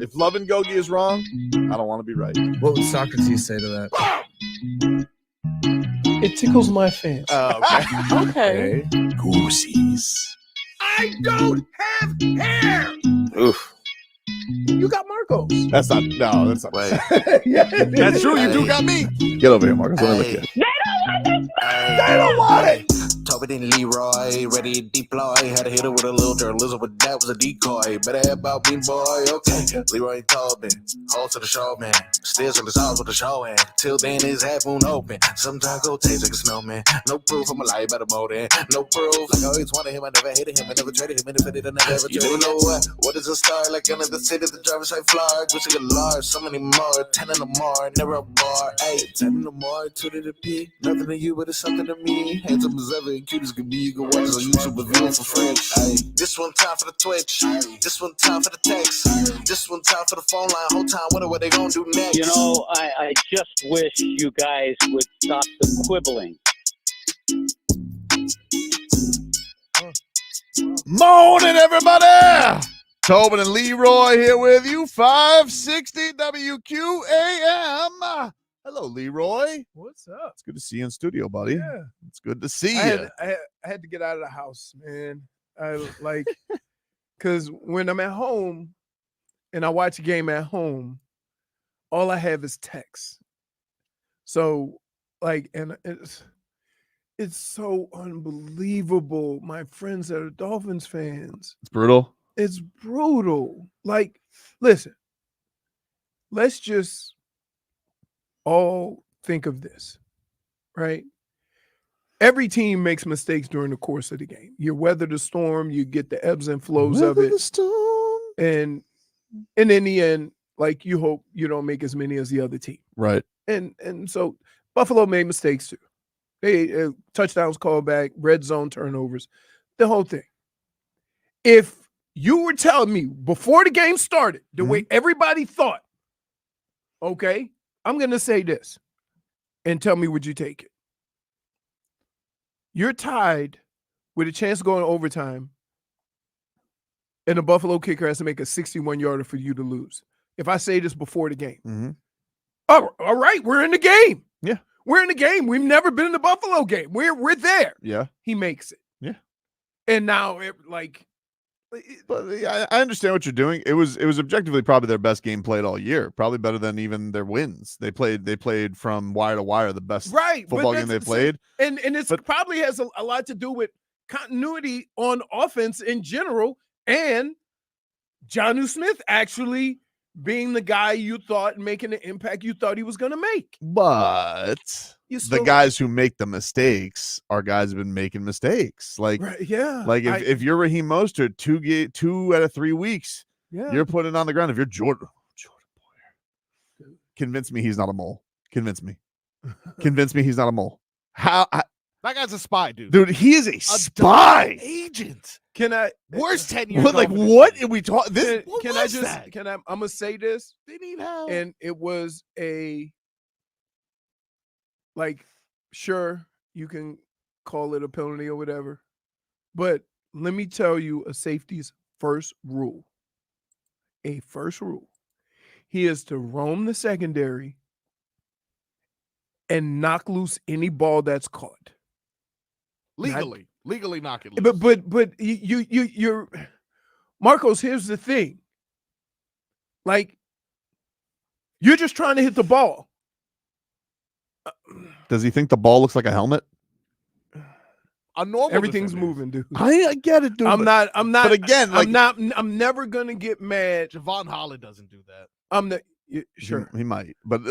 If Love and Gogi is wrong, I don't want to be right. What would Socrates say to that? It tickles my fancy. Okay. Okay. Goosies. I don't have hair. Oof. You got Marcos. That's not. No, that's not. Wait. Yeah, That's true. You do got me. Get over here, Marcus. Let me look at you. They don't want it. Tobin and Leroy, ready to deploy. Had to hit it with a little journalism, but that was a decoy. Better have about me, boy. Okay. Leroy and Tobin, hold to the show, man. Still in the sauce with the show, and till then his half moon open. Sometimes go taste like a snowman. No proof, I'm a lie about a motive. No proof. Like I always wanted him, I never hated him, I never traded him, and if I did, I never ever traded him. You know what? What is a star? Like under the city, the driver's side flyer. Gucci a large, so many more. 10 in the more, never a bar. 8, 10 in the more, 2 to the P. Nothing to you, but it's something to me. Handsome as ever and cute as can be. You can watch it on YouTube with viewing for free. Ay, this one time for the Twitch. This one time for the text. This one time for the phone line. Whole time wondering what they gonna do next. You know, I just wish you guys would stop the quibbling. Morning, everybody. Tobin and Leroy here with you. 560 WQAM. Hello, Leroy. What's up? It's good to see you in studio, buddy. Yeah. It's good to see you. I had to get out of the house, man. Because when I'm at home and I watch a game at home, all I have is text. So, and it's so unbelievable. My friends that are Dolphins fans. It's brutal. It's brutal. Listen, let's just all think of this, right? Every team makes mistakes during the course of the game. You weather the storm, you get the ebbs and flows of it. And in the end, you hope you don't make as many as the other team. Right. And so Buffalo made mistakes too. They touchdowns called back, red zone turnovers, the whole thing. If you were telling me before the game started, the way everybody thought, okay, I'm going to say this and tell me, would you take it? You're tied with a chance to go in overtime, and the Buffalo kicker has to make a 61-yarder for you to lose. If I say this before the game. All right, we're in the game. Yeah. We're in the game. We've never been in the Buffalo game. We're there. Yeah. He makes it. Yeah. And now, But I understand what you're doing. It was objectively probably their best game played all year. Probably better than even their wins. They played from wire to wire the best football game they played. And it probably has a lot to do with continuity on offense in general, and Jonnu Smith actually being the guy you thought making the impact you thought he was going to make. But the guys who make the mistakes are guys who've been making mistakes. If you're Raheem Mostert, 2 out of 3 weeks, you're putting it on the ground. If you're Jordan Poyer, convince me he's not a mole. Convince me he's not a mole. That guy's a spy, dude. Dude, he is a spy agent. Can I? Worst 10 years. What are we talking? I'm gonna say this. They need help. And it was sure, you can call it a penalty or whatever, but let me tell you a safety's first rule. A first rule. He is to roam the secondary and knock loose any ball that's caught. Legally knock it loose. But you're Marcos, here's the thing. You're just trying to hit the ball. Does he think the ball looks like a helmet? Everything's moving, dude. I get it, dude. I'm not. But again, I'm never gonna get mad. Javon Holland doesn't do that. Sure. He might. But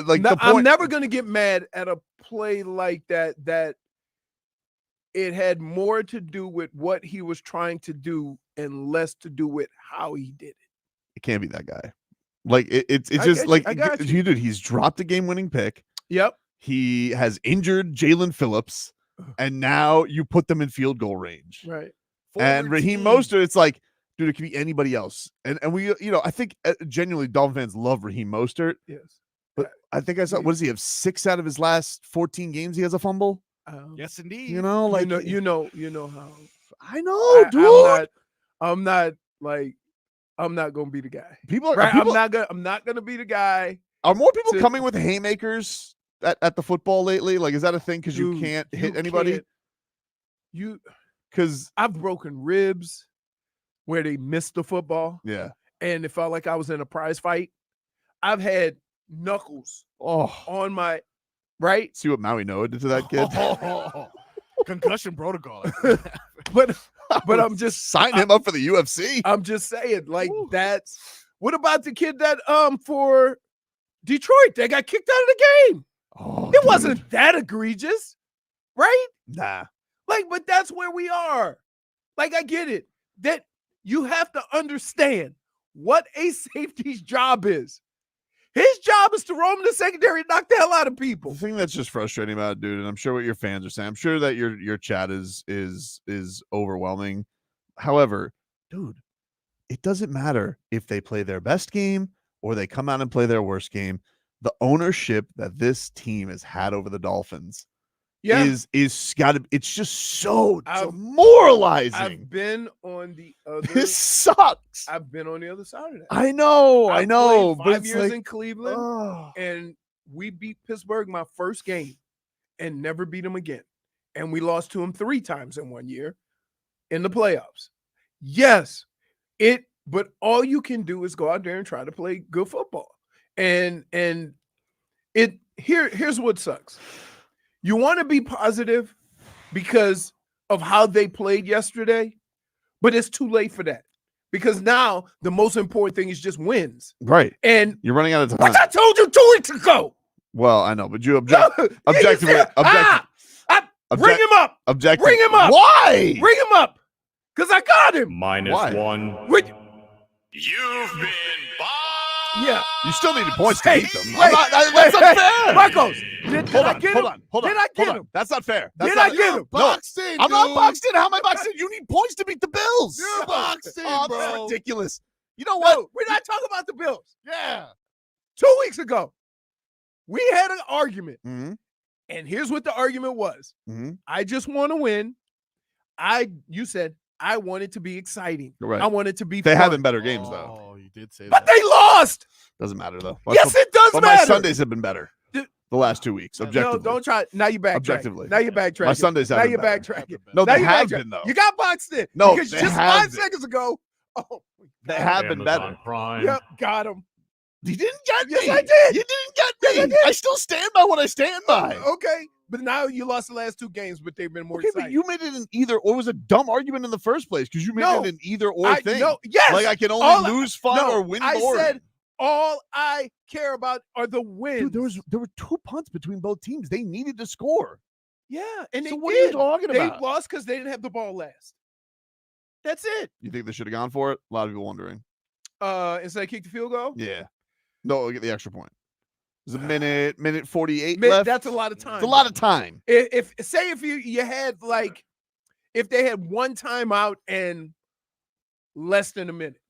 I'm never gonna get mad at a play like that it had more to do with what he was trying to do and less to do with how he did it. It can't be that guy. It's just dude, he's dropped a game-winning pick. Yep. He has injured Jalen Phillips, and now you put them in field goal range. Right. And Raheem Mostert, it's like, dude, it could be anybody else. And we, I think genuinely Dolphin fans love Raheem Mostert. Yes. But I think I saw, what does he have? 6 out of his last 14 games he has a fumble? Yes, indeed. You know how I know, dude. I'm not I'm not gonna be the guy. People are right. people, I'm not gonna be the guy. Are more people coming with haymakers at the football lately? Like, is that a thing? Because you can't hit anybody. Because I've broken ribs where they missed the football. Yeah. And it felt like I was in a prize fight. I've had knuckles on my right. See what Maui Noah did to that kid. Concussion protocol. but I'm just sign him up for the UFC. I'm just saying, like, that's what about the kid that for Detroit? They got kicked out of the game. It wasn't that egregious, right? Nah. Like, but that's where we are. Like, I get it. That you have to understand what a safety's job is. His job is to roam the secondary and knock the hell out of people. The thing that's just frustrating about it, dude, and I'm sure what your fans are saying, I'm sure that your chat is overwhelming. However, dude, it doesn't matter if they play their best game or they come out and play their worst game. The ownership that this team has had over the Dolphins is gotta, it's just so demoralizing. I've been on the other. This sucks. I've been on the other side of that. I know, Played but 5 it's years like, in Cleveland, and we beat Pittsburgh my first game, and never beat them again. And we lost to them 3 times in 1 year in the playoffs. Yes, but all you can do is go out there and try to play good football. And here's what sucks. You want to be positive because of how they played yesterday, but it's too late for that. Because now the most important thing is just wins. Right. And you're running out of time. What I told you 2 weeks ago. Well, I know, but you objectively. Bring him up. Objectively. Bring him up. Why? Bring him up. Because I got him. -1. You've been bombed. Yeah. You still need points to beat them. That's unfair. Marcos, did I get him? Hold on. Did I get him? That's not fair. That's Did I get him? Boxed in, I'm not boxed in. How am I boxed in? You need points to beat the Bills. You're boxed in, That's bro. ridiculous. You know what? No, we're not talking about the Bills. Yeah. 2 weeks ago, we had an argument. Mm-hmm. And here's what the argument was. Mm-hmm. I just want to win. You said I want it to be exciting. Right. I want it to be They fun. have been better games, though. Oh, you did say But that. they lost. Doesn't matter, though. Yes, it does but matter. my Sundays have been better the last 2 weeks, objectively. No, don't try. Now you backtrack. Objectively. Now you backtrack. My Sundays Now haven't you been better. backtrack. No, Now they you have backtrack. been, though. You got boxed in. No, because they just have 5 been. seconds ago. They have been better. Yep, got him. You didn't get me. Yes, I did. You didn't get me. Yes, I did. I still stand by what I stand by. Okay, but now you lost the last 2 games, but they've been more Okay, exciting. but you made it an either or. It was a dumb argument in the first place because you made it an either or thing. No, yes. Like I can only lose fun No, or win I boring. said all I care about are the wins. Dude, there were 2 punts between both teams. They needed to score. Yeah, and So they what are you did. talking They about? lost because they didn't have the ball last. That's it. You think they should have gone for it? A lot of people wondering. Instead of kick the field goal? Yeah. No, we'll get the extra point. There's a minute 48 left. That's a lot of time. It's a lot of time. If you had like, if they had 1 timeout and less than a minute,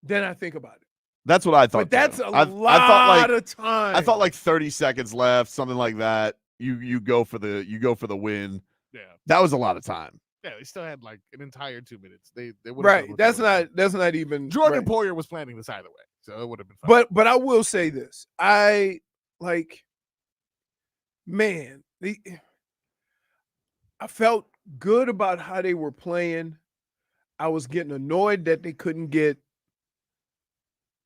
then I think about it. That's what I thought. But that's too. a I lot of time. I thought like 30 seconds left, something like that. You go for the win. Yeah. That was a lot of time. Yeah, they still had like an entire 2 minutes. They would Right. That's not even Jordan right. Poyer was planning this either way, so it would have been fine. But I will say this. I felt good about how they were playing. I was getting annoyed that they couldn't get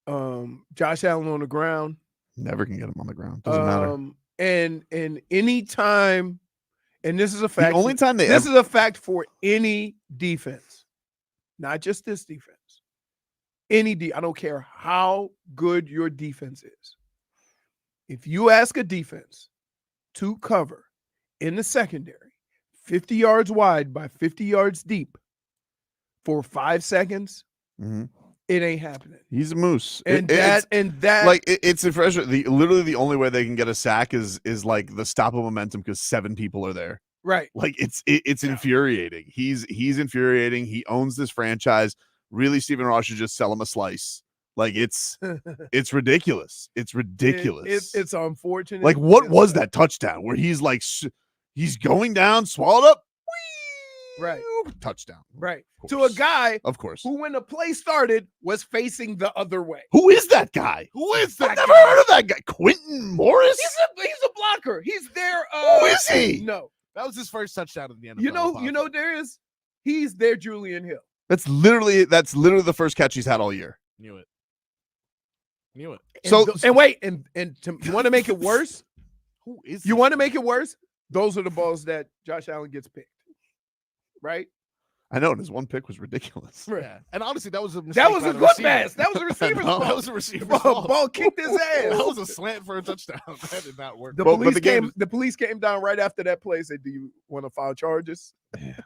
Josh Allen on the ground. Never can get him on the ground. Doesn't matter. And any time, and this is a fact. The only time this is a fact for any defense, not just this defense. I don't care how good your defense is. If you ask a defense to cover in the secondary, 50 yards wide by 50 yards deep for 5 seconds, it ain't happening. He's a moose. And that like it's a fresh. Literally the only way they can get a sack is like the stop of momentum because 7 people are there. Right. Like it's infuriating. He's infuriating. He owns this franchise. Really, Stephen Ross should just sell him a slice. Like it's ridiculous. It's ridiculous. It's unfortunate. Like what was that touchdown where he's like he's going down, swallowed up, Right. Touchdown. Right. Of To a course. guy Of course. who, when the play started, was facing the other way. Who is that guy? Who is that? I've never heard of that guy. Quentin Morris? He's a blocker. He's there. Who is he? No. That was his first touchdown in the NFL. You know, he's their Julian Hill. That's literally the first catch he's had all year. Knew it. You want to make it worse? Who is You want to make it worse? Those are the balls that Josh Allen gets picked. Right? I know, and his one pick was ridiculous. Yeah. And honestly, that was a mistake. That was a by the good receiver. pass. That was a receiver's ball. That was a receiver's ball. ball. Ball kicked his ass. That was a slant for a touchdown. That did not work. The police came down right after that play and said, "Do you want to file charges?" Yeah.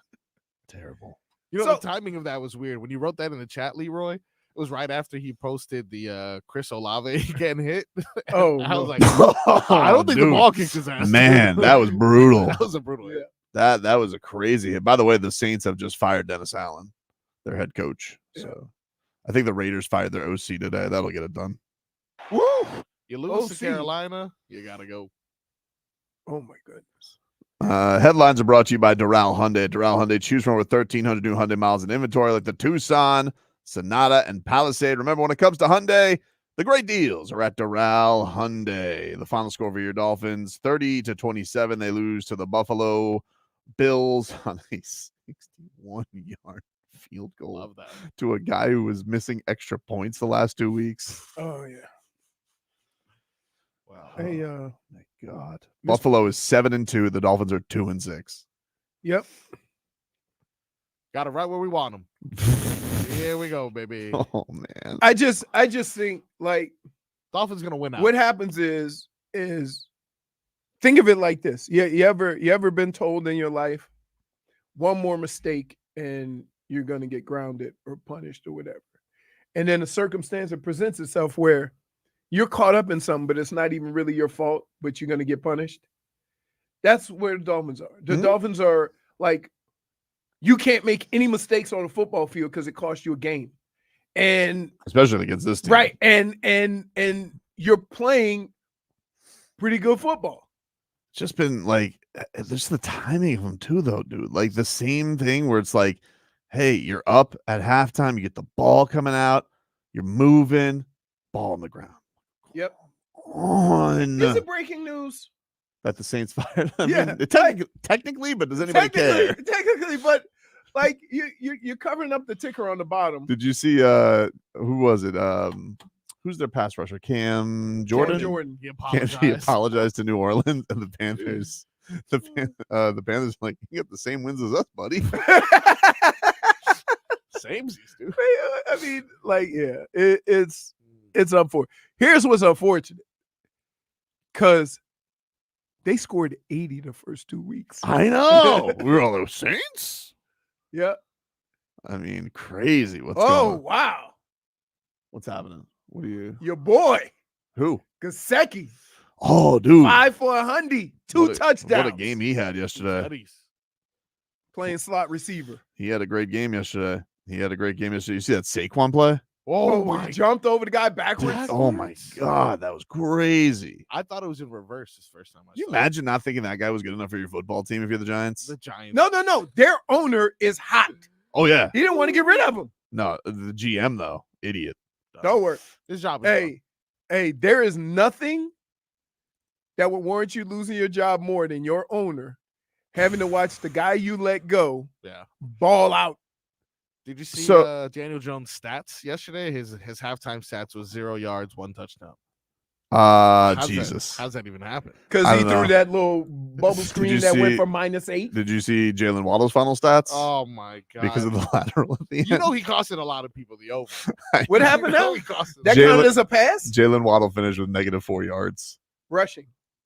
Terrible. You know, the timing of that was weird. When you wrote that in the chat, Leroy, it was right after he posted the Chris Olave getting hit. Oh, I was like, I don't think the ball kicked his ass. Man, that was brutal. That was a brutal hit. That was a crazy hit. By the way, the Saints have just fired Dennis Allen, their head coach. So I think the Raiders fired their OC today. That'll get it done. Woo! You lose to OC. Carolina, you gotta go. Oh my goodness. Headlines are brought to you by Doral Hyundai. Doral Hyundai, choose from over 1,300 new Hyundai miles in inventory like the Tucson, Sonata, and Palisade. Remember, when it comes to Hyundai, the great deals are at Doral Hyundai. The final score for your Dolphins, 30-27. They lose to the Buffalo Bills on a 61-yard field goal. Love that. To a guy who was missing extra points the last 2 weeks. Oh yeah. Wow. Hey, My God. Buffalo is 7-2. The Dolphins are 2-6. Yep. Got it right where we want them. Here we go, baby. Oh man. I just think like Dolphins gonna win out. what happens is think of it like this. You ever been told in your life one more mistake and you're gonna get grounded or punished or whatever. And then a circumstance that presents itself where you're caught up in something, but it's not even really your fault, but you're gonna get punished. That's where the Dolphins are. The Dolphins are like, you can't make any mistakes on the football field because it costs you a game. And especially against this team. right. And you're playing pretty good football. It's just been like, there's the timing of them too, though, dude. Like the same thing where it's like, hey, you're up at halftime, you get the ball coming out, you're moving, ball on the ground. Yep. On. Is it breaking news? That the Saints fired? I Yeah, mean, technically, but does anybody care? Technically, but like you're covering up the ticker on the bottom. Did you see who was it? Who's their pass rusher? Cam Jordan? Cam Jordan. He He apologized to New Orleans and the Panthers. The Panthers like, you get the same wins as us, buddy. Samesies, dude. I mean, like, yeah, it's unfortunate. Here's what's unfortunate. Because they scored 80 the first 2 weeks. I know. We were all those Saints. Yeah. I mean, crazy. What's Oh, going on? wow. What's happening? What are you? Your boy, Who? Gesicki, Oh, dude. 5 for 100, two touchdowns. What a game he had yesterday. Playing slot receiver. He had a great game yesterday. You see that Saquon play? Oh, he jumped over the guy backwards. Oh my God, that was crazy. I thought it was in reverse this first time. Can you imagine not thinking that guy was good enough for your football team if you're the Giants? The Giants. No. Their owner is hot. Oh yeah. He didn't want to get rid of him. No, the GM though, idiot. Don't worry. This job is Hey, there is nothing that would warrant you losing your job more than your owner having to watch the guy you let go ball out. Did you see Daniel Jones' stats yesterday? His halftime stats was 0 yards, 1 touchdown. Jesus. How's that even happen? Because he threw that little bubble screen that went for -8. Did you see Jalen Waddle's final stats? Oh my God. Because of the lateral at the end. You know he costed a lot of people the over. What happened now? That Jalen- counted as a pass? Jalen Waddle finished with -4 yards. Rushing.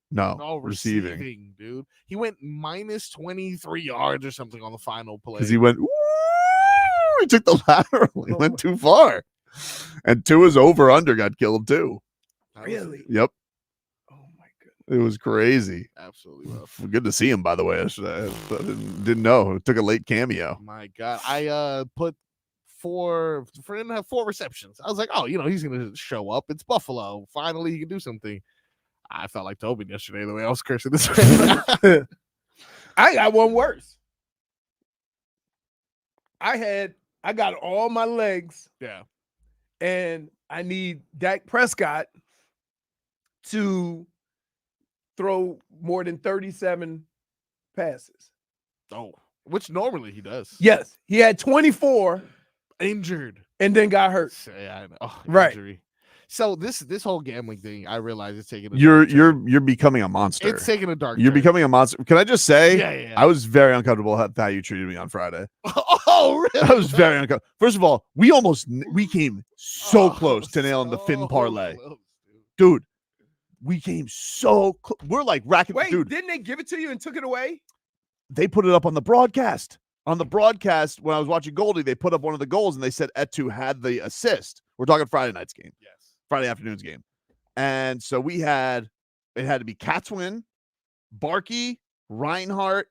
No, receiving. Dude. He went -23 yards or something on the final play. Because he went, he took the lateral. He went too far. And Tua's over-under got killed too. Really? Yep. Oh my goodness. It was crazy. Absolutely rough. Good to see him, by the way. I didn't know. It took a late cameo. My God. I put for him to have 4 receptions. I was like, oh, he's gonna show up. It's Buffalo. Finally, he can do something. I felt like Tobin yesterday, the way I was cursing this. I got one worse. I got all my legs. Yeah. And I need Dak Prescott to throw more than 37 passes. Oh, which normally he does. Yes, he had 24 Injured. and then got hurt. Yeah, I know. Oh, Right. Injury. So this whole gambling thing, I realize it's taking. You're becoming a monster. It's taking a dark. You're turn. becoming a monster. Can I just say? Yeah. I was very uncomfortable with how you treated me on Friday. Oh, really? I was very uncomfortable. First of all, we came so close to nailing the Finn parlay, dude. We came so close. We're like racking. Wait, dude, didn't they give it to you and took it away? They put it up on the broadcast. On the broadcast, when I was watching Goldie, they put up one of the goals and they said Etu had the assist. We're talking Friday night's game. Yes. Friday afternoon's game. And so it had to be Cats win, Barkey, Reinhardt,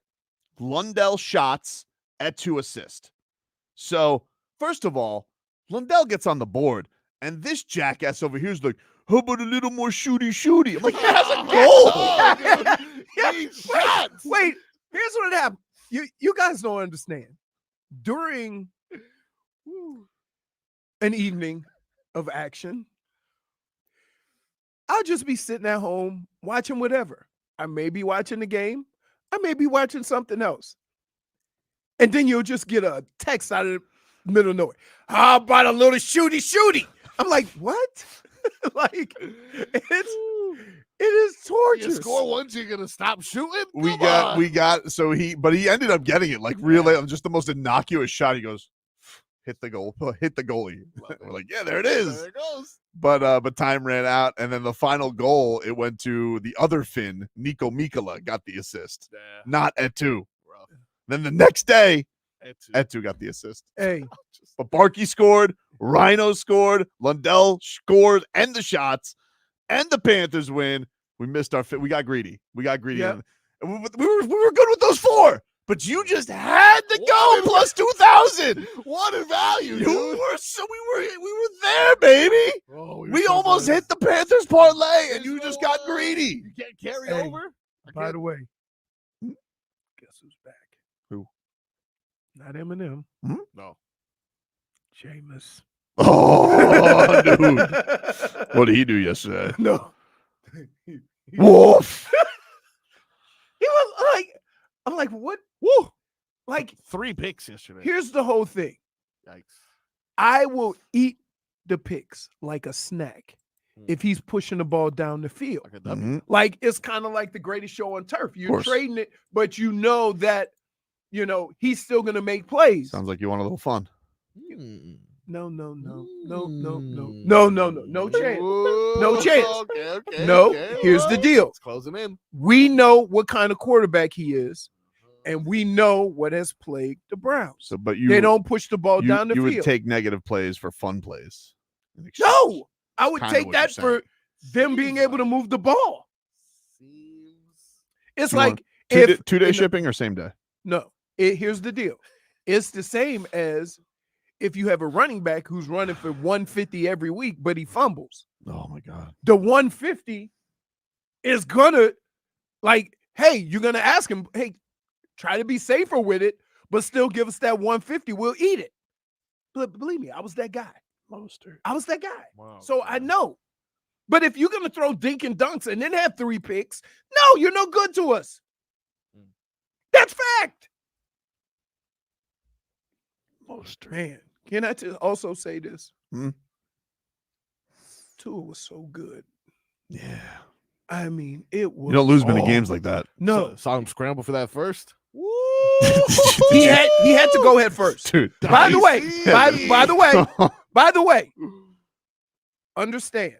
Lundell shots, Etu assist. So, first of all, Lundell gets on the board, and this jackass over here is like, how about a little more shooty? I'm like, he has a goal. Wait, here's what happened. You guys don't understand. During an evening of action, I'll just be sitting at home watching whatever. I may be watching the game. I may be watching something else. And then you'll just get a text out of the middle of nowhere. How about a little shooty? I'm like, what? Like, it is torture. You score once, you're gonna stop shooting. We got. So he ended up getting it like really just the most innocuous shot. He goes, hit the goalie. We're like, yeah, there it is. There it goes. But time ran out, and then the final goal, it went to the other Finn, Nico Mikkola, got the assist, not Etu. Rough. Then the next day, Etu got the assist. Hey, but Barkey scored, Rhino scored, Lundell scored, and the shots, and the Panthers win. We missed our fit. We got greedy. Yeah. And we were good with those 4. But you just had to go plus 2,000. What a value, dude. We were there, baby. Oh, we almost hit the Panthers parlay, and you just got greedy. You can't carry Hey, over. by the way, guess who's back? Who? Not Eminem. No. Jameis. Oh, dude. What did he do yesterday? No. Wolf. He was like, I'm like, what? Woo. Like, 3 picks yesterday. here's the whole thing. Yikes. I will eat the picks like a snack if he's pushing the ball down the field. Like a W. Mhm. Like, it's kind of like the greatest show on turf. You're trading it, but you know that, he's still going to make plays. Sounds like you want a little fun. No chance. No chance. Okay. No, okay, here's the deal. Let's close him in. We know what kind of quarterback he is, and we know what has plagued the Browns. So, but They don't push the ball down the you field. would take negative plays for fun plays. No, I would Kinda take what that you're for them being able to move the ball. It's You like want if 2-day in the- shipping or same day? No, here's the deal. It's the same as if you have a running back who's running for 150 every week, but he fumbles. Oh my God. The 150 is gonna, hey, you're gonna ask him, hey, try to be safer with it, but still give us that 150. We'll eat it. But believe me, I was that guy. I was that guy. Wow. So I know. But if you're gonna throw dink and dunks and then have 3 picks, no, you're no good to us. That's fact. Man, can I also say this? Tua was so good. Yeah. I mean, it was. You don't lose many games like that. No. Saw him scramble for that first. Woo! he had to go head first. Dude. By the way, understand,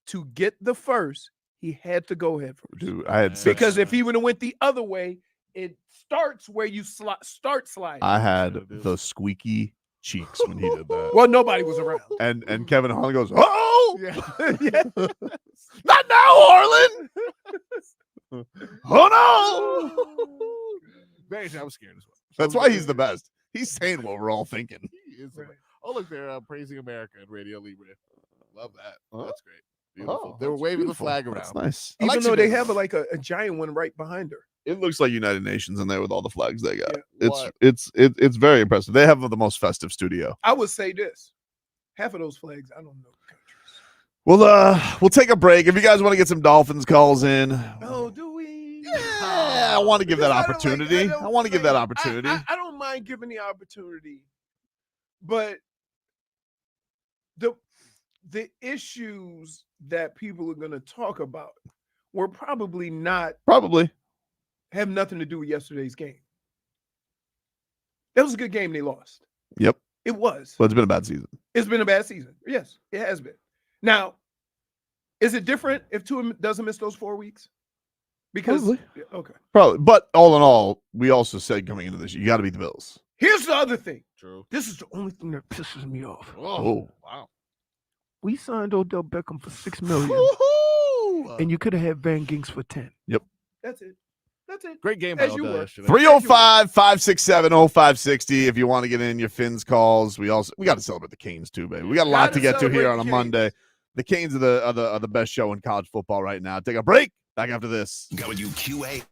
to get the first, he had to go head first. Dude, I had Because if he would have went the other way, it starts where you start sliding. I had the squeaky cheeks when he did that. Well, nobody was around. And Kevin Harlan goes, oh, Yeah. not now, Harlan. Oh no. Very, I was scared as well. That's why he's the best. He's saying what we're all thinking. He is. Oh, look, they're praising America and Radio Libre. Love that. That's great. Beautiful. They were waving the flag around. That's nice. Even though they have a giant one right behind her. It looks like United Nations in there with all the flags they got. Yeah. It's very impressive. They have the most festive studio. I would say this: half of those flags, I don't know countries. We'll take a break. If you guys want to get some Dolphins calls in. Oh, do we? Yeah, I want to give that opportunity. I want to give that opportunity. I don't mind giving the opportunity, but the issues that people are going to talk about were probably have nothing to do with yesterday's game. That was a good game they lost. Yep. It was. Well, it's been a bad season. It's been a bad season. Yes, it has been. Now, is it different if Tua doesn't miss those 4 weeks? Because Probably. Okay. Probably. But all in all, we also said coming into this, you got to beat the Bills. Here's the other thing. True. This is the only thing that pisses me off. Oh, wow. We signed Odell Beckham for $6 million. And you could have had Van Ginks for 10. Yep. That's it. Great game. As you were. 305-567-0560 if you want to get in your Fins calls. We got to celebrate the Canes too, baby. We got a lot to get to here on a Monday. The Canes are the best show in college football right now. Take a break. Back after this. WQA.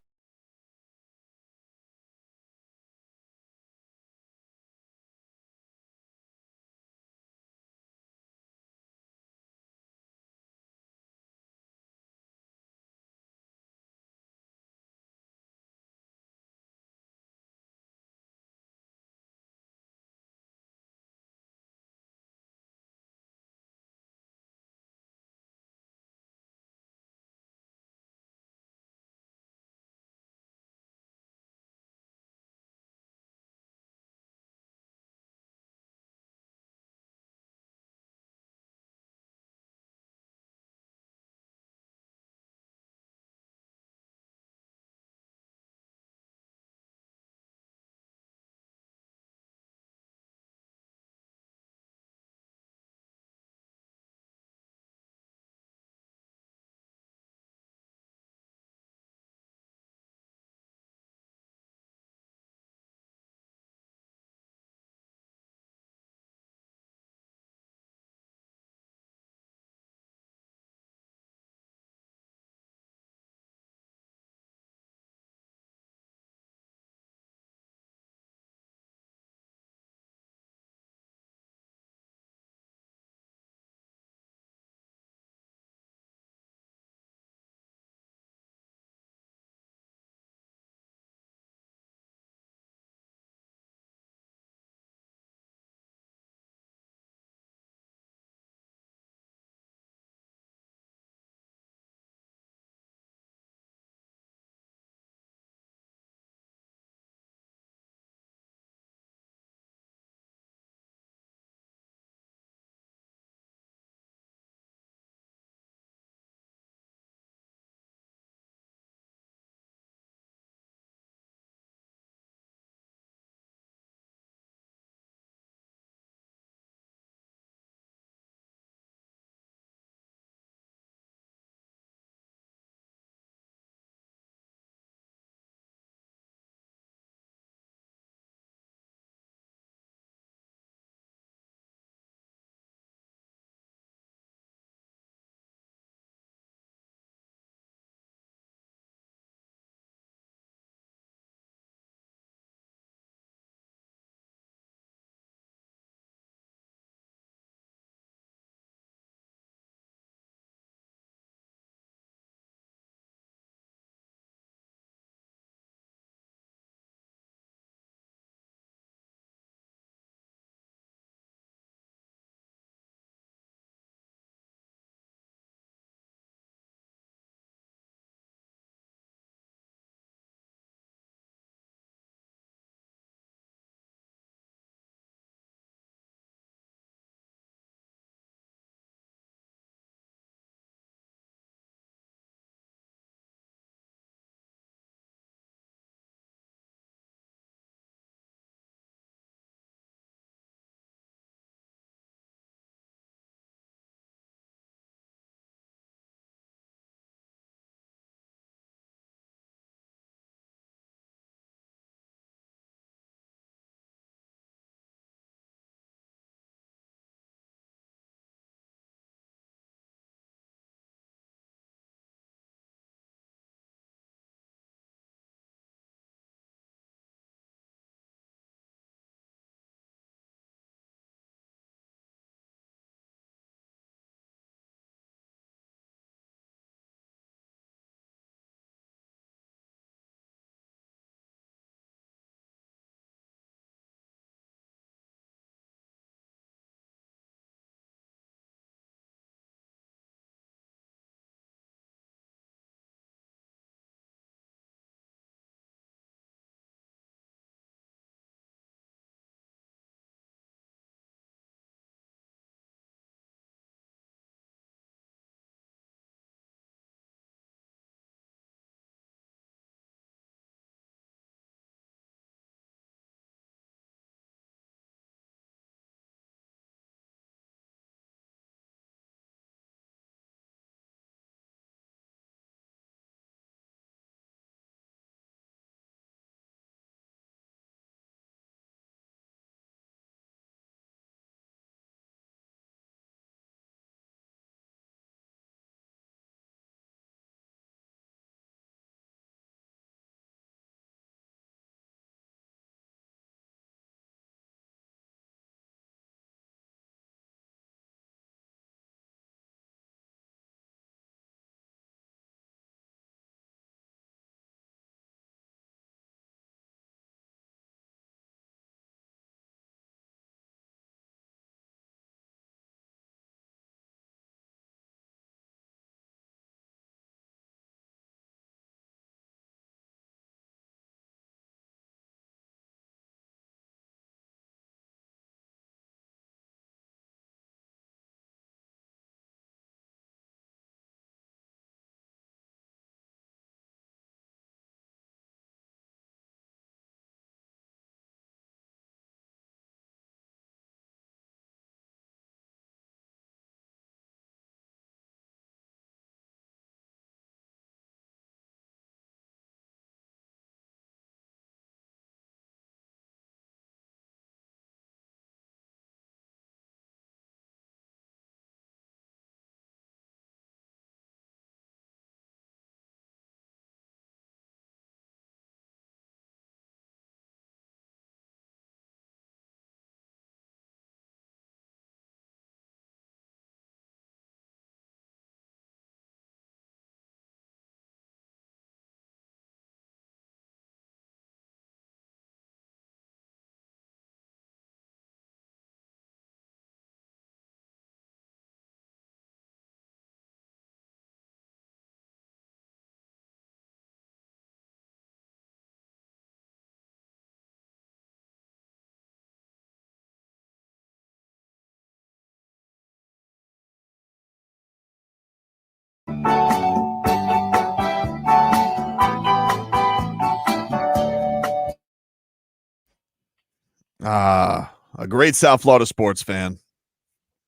A great South Florida sports fan.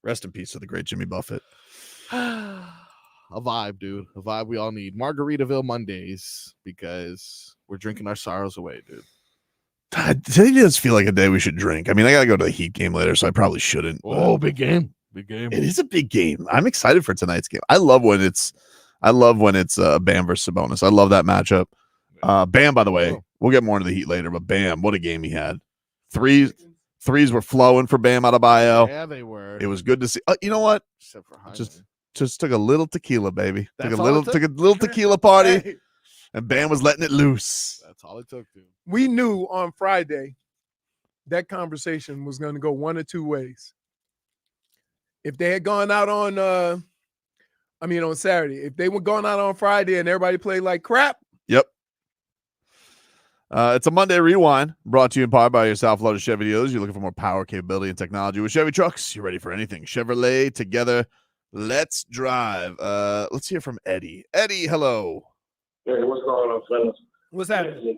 Rest in peace to the great Jimmy Buffett. A vibe, dude. A vibe we all need. Margaritaville Mondays, because we're drinking our sorrows away, dude. Today does feel like a day we should drink. I mean, I got to go to the Heat game later, so I probably shouldn't. Oh, big game. Big game. It is a big game. I'm excited for tonight's game. I love when it's Bam versus Sabonis. I love that matchup. Bam, by the way, we'll get more into the Heat later, but Bam, what a game he had. Threes were flowing for Bam Adebayo. Yeah, they were. It was good to see. You know what? Except for Heisman. Just took a little tequila, baby. Took a little tequila party, Hey, and Bam was letting it loose. That's all it took, dude. we knew on Friday that conversation was going to go one of two ways. If they had gone out on Saturday, if they were going out on Friday and everybody played like crap. Yep. It's a Monday Rewind, brought to you in part by your South Florida Chevy dealers. You're looking for more power, capability, and technology with Chevy trucks. You're ready for anything. Chevrolet, together. Let's drive. Let's hear from Eddie. Eddie, hello. Hey, what's going on, fellas? What's happening?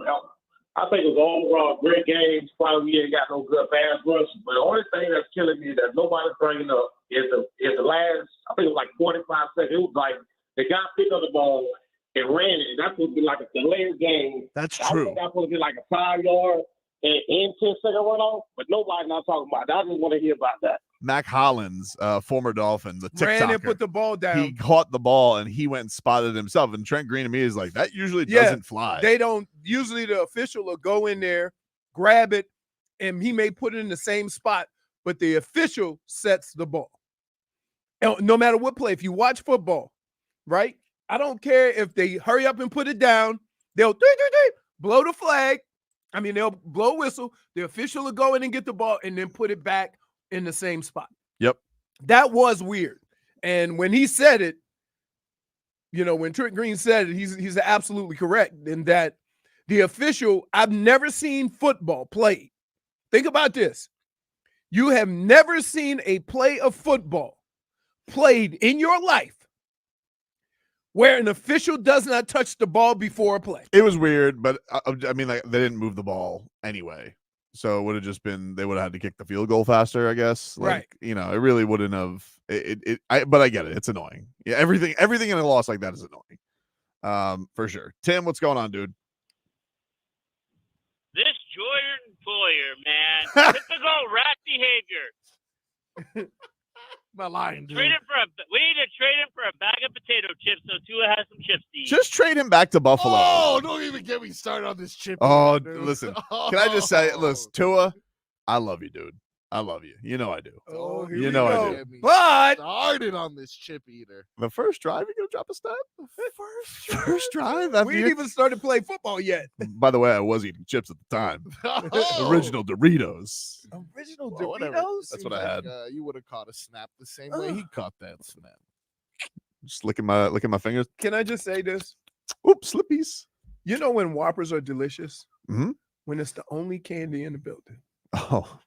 I think it was overall great games. Probably we ain't got no good pass rush. But the only thing that's killing me that nobody's bringing up is the last, I think it was like 45 seconds. It was like the guy picked up the ball and ran it. That's supposed to be like a delayed game. That's I true. think that's supposed to be like a 5-yard and 10-second runoff. But nobody's not talking about that. I just want to hear about that. Mac Hollins, former Dolphin, the TikToker. Ran and put the ball down. He caught the ball and he went and spotted himself. And Trent Green to me is like, that usually doesn't fly. They don't. Usually the official will go in there, grab it, and he may put it in the same spot, but the official sets the ball. And no matter what play, if you watch football, right? I don't care if they hurry up and put it down. They'll blow the flag. I mean, they'll blow a whistle. The official will go in and get the ball and then put it back in the same spot. Yep. That was weird. And when he said it, when Trent Green said it, he's absolutely correct in that the official, I've never seen football played. Think about this. You have never seen a play of football played in your life where an official does not touch the ball before a play. It was weird, but I mean, like, they didn't move the ball anyway. So it would have just been, they would have had to kick the field goal faster, I guess. Like, right. It really wouldn't have but I get it. It's annoying. Yeah. Everything in a loss like that is annoying. For sure. Tim, what's going on, dude? This Jordan Poyer, man, typical rat behavior. Not lying, dude. We need to trade him for a bag of potato chips so Tua has some chips to eat. Just trade him back to Buffalo. Oh, don't even get me started on this chip. Oh, dude. listen. Can I just say, listen, Tua, I love you, dude. I love you. You know I do. Oh, You know I do. But Started on this chip eater. The first drive, you're going to drop a stat? First drive? we ain't even started playing football yet. By the way, I was eating chips at the time. Oh. Original Doritos. Original Well, whatever. Doritos? That's what I had. You would have caught a snap the same way he caught that snap. Just licking my fingers. Can I just say this? Oops, slippies. You know when Whoppers are delicious? Mhm. When it's the only candy in the building. Oh,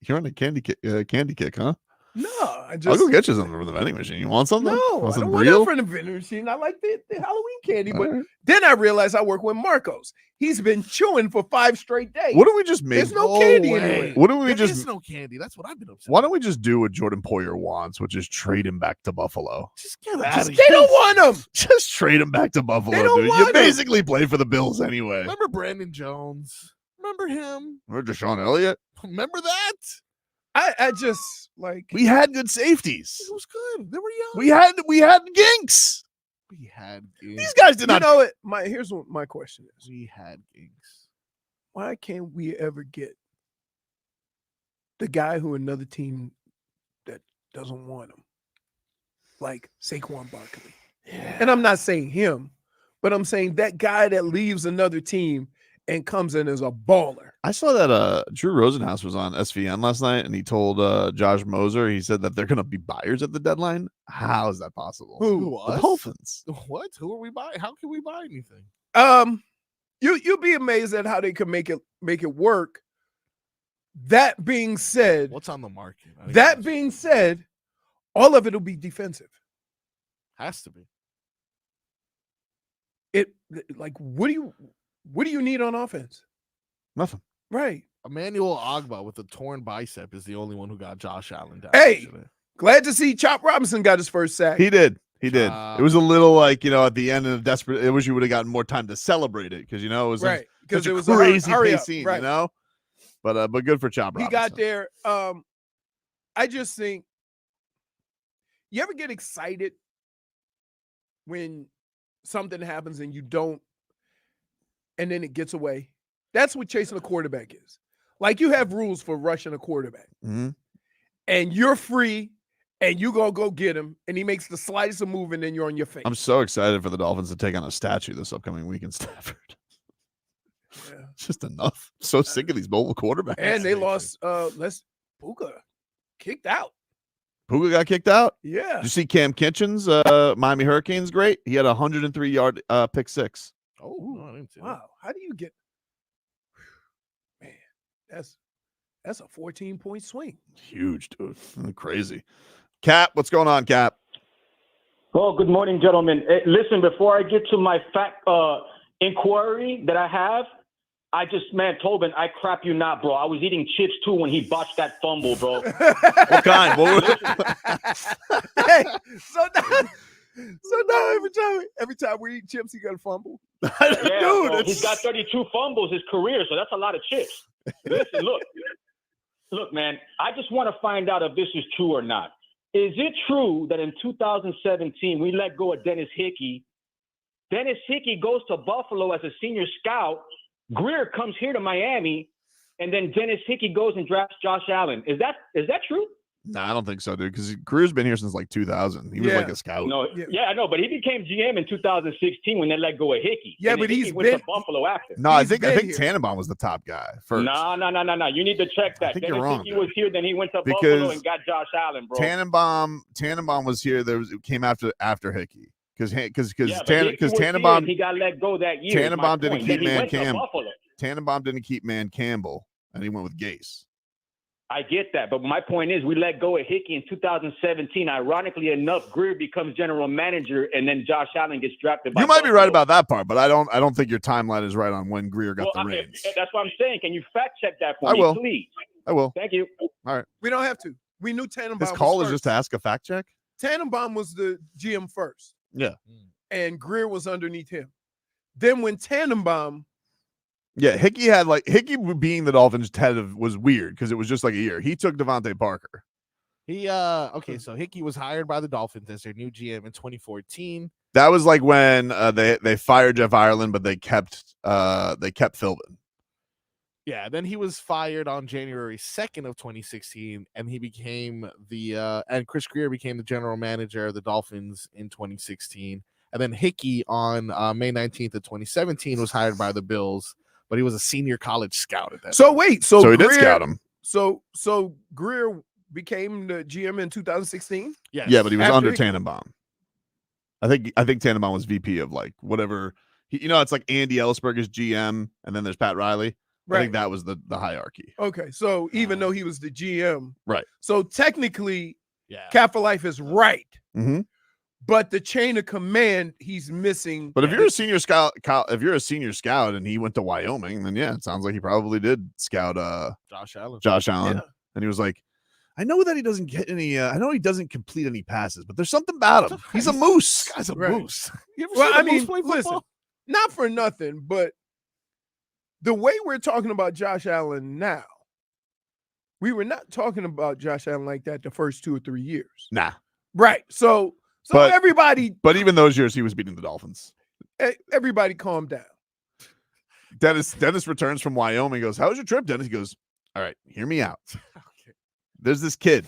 you're on a candy kick, huh? No, I'll go get you something from the vending machine. You want something? No, I Want some don't want that from the vending machine. I like the Halloween candy. But then I realized I work with Marcos. He's been chewing for 5 straight days. What do we just make? There's no candy way. anywhere. What do we There just? is no candy. That's what I've been upset. Why don't we just do what Jordan Poyer wants, which is trade him back to Buffalo? Just get out of They here. don't want him. Just trade him back to Buffalo, They don't dude. You want him. basically play for the Bills anyway. Remember Brandon Jones? Remember him? Or Deshaun Elliott. Remember that? I just like We had good safeties. It was good. They were young. We had Ginks. We had These Ginks. guys did you not. know what? Here's what my question is. We had Ginks. Why can't we ever get the guy who another team that doesn't want him? Like Saquon Barkley. Yeah. And I'm not saying him, but I'm saying that guy that leaves another team and comes in as a baller. I saw that Drew Rosenhaus was on SVN last night, and he told Josh Moser, he said that they're going to be buyers at the deadline. How is that possible? Who? The us? Dolphins. What? Who are we buying? How can we buy anything? You'll be amazed at how they can make it work. That being said, What's on the market? I think that that's- being said, all of it will be defensive. has to be. What do you need on offense? Nothing. Right. Emmanuel Ogba with a torn bicep is the only one who got Josh Allen down. Hey, yesterday. glad to see Chop Robinson got his first sack. He did. He did. It was a little like, at the end of desperate. I wish you would have gotten more time to celebrate it because it was right because such it a was crazy a hurry pace up, scene, right. But good for Chop Robinson. He got there. I just think you ever get excited when something happens and you don't, and then it gets away. That's what chasing a quarterback is. Like you have rules for rushing a quarterback, and you're free. And you go get him, and he makes the slightest of move, and then you're on your face. I'm so excited for the Dolphins to take on a statue this upcoming week in Stafford. Yeah. It's just enough. I'm so sick of these mobile quarterbacks. And they lost. Puka kicked out. Puka got kicked out. Yeah. Did you see Cam Kitchens? Miami Hurricanes, great. He had a 103-yard pick six. Oh, no, I didn't see wow! How do you get? Man, that's a 14-point swing. Huge, dude. Crazy. Cap, what's going on, Cap? Well, good morning, gentlemen. Listen, before I get to my fact inquiry that I have, Tobin, I crap you not, bro. I was eating chips too when he botched that fumble, bro. What kind? Hey, so now every time we eat chips, he got a fumble. Yeah, dude, he's got 32 fumbles his career, so that's a lot of chips. Listen, look, man. I just want to find out if this is true or not. Is it true that in 2017 we let go of Dennis Hickey? Dennis Hickey goes to Buffalo as a senior scout. Greer comes here to Miami, and then Dennis Hickey goes and drafts Josh Allen. Is that true? No, I don't think so, dude. Because Greer's been here since like 2000. He was like a scout. No, I know, but he became GM in 2016 when they let go of Hickey. Yeah, and but Hickey went to Buffalo after. No, I think Tannenbaum was the top guy first. No. You need to check that. I think Dennis you're wrong. Hickey was here, then he went to Buffalo and got Josh Allen, bro. Tannenbaum was here. It came after Hickey because Tannenbaum he got let go that year. Tannenbaum didn't keep Man Campbell. Tannenbaum didn't keep Man Campbell, and he went with Gase. I get that, but my point is we let go of Hickey in 2017. Ironically enough, Greer becomes general manager, and then Josh Allen gets drafted by You might Buffalo. be right about that part, but I don't think your timeline is right on when Greer got the reins. That's what I'm saying. Can you fact check that for me, will. please? I will. Thank you. All right. We don't have to. We knew Tannenbaum. This call is just to ask a fact check. Tannenbaum was the GM first. Yeah. And Greer was underneath him. Then when Tannenbaum. Yeah, Hickey being the Dolphins head was weird because it was just like a year. He took Devontae Parker. So Hickey was hired by the Dolphins as their new GM in 2014. That was like when they fired Jeff Ireland, but they kept Philbin. Yeah, then he was fired on January 2nd of 2016, and he became and Chris Greer became the general manager of the Dolphins in 2016. And then Hickey on May 19th of 2017 was hired by the Bills, but he was a senior college scout at that So time. wait, So Greer, he did scout him. So Greer became the GM in 2016? Yes. Yeah, but he was under Tannenbaum. I think Tannenbaum was VP of like whatever. It's like Andy Ellsberg is GM, and then there's Pat Riley. Right. I think that was the hierarchy. Okay, so even though he was the GM, right? So technically, Cap for Life is right. Mm-hmm. But the chain of command, he's missing. But if you're a senior scout, and he went to Wyoming, then it sounds like he probably did scout Josh Allen. Yeah. And he was like, I know that he doesn't get any. I know he doesn't complete any passes, but there's something about him. He's a moose. This guy's a moose. You ever seen a moose play football? Listen, not for nothing, but the way we're talking about Josh Allen now, we were not talking about Josh Allen like that the first 2 or 3 years. Nah. Right. So everybody. But even those years, he was beating the Dolphins. Everybody calm down. Dennis returns from Wyoming. Goes, how was your trip, Dennis? He goes, all right, hear me out. Okay. There's this kid.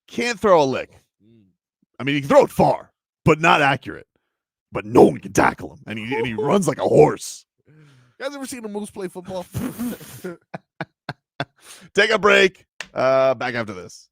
Can't throw a lick. I mean, he can throw it far, but not accurate. But no one can tackle him. And he runs like a horse. You guys ever seen a moose play football? Take a break. Back after this.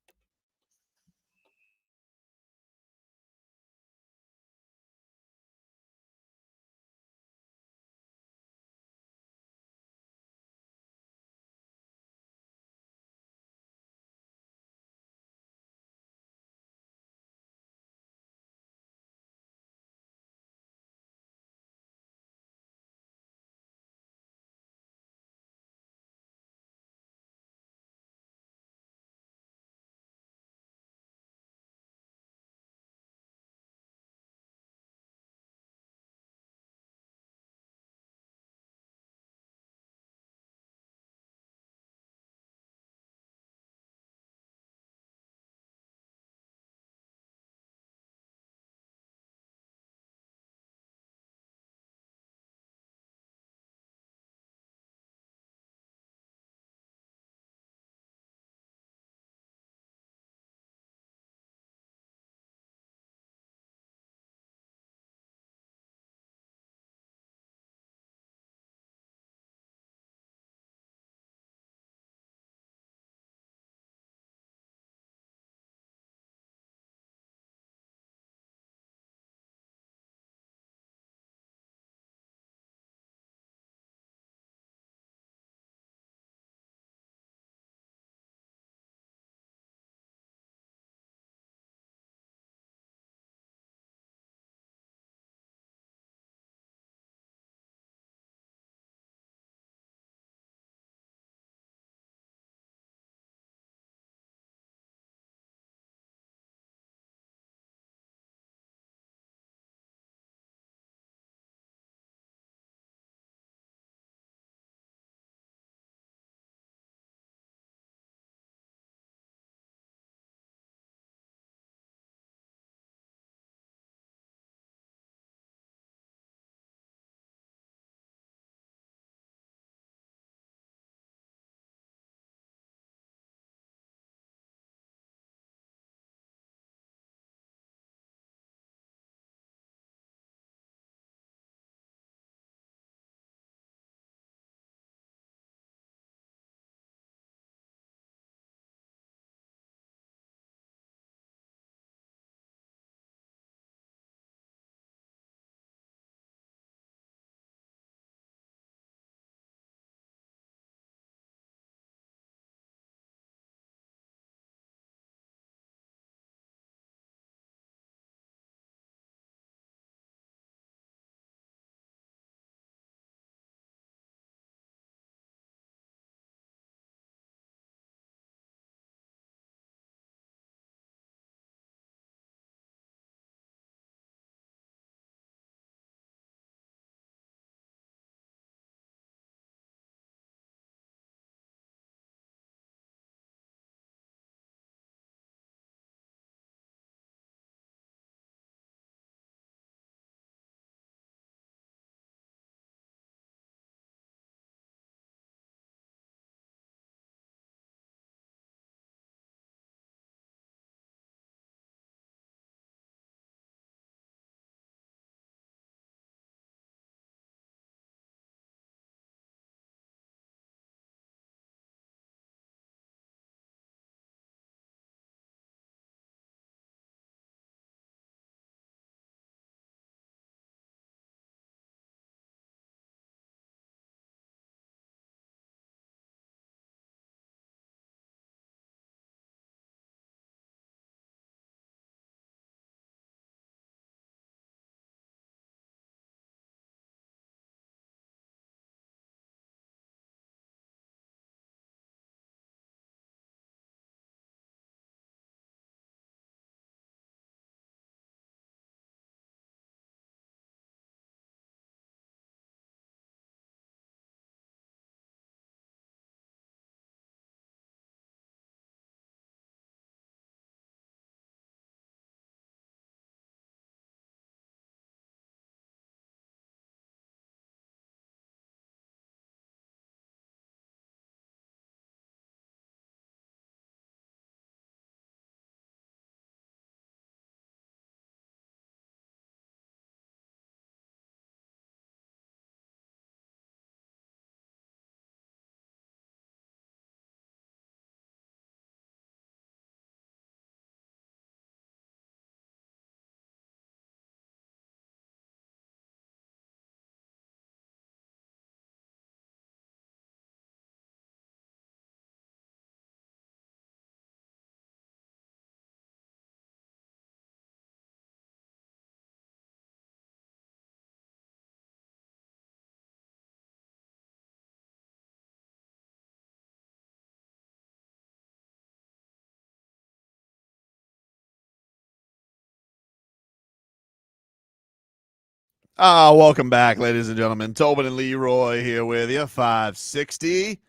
Welcome back, ladies and gentlemen. Tobin and Leroy here with you. 560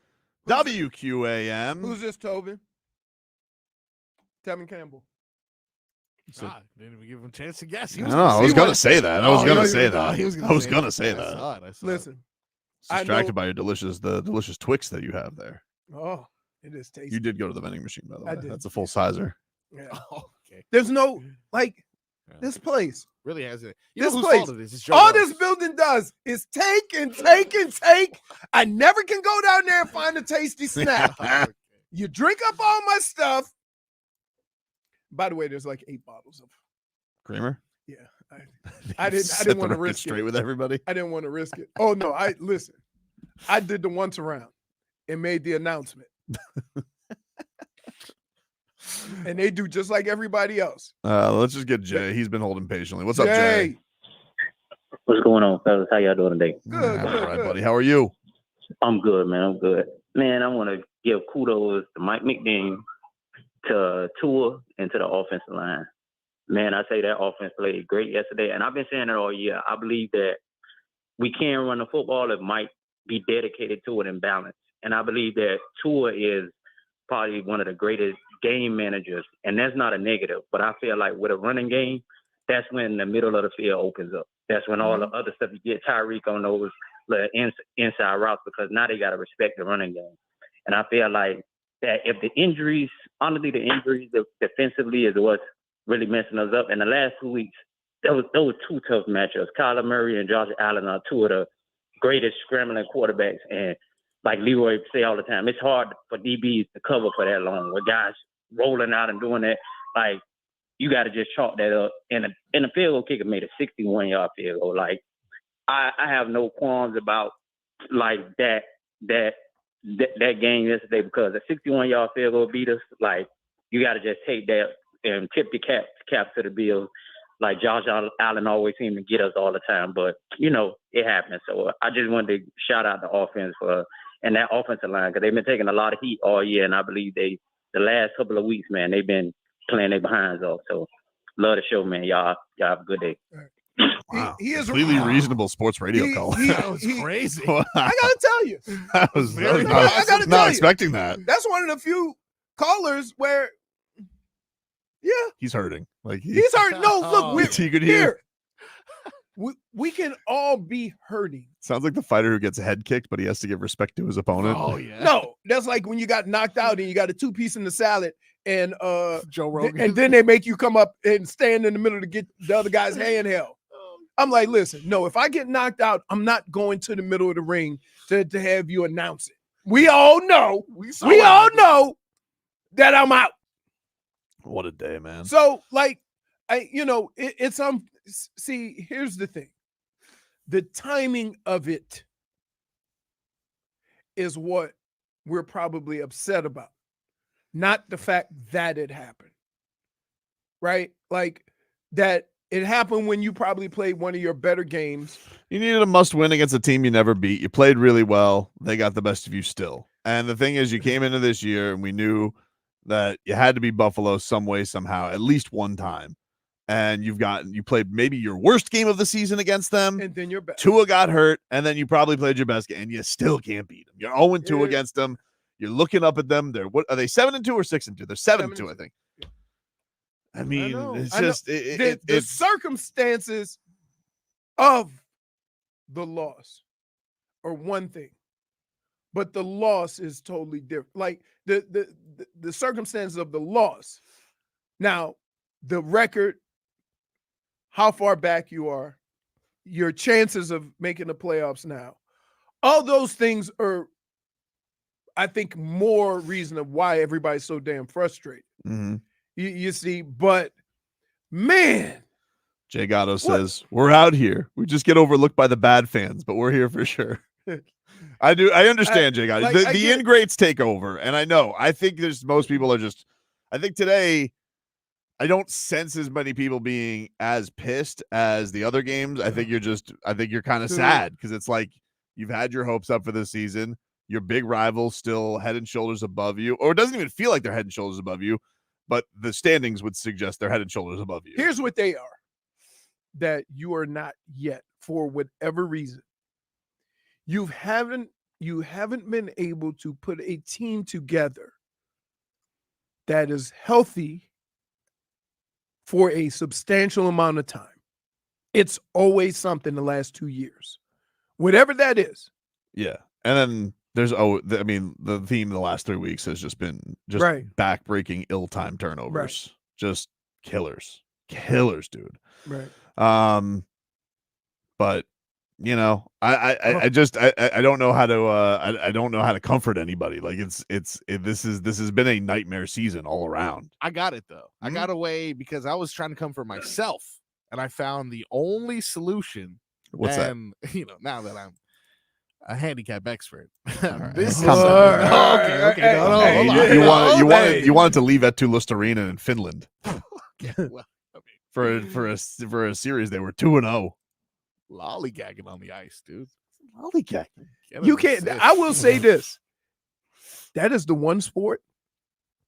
WQAM. Who's this, Tobin? Tevin Campbell. Didn't even give him a chance to guess. I was going to say that. I was going to say that. He was going to say that. I saw Listen. It's distracted by your delicious Twix that you have there. Oh, it is tasty. You did go to the vending machine, by the way. I did. That's a full sizer. Yeah. Okay. There's no, this place. Really hasn't. This place. All this building does is take and take and take. I never can go down there and find a tasty snack. You drink up all my stuff. By the way, there's like 8 bottles of creamer. Yeah, I didn't want to risk straight with everybody. I didn't want to risk it. Oh no, listen. I did the once around and made the announcement. And they do just like everybody else. Let's just get Jay. He's been holding patiently. What's up, Jay? What's going on, fellas? How y'all doing today? Good, all right, buddy. How are you? I'm good, man. I'm good. Man, I want to give kudos to Mike McDaniel, to Tua, and to the offensive line. Man, I say that offense played great yesterday, and I've been saying it all year. I believe that we can run the football if Mike be dedicated to it and balanced. And I believe that Tua is probably one of the greatest game managers, and that's not a negative. But I feel like with a running game, that's when the middle of the field opens up. That's when all the other stuff, you get Tyreek on those inside routes, because now they got to respect the running game. And I feel like that if the injuries, honestly, the injuries defensively is what's really messing us up. In the last 2 weeks, those were 2 tough matchups. Kyler Murray and Josh Allen are 2 of the greatest scrambling quarterbacks. And like Leroy say all the time, it's hard for DBs to cover for that long. With guys rolling out and doing that, like, you got to just chalk that up. And the field goal kicker made a 61-yard field goal. Like, I have no qualms about like that game yesterday, because a 61-yard field goal beat us. Like, you got to just take that and tip the cap to the Bills. Like Josh Allen always seemed to get us all the time, but it happens. So I just wanted to shout out the offense and that offensive line, because they've been taking a lot of heat all year, and I believe the last couple of weeks, man, they've been playing their behinds off. So love the show, man. Y'all have a good day. Wow. He is completely reasonable sports radio call. That was crazy. I gotta tell you, I was not expecting that. That's one of the few callers where, he's hurting. Like he's hurting. No, look, you could hear. We can all be hurting. Sounds like the fighter who gets a head kicked, but he has to give respect to his opponent. Oh yeah. No, that's like when you got knocked out and you got a 2-piece in the salad, and Joe Rogan, and then they make you come up and stand in the middle to get the other guy's hand held. I'm like, listen, no, if I get knocked out, I'm not going to the middle of the ring to have you announce it. We all know, know that I'm out. What a day, man. So, like, see, here's the thing. The timing of it is what we're probably upset about, not the fact that it happened, right? Like, that it happened when you probably played one of your better games. You needed a must-win against a team you never beat. You played really well. They got the best of you still. And the thing is, you came into this year, and we knew that you had to beat Buffalo some way, somehow, at least one time. And you played maybe your worst game of the season against them. And then your best. Tua got hurt, and then you probably played your best game, and you still can't beat them. You're 0-2 against them. You're looking up at them. What are they, 7-2 or 6-2? They're 7-2, I think. I mean, it's just the circumstances of the loss are one thing, but the loss is totally different. Like the circumstances of the loss. Now, the record, how far back you are, your chances of making the playoffs now, all those things are, I think, more reason of why everybody's so damn frustrated. Mm-hmm. You see, but man, Jay Gatto says, we're out here. We just get overlooked by the bad fans, but we're here for sure. I understand, Jay Gatto. The ingrates take over. And I think most people are just, I think today, I don't sense as many people being as pissed as the other games. I think you're kind of sad, because it's like you've had your hopes up for this season. Your big rival's still head and shoulders above you, or it doesn't even feel like they're head and shoulders above you, but the standings would suggest they're head and shoulders above you. Here's what they are. that you are not yet, for whatever reason. You haven't been able to put a team together that is healthy for a substantial amount of time. It's always something the last 2 years, whatever that is. Yeah. And then there's, the theme of the last 3 weeks has just been back-breaking, ill-timed turnovers. Right. Just killers, dude. Right. But I don't know how to I don't know how to comfort anybody. Like this has been a nightmare season all around. I got it though. I got away because I was trying to comfort myself, and I found the only solution. What's that? Now that I'm a handicap expert, This is you wanted to leave at Tullus Arena in Finland. Well, for a series they were 2-0. Lollygagging on the ice, dude. Lollygagging. You can't. I will say this. That is the one sport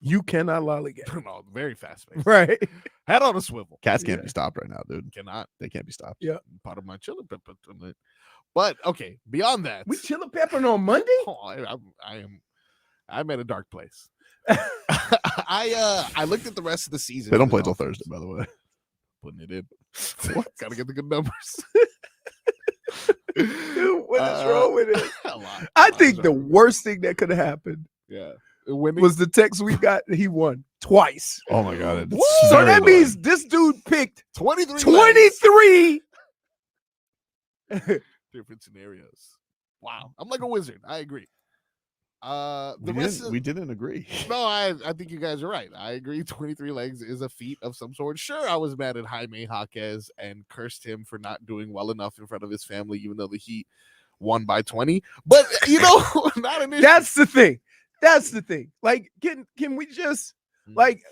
you cannot lollygag. No, very fast pace. Right. Head on a swivel. Cats can't be stopped right now, dude. Cannot. They can't be stopped. Yeah. Part of my chili pepper. But okay, beyond that, We chili peppering on Monday? I'm at a dark place. I looked at the rest of the season. They don't play till Thursday, by the way. Putting it in. Gotta get the good numbers. Dude, what is wrong with it? A lot. I think the worst thing that could have happened was the text we got. He won twice. Oh my god! So that means this dude picked 23. 23 different scenarios. Wow, I'm like a wizard. I agree. We didn't agree. No, I think you guys are right. I agree. 23 legs is a feat of some sort. Sure, I was mad at Jaime Jaquez and cursed him for not doing well enough in front of his family, even though the Heat won by 20. But not an issue. That's the thing. That's the thing. Like, can we just like?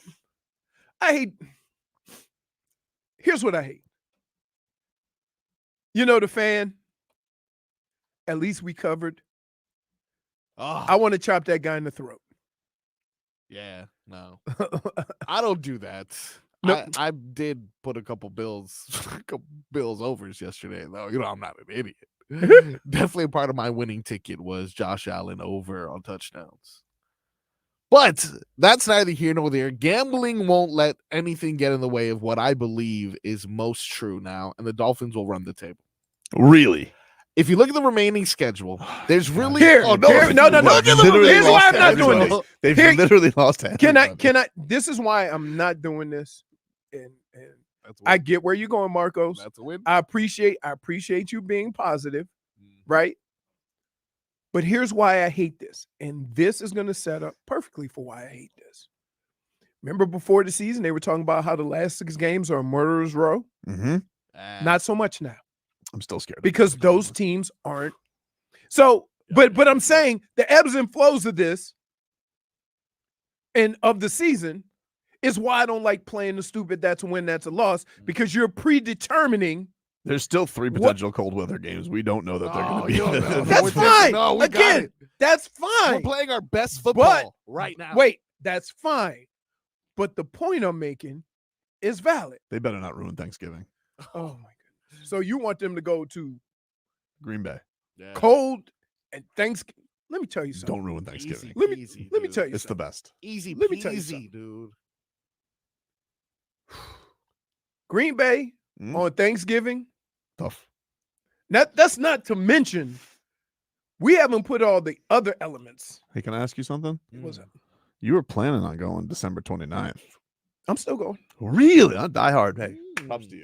I hate. Here's what I hate. The fan. At least we covered. Oh. I want to chop that guy in the throat. Yeah, no. I don't do that. No. I did put a couple bills overs yesterday, though. I'm not an idiot. Definitely a part of my winning ticket was Josh Allen over on touchdowns. But that's neither here nor there. Gambling won't let anything get in the way of what I believe is most true now, and the Dolphins will run the table. Really? If you look at the remaining schedule, there's really no. Here's why I'm not doing this. They've literally lost it. Can I? This is why I'm not doing this. And I get where you're going, Marcos. That's a win. I appreciate you being positive, right? But here's why I hate this, and this is going to set up perfectly for why I hate this. Remember before the season, they were talking about how the last 6 games are a murderer's row. Mm-hmm. Not so much now. I'm still scared because those teams aren't. So, but I'm saying the ebbs and flows of this and of the season is why I don't like playing the stupid that's a win, that's a loss, because you're predetermining. There's still 3 potential cold weather games. We don't know that they're going to be. That's fine. No, again, that's fine. We're playing our best football right now. Wait, that's fine. But the point I'm making is valid. They better not ruin Thanksgiving. Oh my goodness. So you want them to go to Green Bay, cold and Thanksgiving? Let me tell you something. Don't ruin Thanksgiving. Let me tell you it's something. the best. Easy Let me tell you peasy, something. dude. Green Bay on Thanksgiving. Tough. That's not to mention we haven't put all the other elements. Hey, can I ask you something? What's up? You were planning on going December 29th. I'm still going. Really? I'm diehard. Hey, props to you.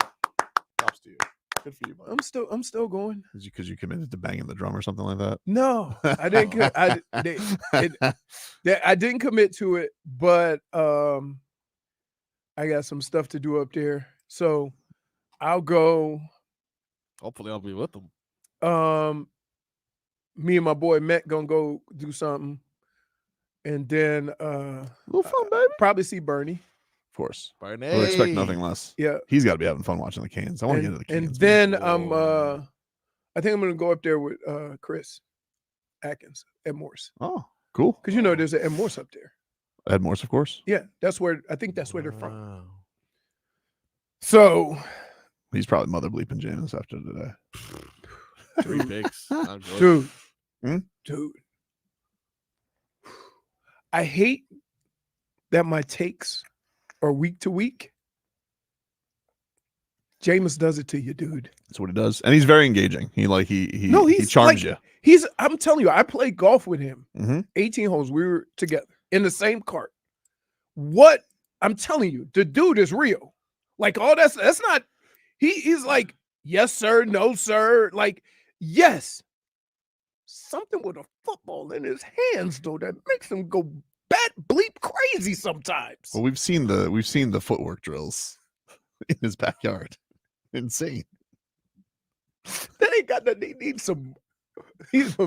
Props to you. Good for you, buddy. I'm still going. Because you committed to banging the drum or something like that? No, I didn't. I didn't commit to it, but I got some stuff to do up there, so I'll go. Hopefully, I'll be with them. Me and my boy Matt gonna go do something, and then little fun, baby. Probably see Bernie. Of course. Bernie. We'll expect nothing less. Yeah. He's got to be having fun watching the Canes. I want to get into the Canes. And then I think I'm going to go up there with Chris Atkins at Morse. Oh, cool. Because, there's an Ed Morse up there. Ed Morse, of course. Yeah, I think that's where they're from. So He's probably mother bleeping James after today. 3 picks. Dude. Hmm? Dude. I hate that my takes are week to week. Jameis does it to you, dude. That's what he does. And he's very engaging. He charms like, you. I'm telling you, I played golf with him. Mm-hmm. 18 holes. We were together in the same cart. What I'm telling you, the dude is real. Like, all that's not, he's like, yes, sir, no, sir. Like, yes. Something with a football in his hands, though, that makes him go bat bleep crazy sometimes. Well, we've seen the footwork drills in his backyard. Insane. That ain't got nothing. He needs some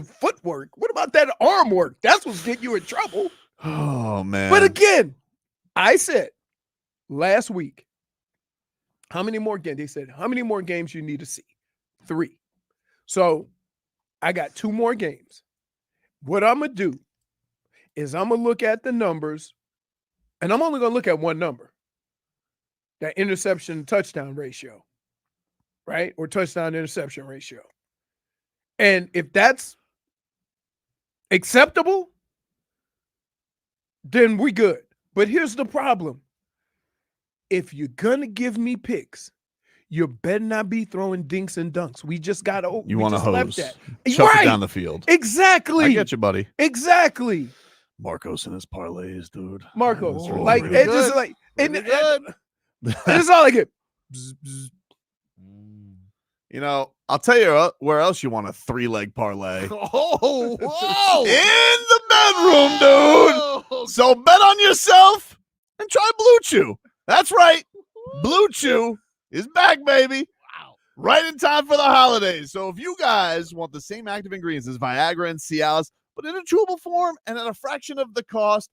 footwork. What about that arm work? That's what's getting you in trouble. Oh, man. But again, I said last week, how many more games? They said, how many more games you need to see? 3. So I got 2 more games. What I'm going to do is I'm going to look at the numbers, and I'm only going to look at one number, that interception touchdown ratio, right? Or touchdown interception ratio. And if that's acceptable, then we good. But here's the problem. If you're going to give me picks, you better not be throwing dinks and dunks. We just got to. You want to hose. That. Chuck Right. it down the field. Exactly. I get you, buddy. Exactly. Marcos and his parlays, dude. Marcos. Really like, good. it's just like, and it's all like it. Bzz, bzz. You know, I'll tell you where else you want a 3-leg parlay. Oh, whoa! In the bedroom, dude. So bet on yourself and try Blue Chew. That's right. Blue Chew is back, baby. Wow. Right in time for the holidays. So if you guys want the same active ingredients as Viagra and Cialis, but in a chewable form and at a fraction of the cost,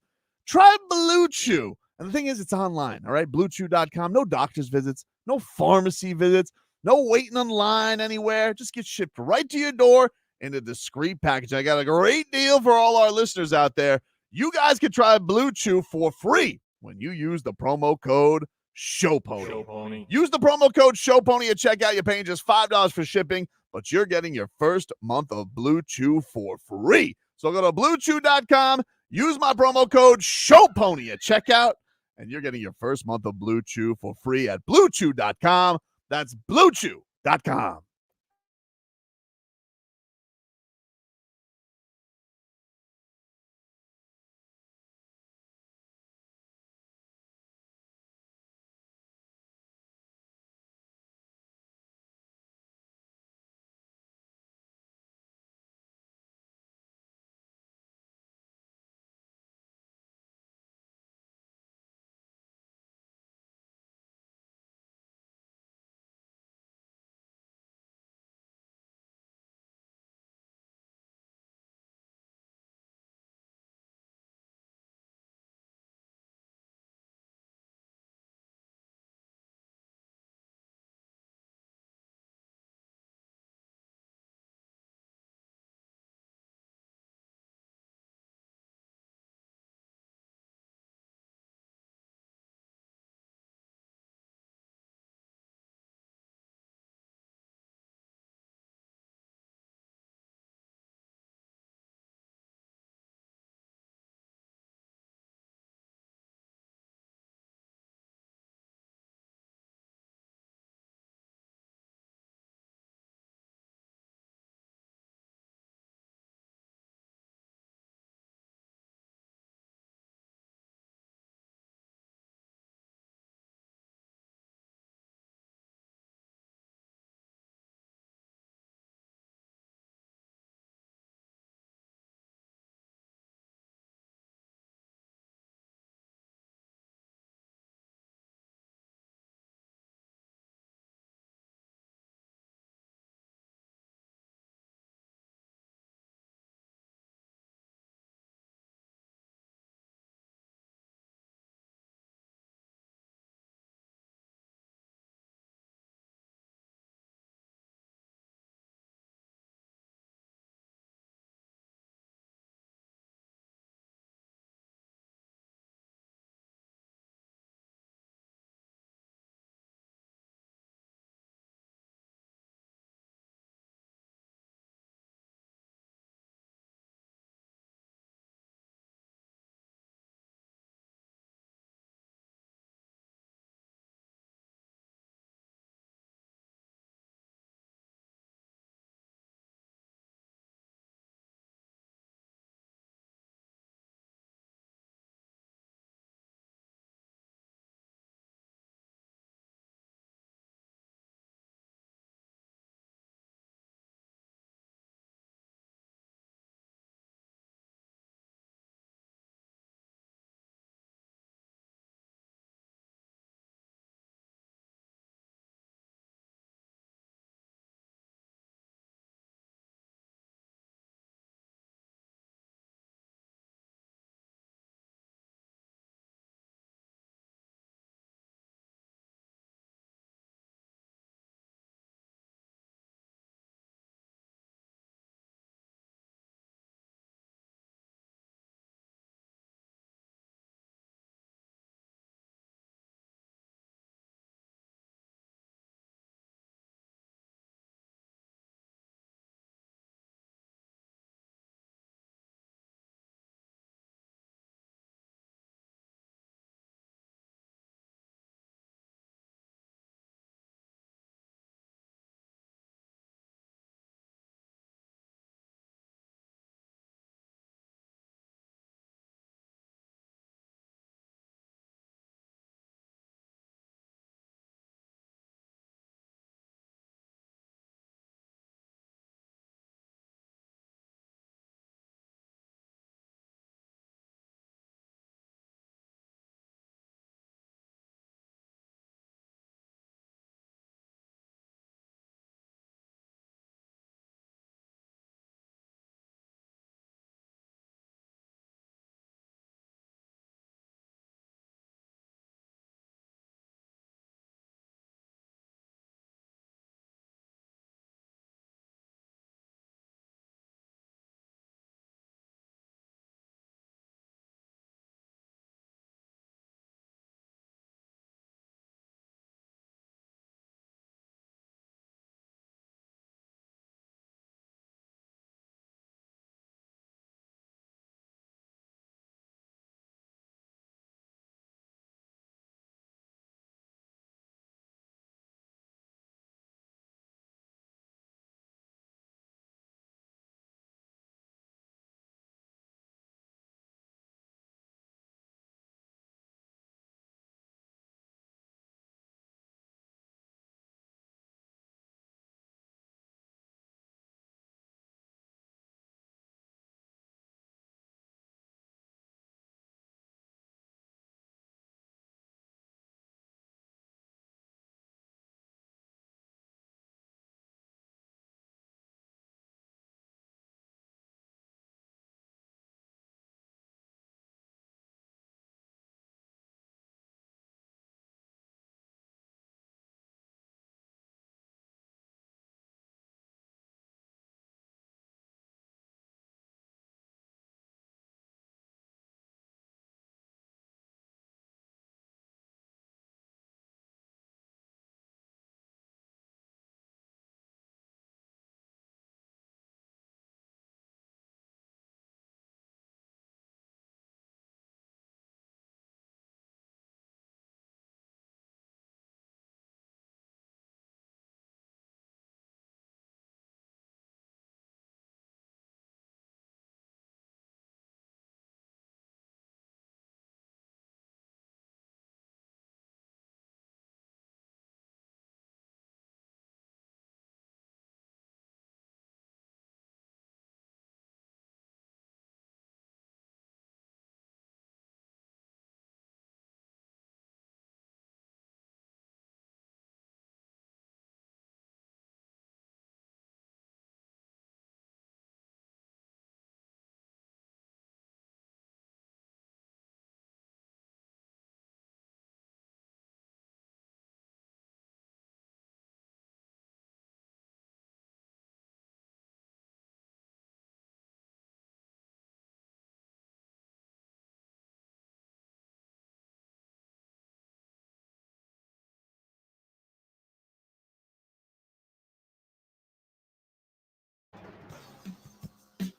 try Blue Chew. And the thing is, it's online, all right? BlueChew.com. No doctor's visits, no pharmacy visits, no waiting on line anywhere. Just get shipped right to your door in a discreet package. I got a great deal for all our listeners out there. You guys can try Blue Chew for free when you use the promo code SHOWPONY. Use the promo code SHOWPONY at checkout. You're paying just $5 for shipping, but you're getting your first month of Blue Chew for free. So go to BlueChew.com, use my promo code SHOWPONY at checkout, and you're getting your first month of Blue Chew for free at BlueChew.com. That's BlueChew.com.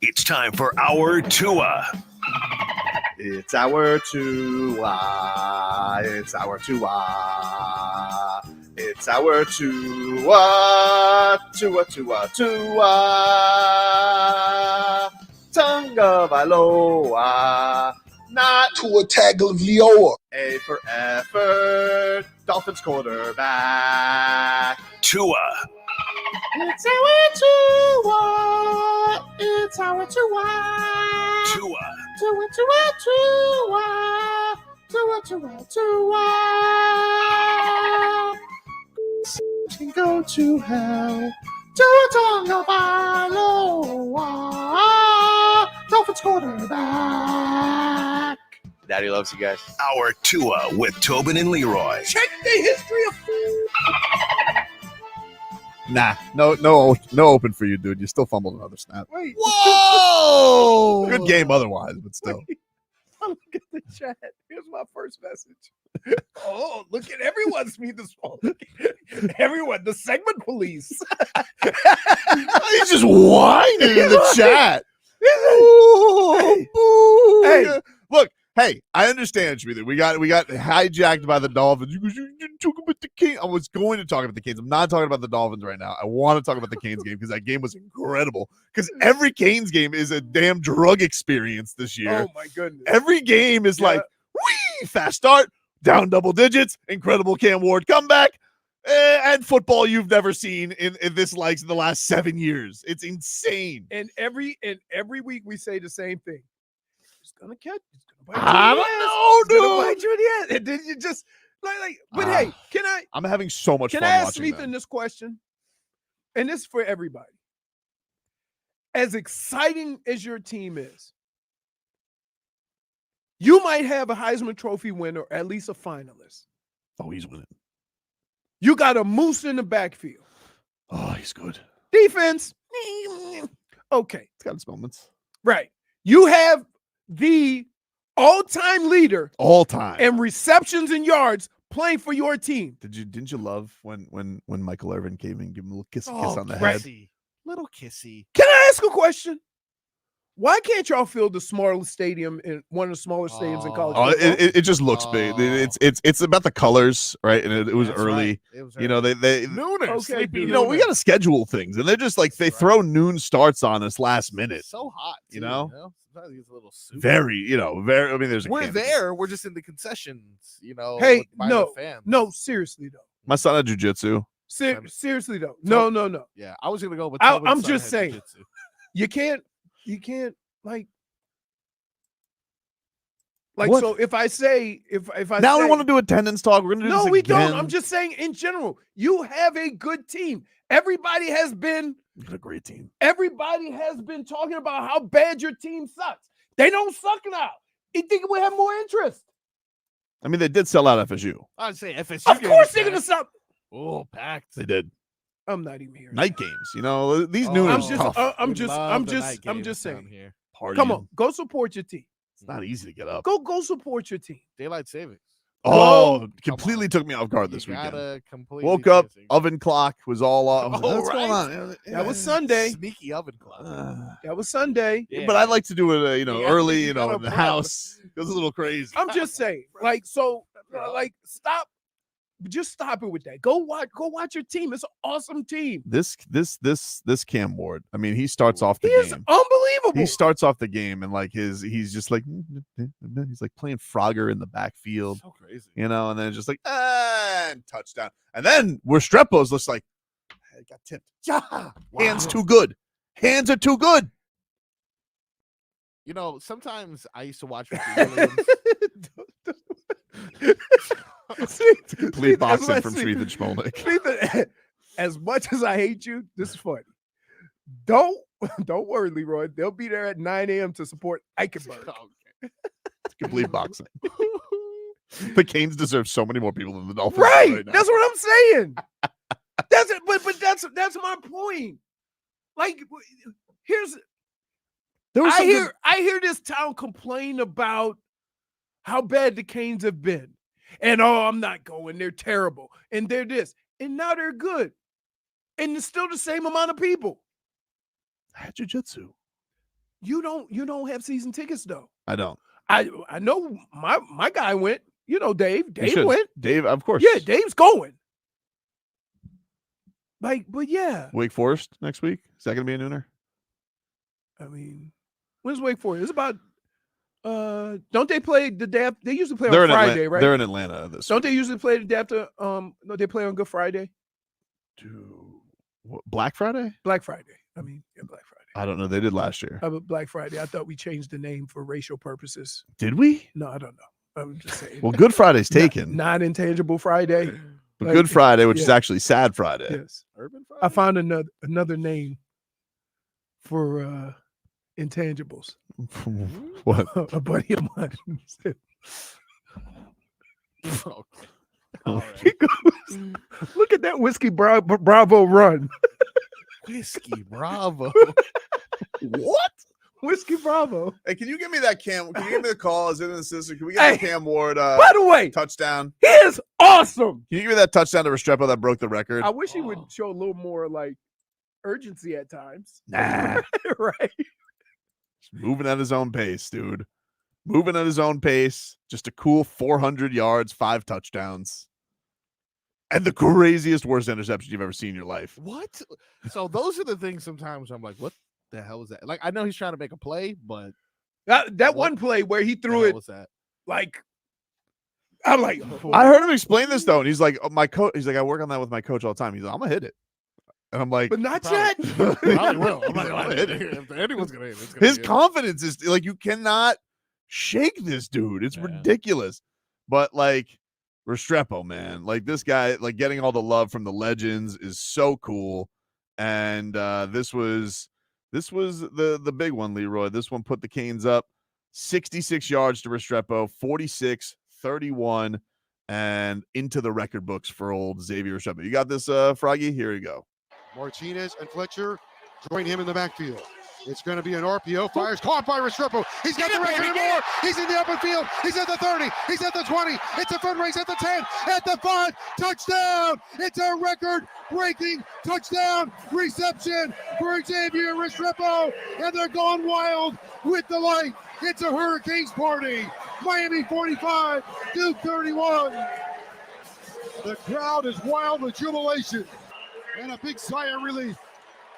It's time for our Tua. It's our Tua. It's our Tua. It's our Tua. Tua, Tua, Tua. Tonga Vailoa. Not Tua Tagovailoa. A for effort. Dolphins quarterback. Tua. It's our Tua. It's our Tua. Tua. Tua, Tua, Tua. Tua, Tua, Tua. Can go to hell. Tua Tonga Vailoa. Dolphins quarterback. Daddy loves you guys. Our Tua with Tobin and Leroy. Check the history of Nah, no open for you, dude. You still fumbled another snap. Wait. Whoa! Good game otherwise, but still. Look at the chat. Here's my first message. Oh, look at everyone speed this phone. Everyone, the segment police. He's just whining in the chat. Hey, look. Hey, I understand, Shmither. We got hijacked by the Dolphins. You talk about the Kings. I was going to talk about the Canes. I'm not talking about the Dolphins right now. I want to talk about the Canes game because that game was incredible. Because every Canes game is a damn drug experience this year. Oh my goodness! Every game is like, whee, fast start, down double digits, incredible Cam Ward comeback, and football you've never seen in this likes in the last 7 years. It's insane. And every week we say the same thing. It's gonna catch. I don't know, dude. Bite you in the ass. And then you just like. But hey, can I? I'm having so much fun watching. Can I ask watching Ethan this question? And this is for everybody. As exciting as your team is, you might have a Heisman Trophy winner, or at least a finalist. Oh, he's winning. You got a moose in the backfield. Oh, he's good. Defense. Okay. It's got its moments. Right. You have the all-time leader, and receptions and yards playing for your team. Didn't you love when Michael Irvin came and gave him a little kiss on the right. head? Little kissy. Can I ask a question? Why can't y'all fill the smallest stadium in one of the smallest stadiums in college football? It just looks big. It's about the colors, right? And it was early. Right. It was you know, they Nooners. Okay, Sleepy you know, we got to schedule things, and they're just like they throw noon starts on us last minute. It's so hot, too, you know? Sometimes it's a little super. Very. I mean, there's. We're there. We're just in the concessions. You know. Hey, by the fans. no, seriously though. My son had jujitsu. Seriously though, no. Yeah, I was gonna go with. I'm just saying, you can't like. What? So if I say Now we want to do attendance talk. We're gonna do this we again. don't. I'm just saying in general, you have a good team. Everybody has been a great team. Everybody has been talking about how bad your team sucks. They don't suck now. You think we have more interest? I mean, they did sell out FSU. I'd say FSU. Of course they're gonna stop. Oh, packed. They did. I'm not even here. Night games, you know, these nooners tough. I'm just saying. Here. Come on, go support your team. It's not easy to get up. Go support your team. Daylight savings. Oh, completely took me off guard this weekend. Woke up, oven clock was all off. What's going on? That was Sunday. Sneaky oven clock. That was Sunday. Yeah, but I like to do it, early, in the house. It was a little crazy. I'm just saying, stop. Just stop it with that. Go watch your team. It's an awesome team. This Cam Ward. I mean, he starts off the game. He is unbelievable. He starts off the game and he's just like he's like playing Frogger in the backfield. So crazy. And then it's just like and touchdown. And then Restrepo's looks like I got tipped. Yeah. Wow. Hands too good. Hands are too good. You know, sometimes I used to watch Williams. Complete boxing from Sweet and Schmolnick. As much as I hate you, this is funny. Don't worry, Leroy. They'll be there at 9 a.m. to support Eichenberg. Complete boxing. The Canes deserve so many more people than the Dolphins. Right. That's what I'm saying. That's it. But that's my point. Like, I hear this town complain about how bad the Canes have been. And I'm not going. They're terrible. And they're this. And now they're good. And it's still the same amount of people. I had jujitsu. You don't have season tickets though. I don't. I know my guy went. You know, Dave. Dave went. Dave, of course. Yeah, Dave's going. Like, but yeah. Wake Forest next week. Is that going to be a nooner? I mean, when's Wake Forest? It's about. Don't they play the day after? They usually play on Friday, right? They're in Atlanta this Don't they usually play the day after? No, they play on Good Friday. Black Friday? Black Friday. I mean, yeah, Black Friday. I don't know. They did last year. Black Friday. I thought we changed the name for racial purposes. Did we? No, I don't know. I'm just saying. Well, Good Friday's taken. Non-intangible Friday. But Good Friday, which is actually Sad Friday. Yes. Urban Friday. I found another name for intangibles. What? A buddy of mine said. He goes, look at that Whiskey Bravo run. Whiskey Bravo. What? Whiskey Bravo. Hey, can you give me that Cam? Can you give me the call? Is it an assistant? Can we get the Cam Ward by the way, touchdown? He is awesome. Can you give me that touchdown to Restrepo that broke the record? I wish he would show a little more like urgency at times. Nah. Right. Moving at his own pace, dude. Moving at his own pace. Just a cool 400 yards, 5 touchdowns. And the craziest, worst interception you've ever seen in your life. What? So those are the things sometimes I'm like, what the hell is that? Like, I know he's trying to make a play, but that one play where he threw it, was that? Like, I'm like, I heard him explain this though, and he's like, my coach. He's like, I work on that with my coach all the time. He's like, I'm gonna hit it, and I'm like, but not yet. Probably will. I'm gonna hit it. If anyone's gonna hit it, his confidence is like, you cannot shake this dude. It's ridiculous. But like Restrepo, man, like this guy, like getting all the love from the legends is so cool. And this was the big one, Leroy. This one put the Canes up 66 yards to Restrepo, 46-31, and into the record books for old Xavier Restrepo. You got this, Froggy? Here you go. Martinez and Fletcher join him in the backfield. It's going to be an RPO. Fires caught by Restrepo. He's got the record and more. He's in the open field. He's at the 30. He's at the 20. It's a foot race at the 10. At the 5. Touchdown. It's a record-breaking touchdown reception for Xavier Restrepo. And they're going wild with the light. It's a Hurricanes party. Miami 45, Duke 31. The crowd is wild with jubilation and a big sigh of relief.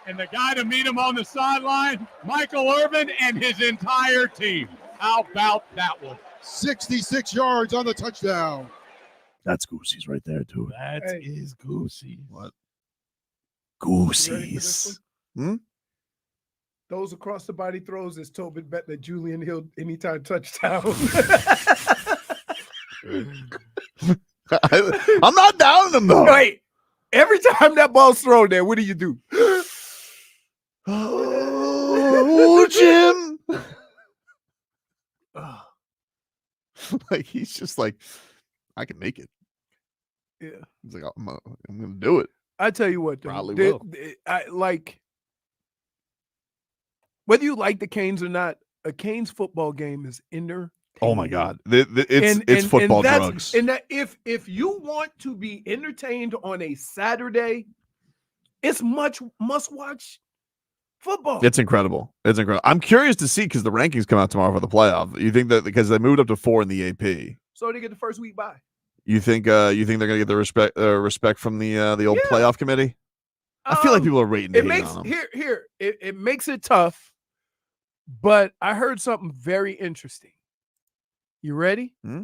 And the guy to meet him on the sideline, Michael Irvin and his entire team. How about that one? 66 yards on the touchdown. That's Goosey's right there, too. That is Goosey. What? Goosey's. Those across the body throws is Tobin bet that Julian Hill anytime touchdown. I'm not down them though. Wait, every time that ball's thrown there, what do? Oh, Jim. Like he's just like, I can make it. Yeah. He's like, I'm gonna do it. I tell you what, though, probably will. I like whether you like the Canes or not. A Canes football game is entertaining. Oh my God, it's football drugs. And that if you want to be entertained on a Saturday, it's must-watch football. It's incredible. It's incredible. I'm curious to see because the rankings come out tomorrow for the playoff. You think that because they moved up to 4 in the AP, so they get the first week bye. You think they're gonna get the respect from the old playoff committee? I feel like people are rating. It makes on them. It makes it tough. But I heard something very interesting. You ready? Hmm?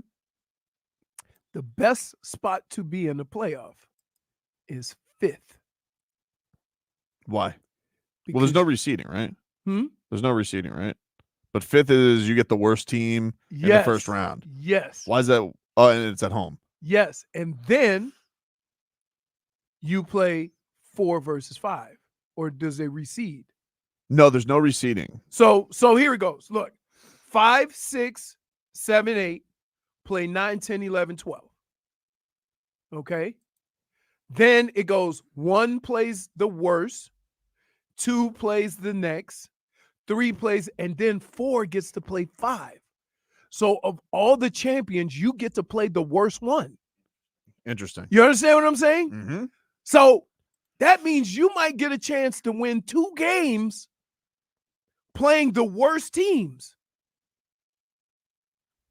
The best spot to be in the playoff is 5th. Why? Well, there's no reseeding, right? There's no reseeding, right? But 5th is you get the worst team in the first round. Yes. Why is that? Oh, and it's at home. Yes. And then you play 4 versus 5. Or does it reseed? No, there's no reseeding. So here it goes. Look, 5, 6, 7, 8, play 9, 10, 11, 12. Okay. Then it goes 1 plays the worst, 2 plays the next, 3 plays, and then 4 gets to play 5. So of all the champions, you get to play the worst one. Interesting. You understand what I'm saying? Mm-hmm. So that means you might get a chance to win 2 games playing the worst teams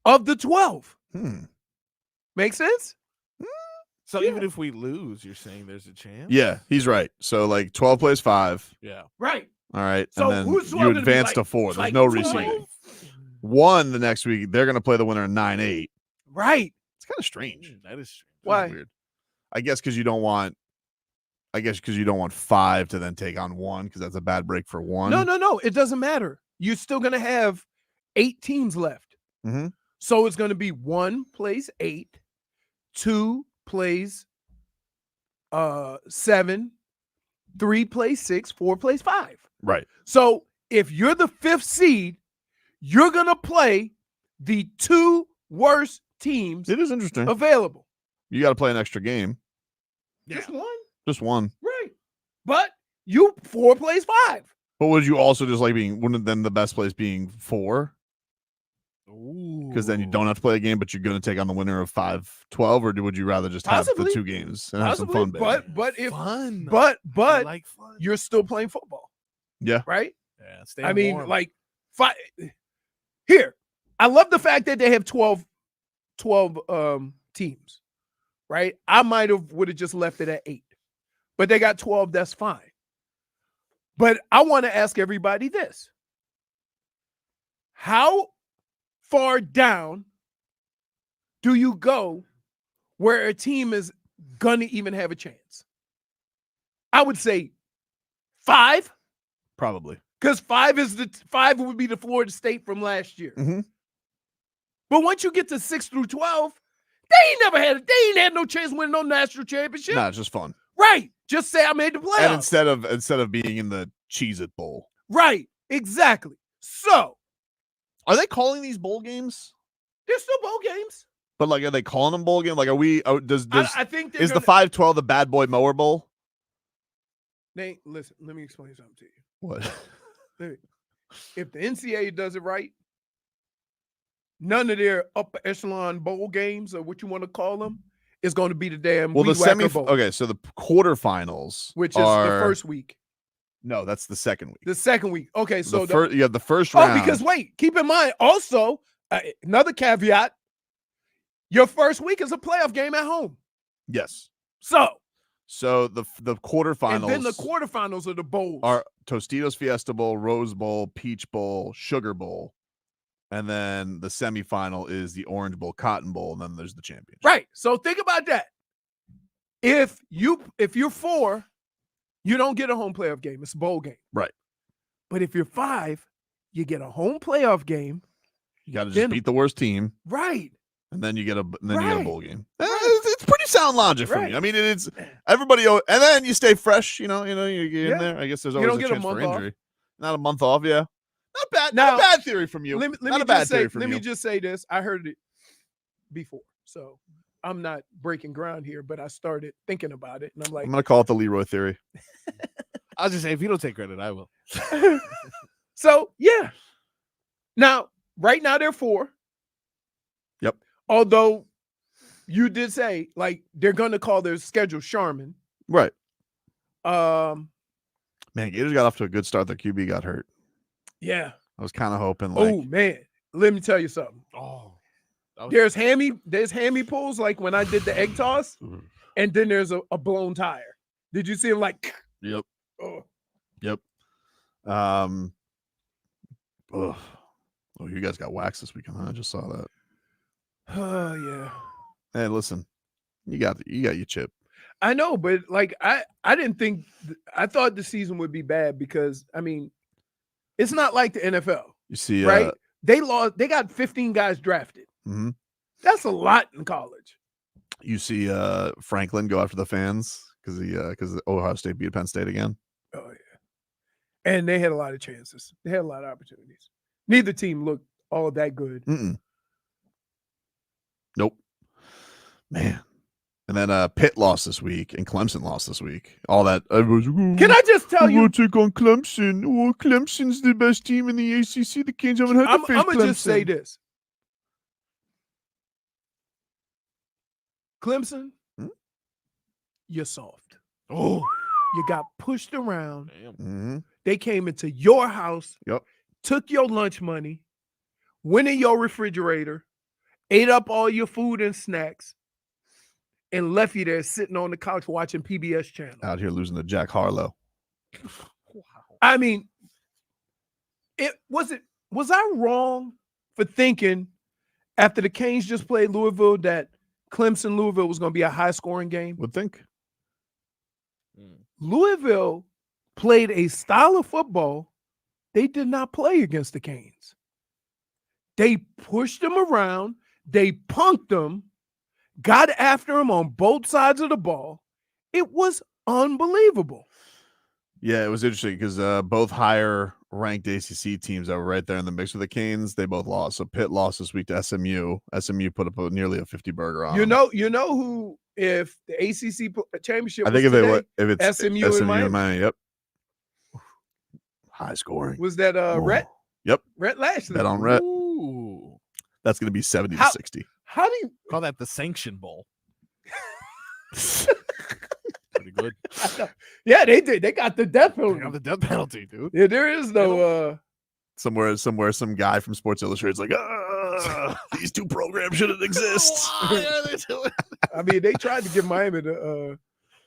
of the 12. Make sense? So even if we lose, you're saying there's a chance? Yeah, he's right. So like 12 plays 5. Yeah. Right. All right. So and then who's you advance to 4. There's no reseeding. 1 the next week, they're going to play the winner in 9-8. Right. It's kind of strange. That is strange. Why? Weird. I guess because you don't want 5 to then take on 1 because that's a bad break for 1. No. It doesn't matter. You're still going to have 8 teams left. Mm-hmm. So it's going to be 1 plays 8, 2 plays 7, 3 plays 6, 4 plays 5. Right. So if you're the 5th seed, you're going to play the 2 worst teams. It is interesting. Available. You got to play an extra game. Yeah. Just 1. Just 1. Right. But 4 plays 5. But would you also just like wouldn't then the best place being 4? Because then you don't have to play a game, but you're going to take on the winner of 5-12, or would you rather just have the 2 games and have some fun? Baby? But I like fun. You're still playing football. Yeah. Right. Yeah. I mean, like 5. Here, I love the fact that they have 12 teams. Right. I would have just left it at 8, but they got 12. That's fine. But I want to ask everybody this: how far down do you go where a team is gonna even have a chance? I would say 5, probably, because 5 would be the Florida State from last year. Mm-hmm. But once you get to 6 through 12, they ain't had no chance winning no national championship. Nah, it's just fun, right? Just say I made the playoffs, and instead of being in the Cheez-It Bowl, right? Exactly. So. Are they calling these bowl games? They're still bowl games. But like, are they calling them bowl games? Like, are we? I think is the 5-12 the Bad Boy Mower Bowl? Nate, listen. Let me explain something to you. What? If the NCAA does it right, none of their upper echelon bowl games or what you want to call them is going to be the damn. Well, the bowl. Okay, so the quarterfinals, which is the first week. No, that's the second week. The second week. Okay, so you have the first round. Oh, because wait, keep in mind also another caveat: your first week is a playoff game at home. Yes. So the quarterfinals, and then the quarterfinals are the bowls. Are Tostitos Fiesta Bowl, Rose Bowl, Peach Bowl, Sugar Bowl, and then the semifinal is the Orange Bowl, Cotton Bowl, and then there's the championship. Right. So think about that. If you're 4. You don't get a home playoff game. It's a bowl game. Right. But if you're 5, you get a home playoff game. You got to just beat the worst team. Right. And then you get a bowl game. It's pretty sound logic for me. I mean, it's everybody, and then you stay fresh. You get in there. I guess there's always a chance for injury. Off. Not a month off. Yeah. Not bad. Not a bad theory from you. Let me just say this. I heard it before, so I'm not breaking ground here, but I started thinking about it, and I'm like, I'm gonna call it the Leroy theory. I was just saying, if you don't take credit, I will. So yeah. Now, right now they're 4. Yep. Although you did say like they're gonna call their schedule Charmin. Right. Man, Gators got off to a good start. Their QB got hurt. Yeah. I was kind of hoping. Oh man, let me tell you something. Oh. There's hammy pulls like when I did the egg toss, and then there's a blown tire. Did you see him like? Yep. Oh. Yep. Oh, you guys got waxed this weekend. Huh? I just saw that. Oh yeah. Hey, listen, you got your chip. I know, but like I didn't think I thought the season would be bad because I mean, it's not like the NFL. You see, right? They got 15 guys drafted. Mm-hmm. That's a lot in college. You see Franklin go after the fans because Ohio State beat Penn State again. Oh yeah, and they had a lot of chances. They had a lot of opportunities. Neither team looked all that good. Nope. Man. And then Pitt lost this week and Clemson lost this week. All that. Can I just tell you? We'll take on Clemson. Oh, Clemson's the best team in the ACC. The Kings haven't had to face Clemson. I'm going to just say this. Clemson, you're soft. Oh. You got pushed around. Mm-hmm. They came into your house. Yep. took your lunch money, went in your refrigerator, ate up all your food and snacks, and left you there sitting on the couch watching PBS channel. Out here losing to Jack Harlow. Wow. I mean, was I wrong for thinking after the Kings just played Louisville that Clemson-Louisville was going to be a high-scoring game? Would think. Louisville played a style of football they did not play against the Canes. They pushed them around. They punked them, got after them on both sides of the ball. It was unbelievable. Yeah, it was interesting because both higher-ranked ACC teams that were right there in the mix with the Canes, they both lost. So Pitt lost this week to SMU. SMU put up nearly a 50-burger on them. You know who, if the ACC championship I think was if today, it's SMU and Miami. Yep. High scoring. Was that Rhett? Yep. Rhett Lashley. Bet on Rhett. Ooh. That's going to be 70 to 60. How do you call that the Sanction Bowl? Pretty good. Yeah, they did. They got the death penalty. They got the death penalty, dude. Yeah, there is no somewhere some guy from Sports Illustrated is like, these two programs shouldn't exist. Why are they doing? I mean, they tried to give Miami the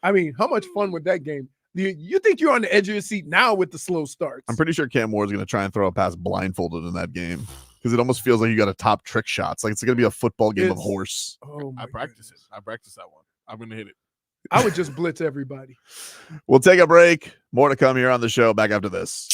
I mean, how much fun with that game? You think you're on the edge of your seat now with the slow starts? I'm pretty sure Cam Ward is going to try and throw a pass blindfolded in that game because it almost feels like you got to top trick shots. Like it's going to be a football game of horse. Oh, I practice it. I practice that one. I'm going to hit it. I would just blitz everybody. We'll take a break. More to come here on the show. Back after this.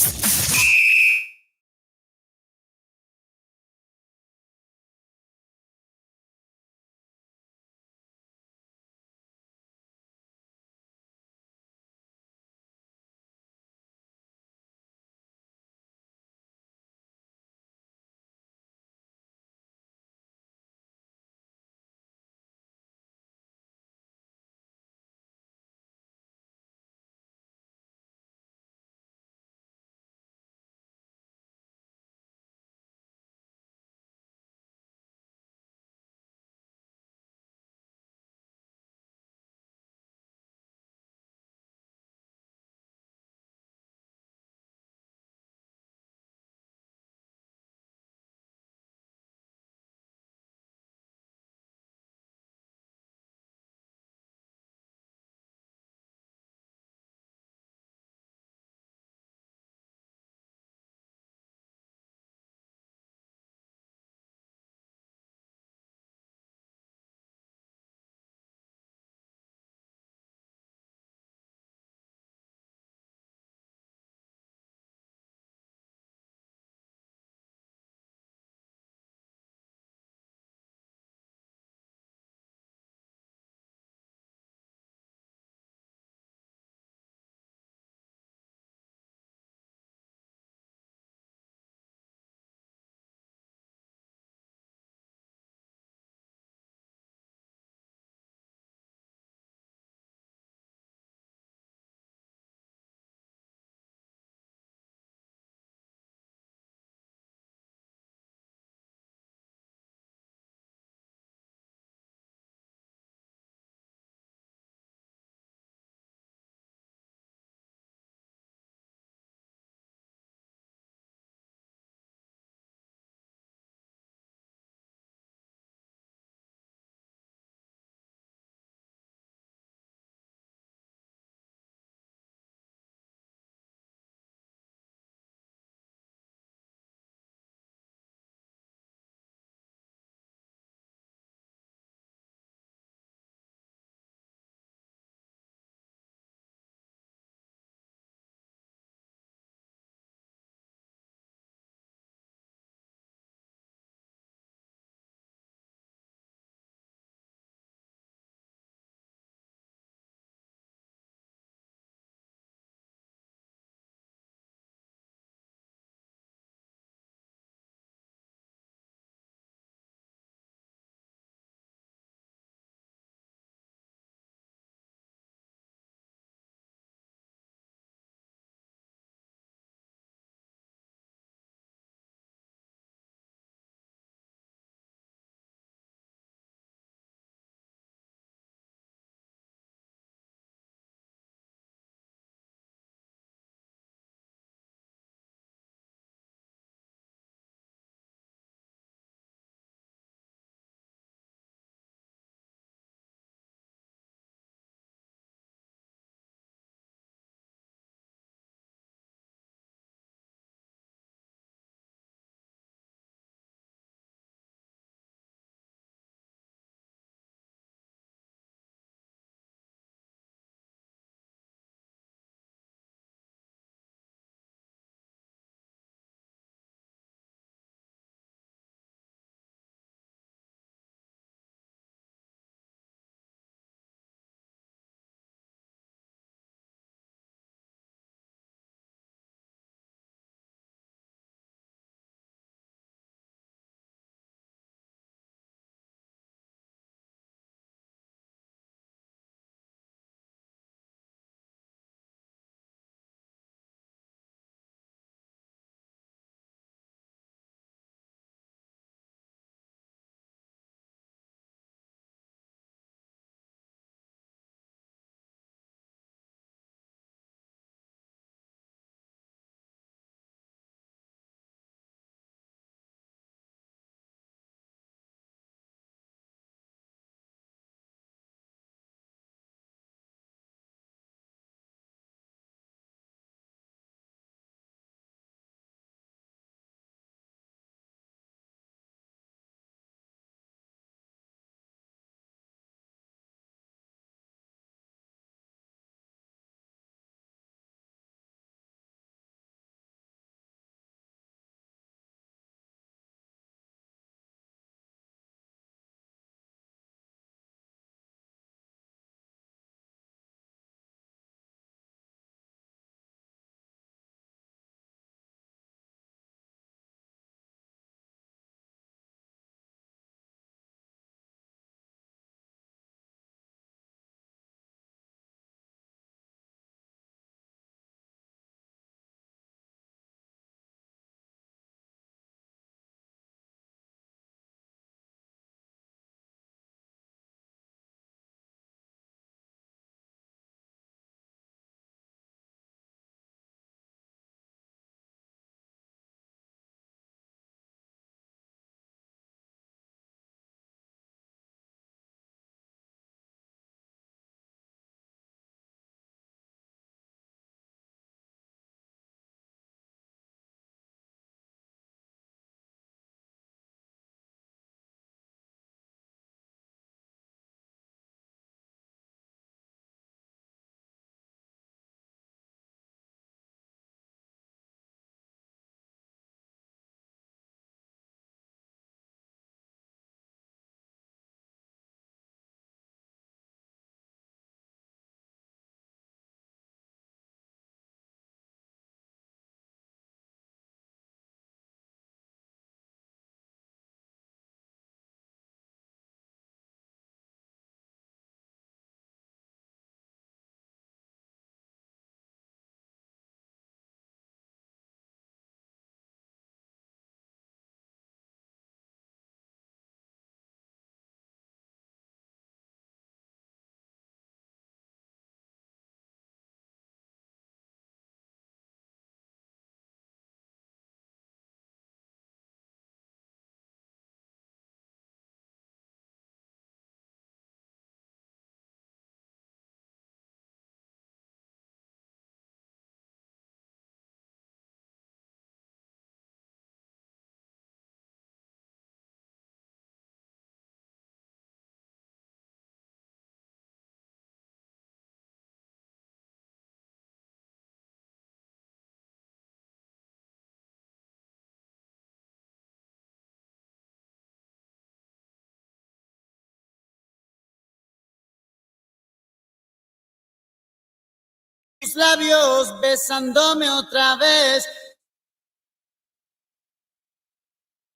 labios besándome otra vez.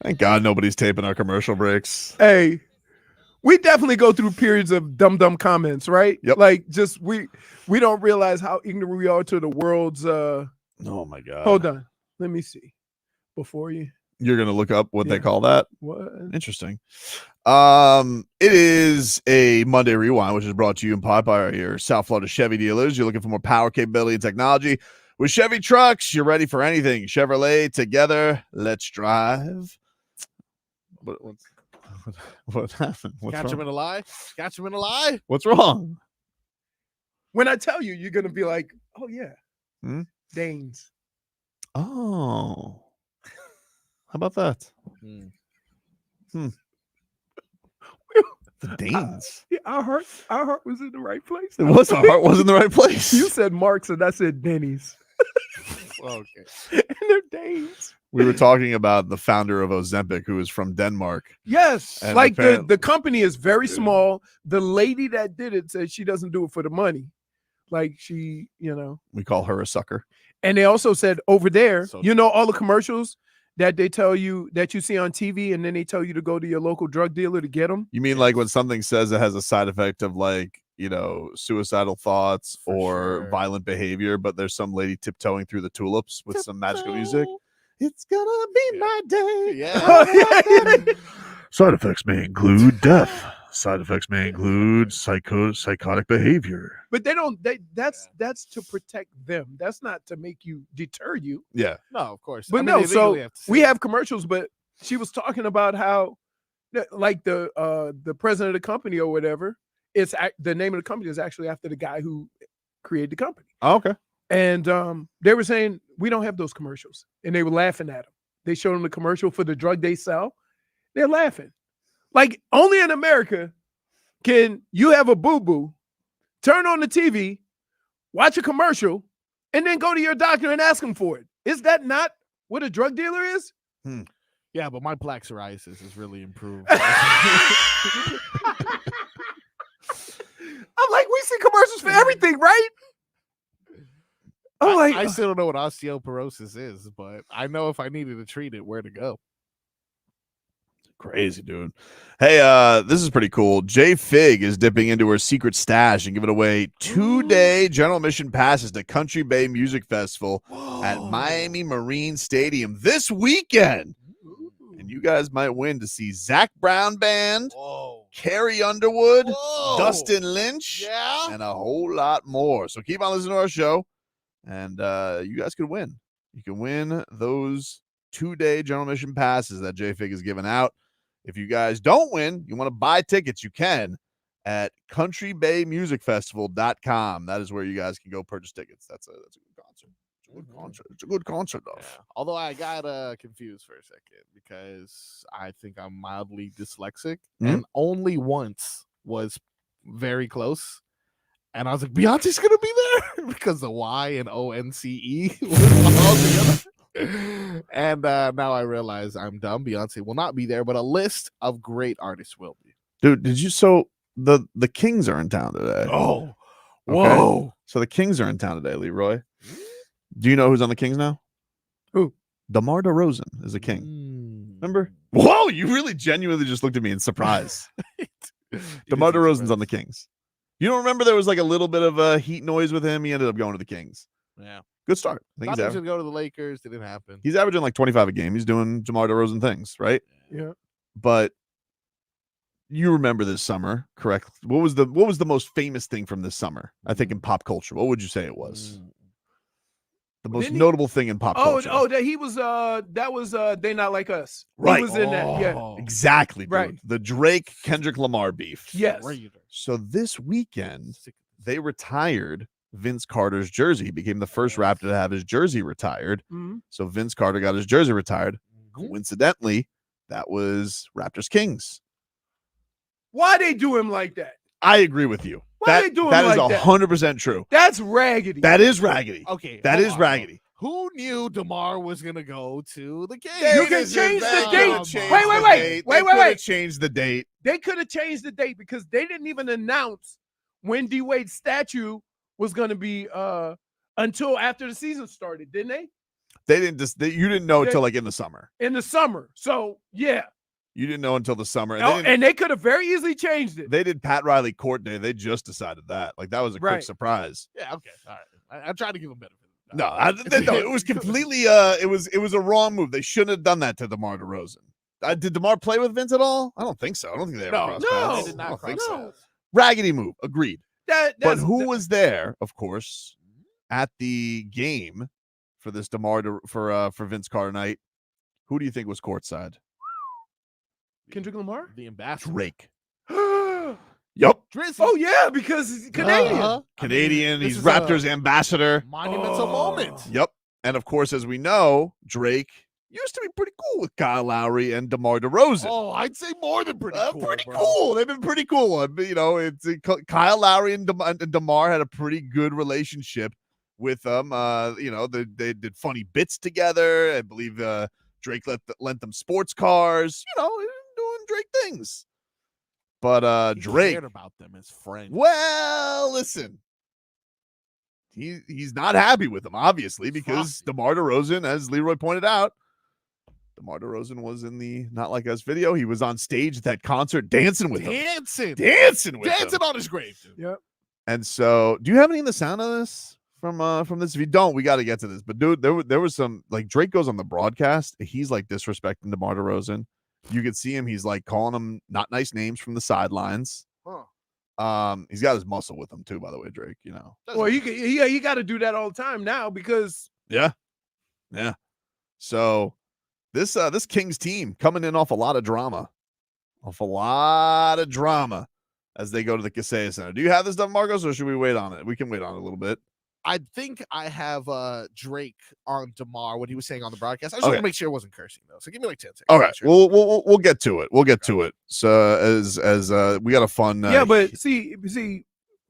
Thank God nobody's taping our commercial breaks. Hey, we definitely go through periods of dumb comments, right? Yep. Like just we don't realize how ignorant we are to the world's oh my God. Hold on. Let me see. Before you're gonna look up what they call that. What? Interesting. It is a Monday Rewind, which is brought to you in part by your South Florida Chevy dealers. You're looking for more power, capability, and technology. With Chevy trucks, you're ready for anything. Chevrolet, together, let's drive. What happened? Catch him in a lie. Catch him in a lie. What's wrong? When I tell you, you're gonna be like, "Oh yeah, Danes." Oh, how about that? The Danes. Yeah, our heart was in the right place. It was. Our heart was in the right place. You said Marks, and I said Denny's. Okay. And they're Danes. We were talking about the founder of Ozempic, who is from Denmark. Yes, and like the company is very small. The lady that did it said she doesn't do it for the money. Like she, we call her a sucker. And they also said over there, all the commercials that they tell you that you see on TV, and then they tell you to go to your local drug dealer to get them. You mean like when something says it has a side effect of like, suicidal thoughts or violent behavior, but there's some lady tiptoeing through the tulips with some magical music? It's gonna be my day. Yeah. Side effects may include death. Side effects may include psychotic behavior. But that's to protect them. That's not to make you deter you. Yeah. No, of course. But we have commercials, but she was talking about how like the president of the company or whatever, it's the name of the company is actually after the guy who created the company. Oh, okay. And they were saying, we don't have those commercials. And they were laughing at them. They showed them the commercial for the drug they sell. They're laughing. Like, only in America can you have a boo-boo, turn on the TV, watch a commercial, and then go to your doctor and ask him for it. Is that not what a drug dealer is? Yeah, but my plaque psoriasis has really improved. I'm like, we see commercials for everything, right? I still don't know what osteoporosis is, but I know if I needed to treat it, where to go. Crazy, dude. Hey, this is pretty cool. Jay Fig is dipping into her secret stash and giving away 2-day general admission passes to Country Bay Music Festival at Miami Marine Stadium this weekend. And you guys might win to see Zach Brown Band, Carrie Underwood, Dustin Lynch, and a whole lot more. So keep on listening to our show, and you guys could win. You can win those 2-day general admission passes that Jay Fig is giving out. If you guys don't win, you want to buy tickets, you can at countrybaymusicfestival.com. That is where you guys can go purchase tickets. That's a good concert. It's a good concert. It's a good concert, though. Yeah. Although I got confused for a second because I think I'm mildly dyslexic, and only once was very close. And I was like, Beyonce's going to be there because the Y and ONCE was all together. And now I realize I'm dumb. Beyonce will not be there, but a list of great artists will be. Dude, did you? So the Kings are in town today. Oh, whoa! So the Kings are in town today, Leroy. Do you know who's on the Kings now? Who? DeMar DeRozan is a King. Remember? Whoa! You really genuinely just looked at me in surprise. DeMar DeRozan's on the Kings. You don't remember there was like a little bit of a heat noise with him? He ended up going to the Kings. Yeah. Good start. I think Thought he was going to go to the Lakers. Didn't happen. He's averaging like 25 a game. He's doing DeMar DeRozan things, right? Yeah. But you remember this summer, correct? What was the most famous thing from this summer? I think in pop culture. What would you say it was? The most notable thing in pop culture. Oh, that he was that was They Not Like Us. Right. He was in that. Yeah. Exactly. Dude. Right. The Drake Kendrick Lamar beef. Yes. So this weekend they retired Vince Carter's jersey. He became the first Raptor to have his jersey retired. So Vince Carter got his jersey retired. Coincidentally, that was Raptors Kings. Why they do him like that? I agree with you. Why they do him that like is that? 100% true. That's raggedy. That is raggedy. Okay. That is raggedy. Who knew DeMar was going to go to the Kings? You can change the date. Wait. Change the date. They could have changed the date because they didn't even announce when D-Wade's statue was going to be until after the season started, didn't they? They didn't you didn't know until like in the summer. In the summer. So, yeah. You didn't know until the summer. And they could have very easily changed it. They did Pat Riley court day. They just decided that. Like, that was a quick surprise. Yeah, okay. All right. I tried to give them benefit. No, it was completely it was a wrong move. They shouldn't have done that to DeMar DeRozan. Did DeMar play with Vince at all? I don't think so. I don't think they ever crossed paths. They did not cross so. Raggedy move. Agreed. But who was there, of course, at the game for this for Vince Carter night? Who do you think was courtside? Kendrick Lamar? The ambassador. Drake. Yep. Oh, yeah, because he's Canadian. Canadian. He's Raptors ambassador. Monumental moment. Yep. And, of course, as we know, Drake used to be pretty cool with Kyle Lowry and DeMar DeRozan. Oh, I'd say more than pretty cool. Pretty cool. They've been pretty cool. You know, Kyle Lowry and DeMar had a pretty good relationship with them. You know, they did funny bits together. I believe Drake lent them sports cars. You know, doing Drake things. But Drake cared about them as friends. Well, listen. He's not happy with them, obviously, because DeMar DeRozan, as Leroy pointed out, DeMar DeRozan was in the Not Like Us video. He was on stage at that concert dancing with him. Dancing on his grave, dude. Yep. And so, do you have any in the sound of this from this? If you don't, we got to get to this. But dude, there was some, like, Drake goes on the broadcast. He's like disrespecting DeMar DeRozan. You could see him. He's like calling him not nice names from the sidelines. He's got his muscle with him too, by the way, Drake. You know. Well, you got to do that all the time now because. Yeah. So this Kings team coming in off a lot of drama, as they go to the Kaseya Center. Do you have this done, Marcos, or should we wait on it? We can wait on it a little bit. I think I have Drake on DeMar, what he was saying on the broadcast. I just want to make sure it wasn't cursing, though. So give me like 10 seconds. All right. We'll get to it. We'll get to it. So as we got a fun yeah, but see,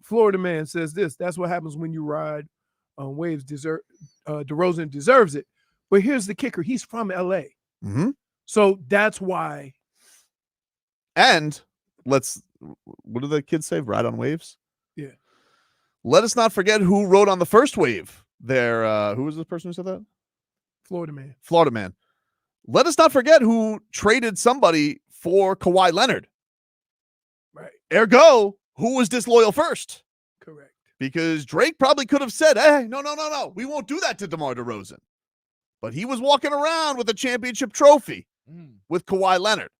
Florida man says this. That's what happens when you ride on waves. DeRozan deserves it. But here's the kicker. He's from LA. Mm-hmm. So that's why. And what do the kids say? Ride on waves? Yeah. Let us not forget who rode on the first wave there. Who was the person who said that? Florida man. Let us not forget who traded somebody for Kawhi Leonard. Right. Ergo, who was disloyal first? Correct. Because Drake probably could have said, hey, no. We won't do that to DeMar DeRozan. But he was walking around with a championship trophy with Kawhi Leonard.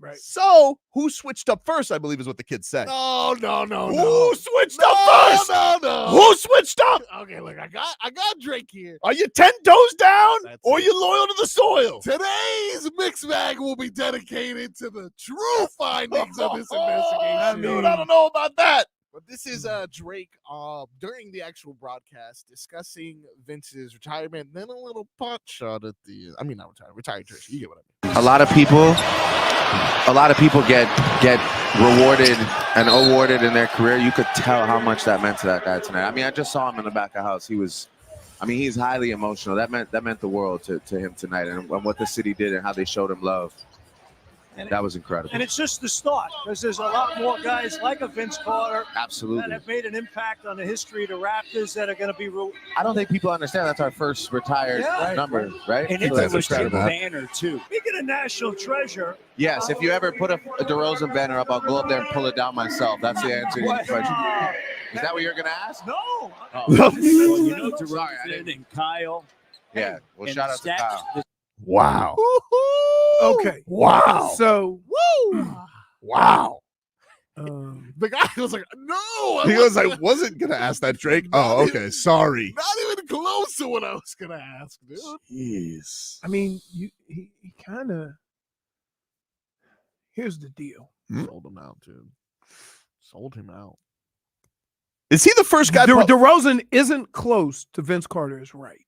Right. So, who switched up first, I believe is what the kids said. No. Who switched up first? No. Who switched up? Okay, look, I got Drake here. Are you 10 toes down or are you loyal to the soil? Today's mix bag will be dedicated to the true findings of this investigation. Dude, I don't know about that. But this is Drake during the actual broadcast discussing Vince's retirement, then a little pot shot at retired jersey. You get what I mean. A lot of people get rewarded and awarded in their career. You could tell how much that meant to that guy tonight. I mean, I just saw him in the back of the house. He's highly emotional. That meant the world to him tonight, and what the city did and how they showed him love. That was incredible. And it's just the start, because there's a lot more guys like a Vince Carter that have made an impact on the history of the Raptors that are going to be. I don't think people understand that's our first retired number, right? And So it's that's a incredible. banner too. Speaking of national treasure. Yes, if you ever put a DeRozan banner up, I'll go up there and pull it down myself. That's the answer to your question. Is that what you're going to ask? No. Oh. Well, you know, DeRozan and Kyle. Yeah. Well, shout out to Kyle. Wow. Okay. Wow. So, wow. The guy was like, no. He goes, I wasn't going to ask that, Drake. Oh, okay. Sorry. Not even close to what I was going to ask, dude. Jeez. I mean, he kind of. Here's the deal. Sold him out, dude. Sold him out. Is he the first guy? DeRozan isn't close to Vince Carter is right.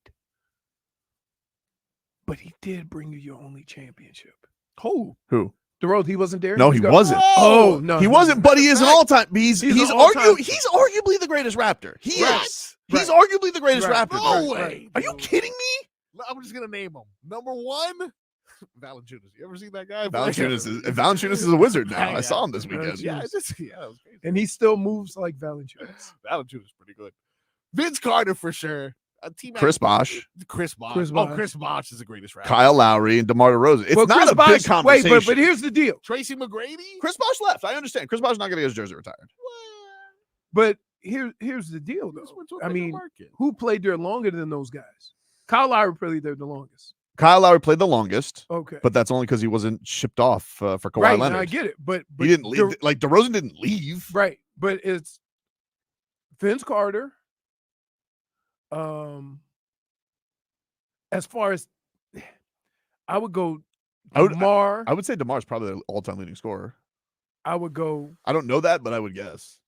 But he did bring you your only championship. Who? DeRozan, he wasn't there? No, he wasn't. Oh, no. He wasn't, but he is an all-time. He's all-time. He's arguably the greatest Raptor. He is. He's arguably the greatest Raptor. No way. Are you kidding me? I'm just going to name him. Number one, Valanciunas. You ever seen that guy? Valanciunas is a wizard now. I saw him this weekend. Yeah, that was crazy. And he still moves like Valanciunas. Valanciunas is pretty good. Vince Carter for sure. Chris Bosh. Chris Bosh. Chris Oh, Bosh. Chris Bosh is the greatest rapper. Kyle Lowry and DeMar DeRozan. It's Well, not Chris a Bosh, big conversation. Wait, but here's the deal. Tracy McGrady? Chris Bosh left. I understand. Chris Bosh is not going to get his jersey retired. But here's the deal, though. I mean, who played there longer than those guys? Kyle Lowry played there the longest. Kyle Lowry played the longest. Okay. But that's only because he wasn't shipped off for Kawhi Right, Leonard. now I get it. But he didn't leave. Like, DeRozan didn't leave. Right. But it's Vince Carter. As far as I would go, DeMar. I would say DeMar's probably the all-time leading scorer. I would go. I don't know that, but I would guess.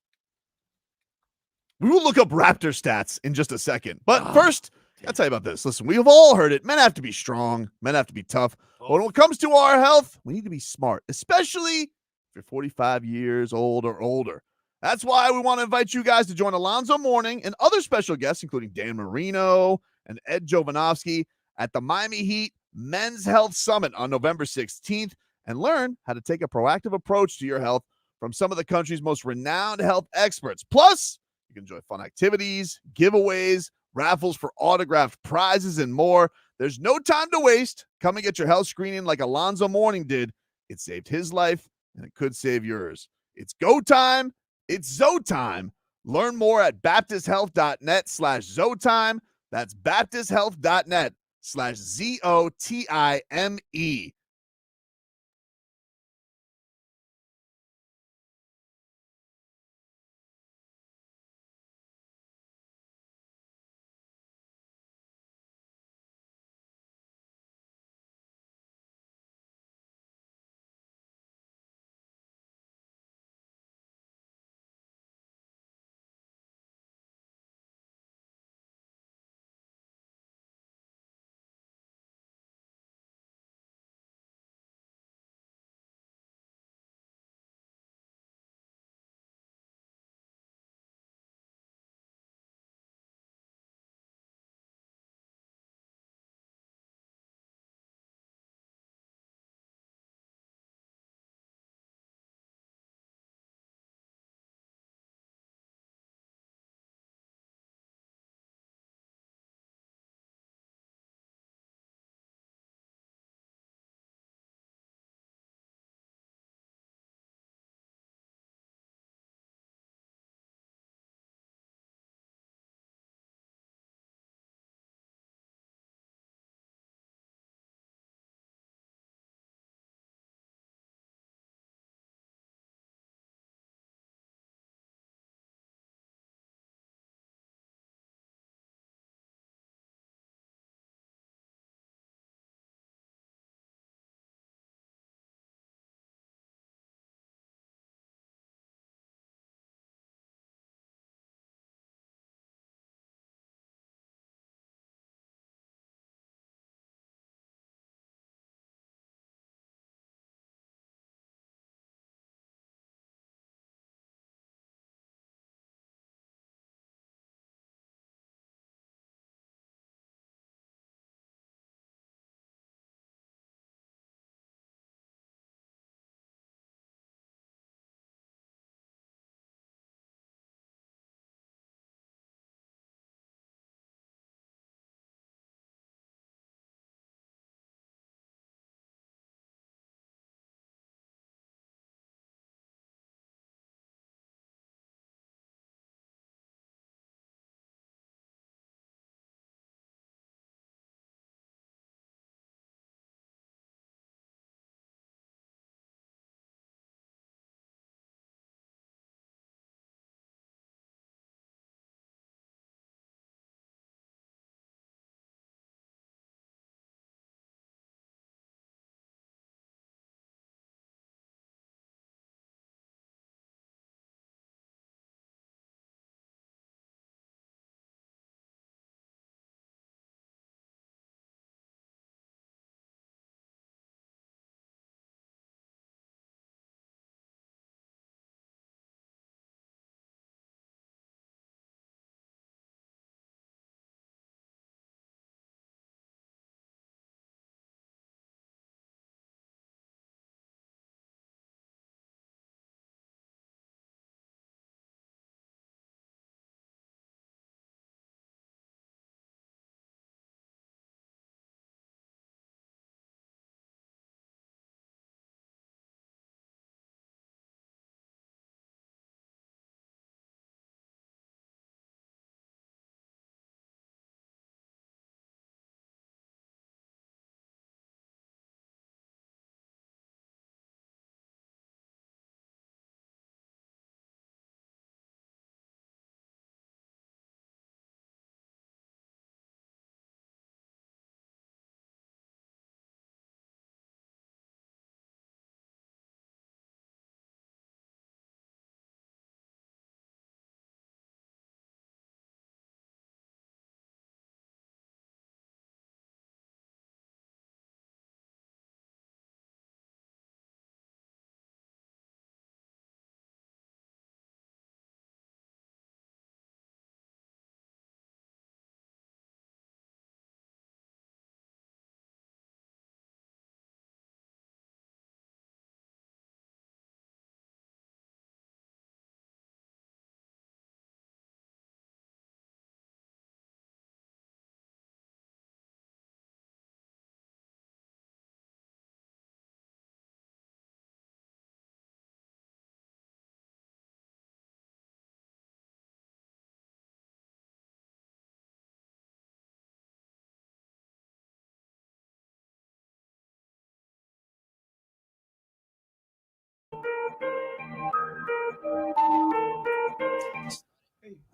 We will look up Raptor stats in just a second. But first, I'll tell you about this. Listen, we have all heard it. Men have to be strong. Men have to be tough. But when it comes to our health, we need to be smart, especially if you're 45 years old or older. That's why we want to invite you guys to join Alonzo Mourning and other special guests, including Dan Marino and Ed Jovanovski, at the Miami Heat Men's Health Summit on November 16th and learn how to take a proactive approach to your health from some of the country's most renowned health experts. Plus, you can enjoy fun activities, giveaways, raffles for autographed prizes, and more. There's no time to waste. Come and get your health screening like Alonzo Mourning did. It saved his life, and it could save yours. It's go time. It's Zo time. Learn more at baptisthealth.net/Zotime. That's baptisthealth.net/ZOTIME.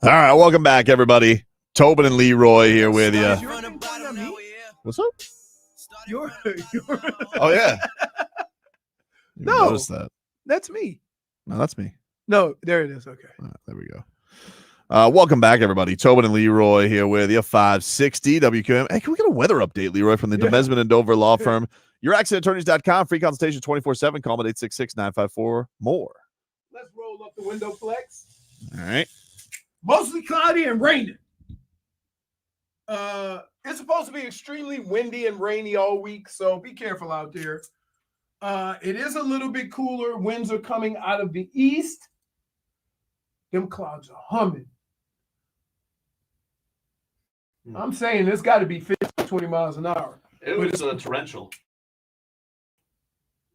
All right, welcome back, everybody. Tobin and Leroy here with you. What's up? Oh, yeah. No, noticed that. That's me. No, that's me. No, there it is. Okay. There we go. Welcome back, everybody. Tobin and Leroy here with you. 560 WQM. Hey, can we get a weather update, Leroy, from the Demesman and Dover Law Firm? YourAccentAttorneys.com. Free consultation 24/7. Call them at 866-954-MORE. Let's roll up the window flex. All right. Mostly cloudy and raining. It's supposed to be extremely windy and rainy all week, so be careful out there. It is a little bit cooler. Winds are coming out of the east. Them clouds are humming. I'm saying it's got to be 50, 20 miles an hour. It was torrential.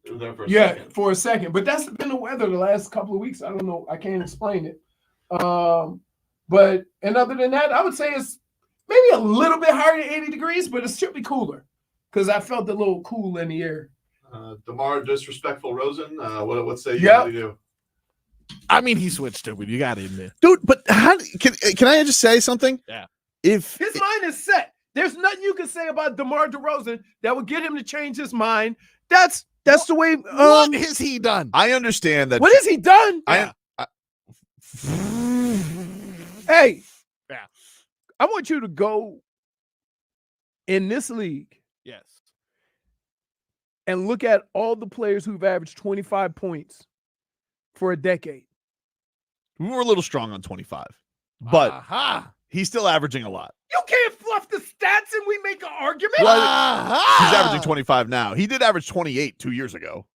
It was there for a second. For a second. But that's been the weather the last couple of weeks. I don't know. I can't explain it. But other than that, I would say it's maybe a little bit higher than 80 degrees, but it should be cooler because I felt a little cool in the air. DeMar disrespectful Rosen. What say you do? I mean, he switched to it. You got it in there. Dude, but how can I just say something? Yeah. If his mind is set, there's nothing you can say about DeMar DeRozan that would get him to change his mind. That's the way. What has he done? I understand that. What has he done? Hey. Yeah. I want you to go in this league. Yes. And look at all the players who've averaged 25 points for a decade. We were a little strong on 25, but he's still averaging a lot. You can't fluff the stats and we make an argument. Well, he's averaging 25 now. He did average 28 2 years ago.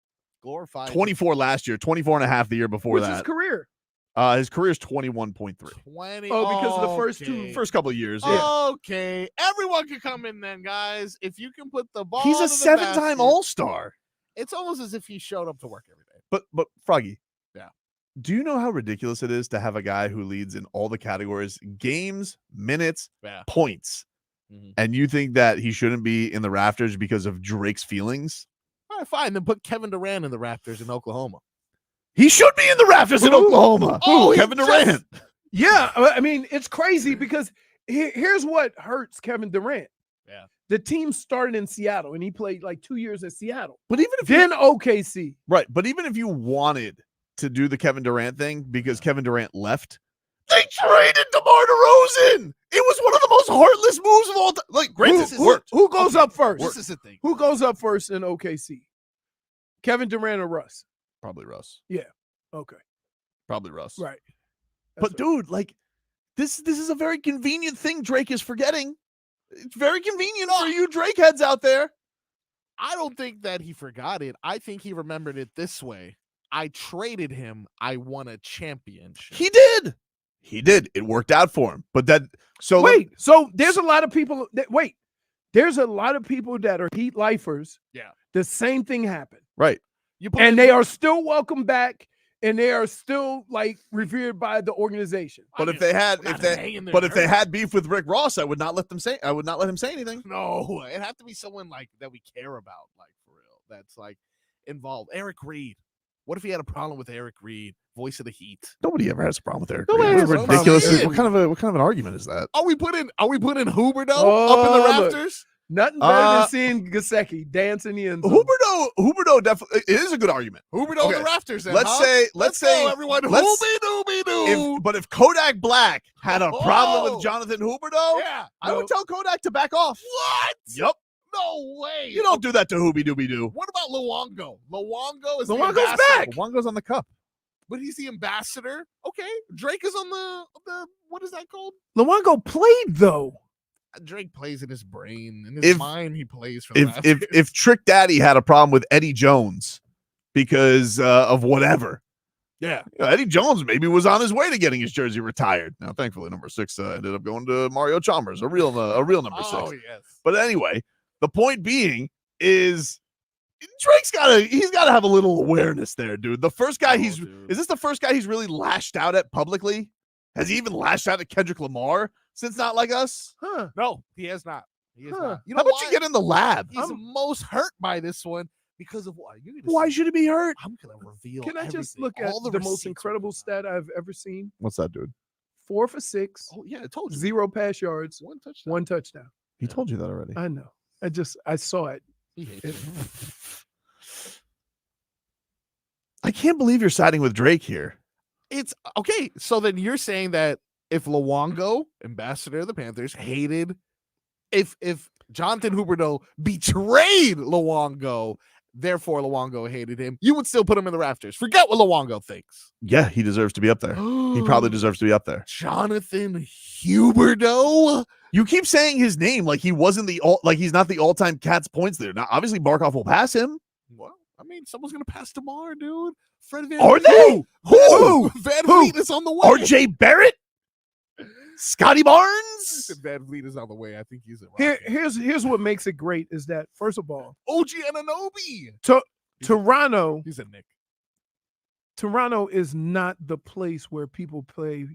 Glorified. 24 last year, 24 and a half the year before that. His career? His career is 21.3. 20. Oh, because of the first couple of years. Yeah. Okay. Everyone can come in then, guys. If you can put the ball. He's a into the 7-time basket, All-Star. It's almost as if he showed up to work every day. But Froggy. Yeah. Do you know how ridiculous it is to have a guy who leads in all the categories, games, minutes, points, and you think that he shouldn't be in the Raptors because of Drake's feelings? All right, fine. Then put Kevin Durant in the Raptors in Oklahoma. He should be in the Raptors in Oklahoma. Oh, Kevin Durant. Yeah, I mean, it's crazy because here's what hurts Kevin Durant. Yeah. The team started in Seattle, and he played like 2 years in Seattle. But even if OKC. Right, but even if you wanted to do the Kevin Durant thing because Kevin Durant left, they traded DeMar DeRozan. It was one of the most heartless moves of all time. Like, granted, it worked. Who goes up first? This is the thing. Who goes up first in OKC? Kevin Durant or Russ? Probably Russ. Yeah. Okay. Probably Russ. Right. But dude, like, this is a very convenient thing Drake is forgetting. It's very convenient for you Drake heads out there. I don't think that he forgot it. I think he remembered it this way. I traded him. I won a championship. He did. It worked out for him. But so there's a lot of people there's a lot of people that are Heat lifers. Yeah. The same thing happened. Right. And they are still welcome back, and they are still like revered by the organization. But if they had beef with Rick Ross, I would not let him say anything. No, it have to be someone like that we care about, like for real. That's like involved. Eric Reed. What if he had a problem with Eric Reed, voice of the Heat? Nobody ever has a problem with Eric Nobody Reed. has a Ridiculous. problem. What kind of an argument is that? Are we putting Huberdeau up in the Rafters? Nothing better than seeing Gesicki dance in the end zone. Huberdeau definitely it is a good argument. Huberdeau in the Rafters. Then, let's say go, everyone. Hoobie-dooby-doo. But if Kodak Black had a problem with Jonathan Huberdeau, I would tell Kodak to back off. What? Yup. No way. You don't do that to Hoobie-dooby-doo. What about Luongo? Luongo's back. Luongo's on the cup. But he's the ambassador. Okay. Drake is on the what is that called? Luongo played though. Drake plays in his brain. In his mind, he plays for the Raptors. If Trick Daddy had a problem with Eddie Jones because of whatever. Yeah. Eddie Jones maybe was on his way to getting his jersey retired. Now, thankfully, number 6 ended up going to Mario Chalmers, a real number 6. Oh, yes. But anyway, the point being is Drake's gotta have a little awareness there, dude. The first guy is this the first guy he's really lashed out at publicly? Has he even lashed out at Kendrick Lamar since Not Like Us? Huh. No, he has not. He has not. You know How about you get in the lab? He's most hurt by this one because of what? Why should he be hurt? I'm gonna reveal. Can I just look at the most incredible stat I've ever seen? What's that, dude? 4 for 6. Oh yeah, I told you. 0 pass yards. 1 touchdown. He told you that already. I know. I saw it. He hates it. I can't believe you're siding with Drake here. It's okay. So then you're saying that if Luongo, ambassador of the Panthers, hated, if Jonathan Huberdeau betrayed Luongo, therefore Luongo hated him, you would still put him in the rafters. Forget what Luongo thinks. Yeah, he deserves to be up there. He probably deserves to be up there. Jonathan Huberdeau. You keep saying his name like he wasn't he's not the all-time Cats points leader. Now, obviously, Barkov will pass him. Well, I mean, someone's gonna pass DeMar, dude. Fred Van Are they? Who? Van Vliet is on the way. RJ Barrett? Scotty Barnes? Van Vliet is on the way. I think he's a Here's what makes it great is that, first of all, OG Anunoby. Toronto. He's a Nick. Toronto is not the place where people play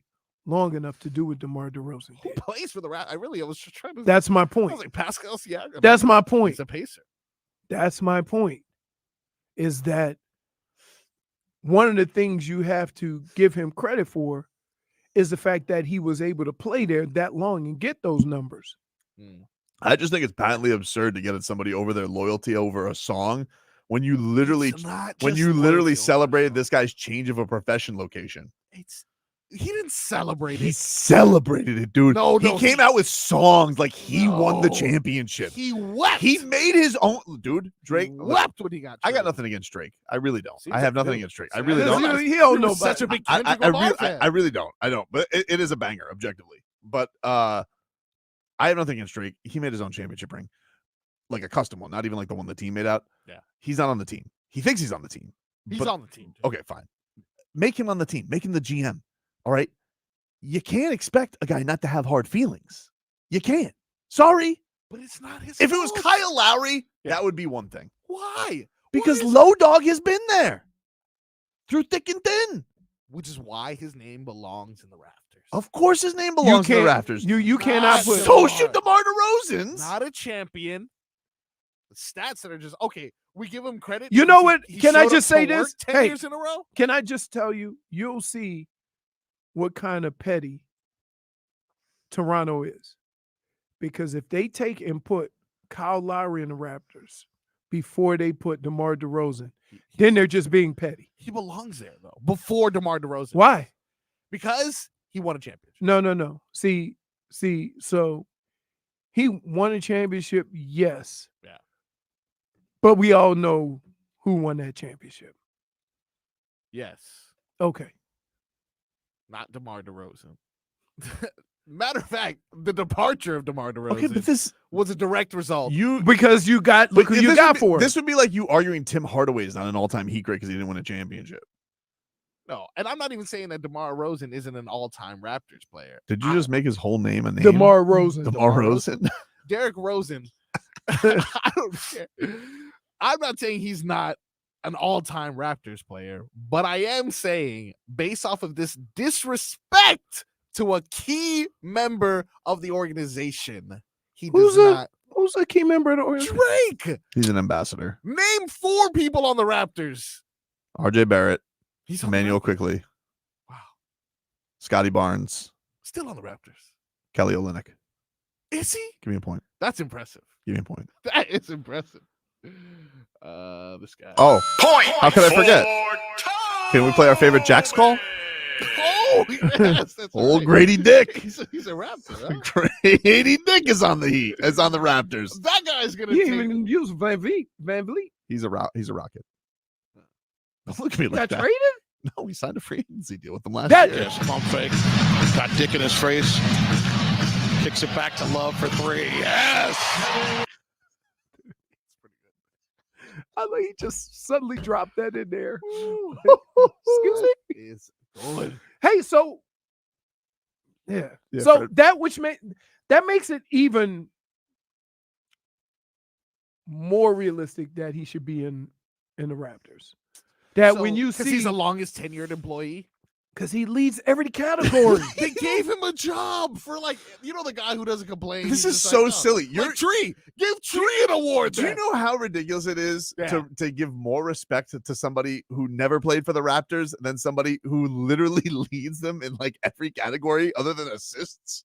long enough to do what DeMar DeRozan did. Plays for the I was just trying to. That's my point. I was like Pascal Siakam. That's my point. He's a pacer. That's my point. Is that one of the things you have to give him credit for is the fact that he was able to play there that long and get those numbers. I just think it's patently absurd to get at somebody over their loyalty over a song when you literally celebrated this guy's change of a profession location. He didn't celebrate He it. celebrated it, dude. No, he came out with songs like he won the championship. He wept. He made his own, dude. Drake wept when he got. I got nothing against Drake. I really don't. See, I have nothing dude. against Drake. I really don't. He don't know Such a big I Kendrick Lamar fan. I really don't. I don't. But it is a banger, objectively. But I have nothing against Drake. He made his own championship ring, like a custom one, not even like the one the team made out. Yeah, he's not on the team. He thinks he's on the team. He's but- on the team. Okay, fine. Make him on the team. Make him the GM. All right. You can't expect a guy not to have hard feelings. You can't. Sorry. But it's not his If it was fault. Kyle Lowry, that would be one thing. Why? Because Low Dog has been there through thick and thin. Which is why his name belongs in the rafters. Of course his name belongs in the rafters. You cannot put. So should DeMar DeRozan's. Not a champion. The stats that are just okay. We give him credit. You know because what? he Can I showed just up say to work this? 10 years in a row. Can I just tell you? You'll see what kind of petty Toronto is, because if they take and put Kyle Lowry in the Raptors before they put DeMar DeRozan, then they're just being petty. He belongs there though. Before DeMar DeRozan. Why? Because he won a championship. No. See. So he won a championship, yes. Yeah. But we all know who won that championship. Yes. Okay. Not DeMar DeRozan. Matter of fact, the departure of DeMar DeRozan Okay, but this was a direct result. Because you got look who you got for it. This would be like you arguing Tim Hardaway is not an all-time Heat great because he didn't win a championship. No, and I'm not even saying that DeMar DeRozan isn't an all-time Raptors player. Did you just make his whole name a name? DeMar DeRozan. DeMar DeRozan. Derek Rosen. I don't care. I'm not saying he's not an all-time Raptors player, but I am saying, based off of this disrespect to a key member of the organization, he does not. Who's a key member of the organization? Drake. He's an ambassador. Name 4 people on the Raptors. RJ Barrett. He's on Emmanuel Quickly. Wow. Scotty Barnes. Still on the Raptors. Kelly Olynyk. Is he? Give me a point. That's impressive. Give me a point. That is impressive. This guy. Oh, how could I forget? Can we play our favorite Jack's call? Oh, yes, that's Old right. Grady Dick. He's a Raptor. Huh? Grady Dick is on the Heat. Is on the Raptors. That guy's gonna. You take... didn't even use Van Vliet. He's a Rocket. Don't look at me He like got that. traded? No, we signed a free agency deal with them last That- year. Yes, pump fake. Got Dick in his face. Kicks it back to Love for 3. Yes. I like he just suddenly dropped that in there. Excuse me. It's good. Hey, so yeah. Yeah, So Fred. that makes it even more realistic that he should be in the Raptors. That So, when you 'cause see he's the longest tenured employee. Because he leads every category. They gave him a job for the guy who doesn't complain. This is so silly. You're Tree. Give Tree an award. Do you know how ridiculous it is to give more respect to somebody who never played for the Raptors than somebody who literally leads them in every category other than assists?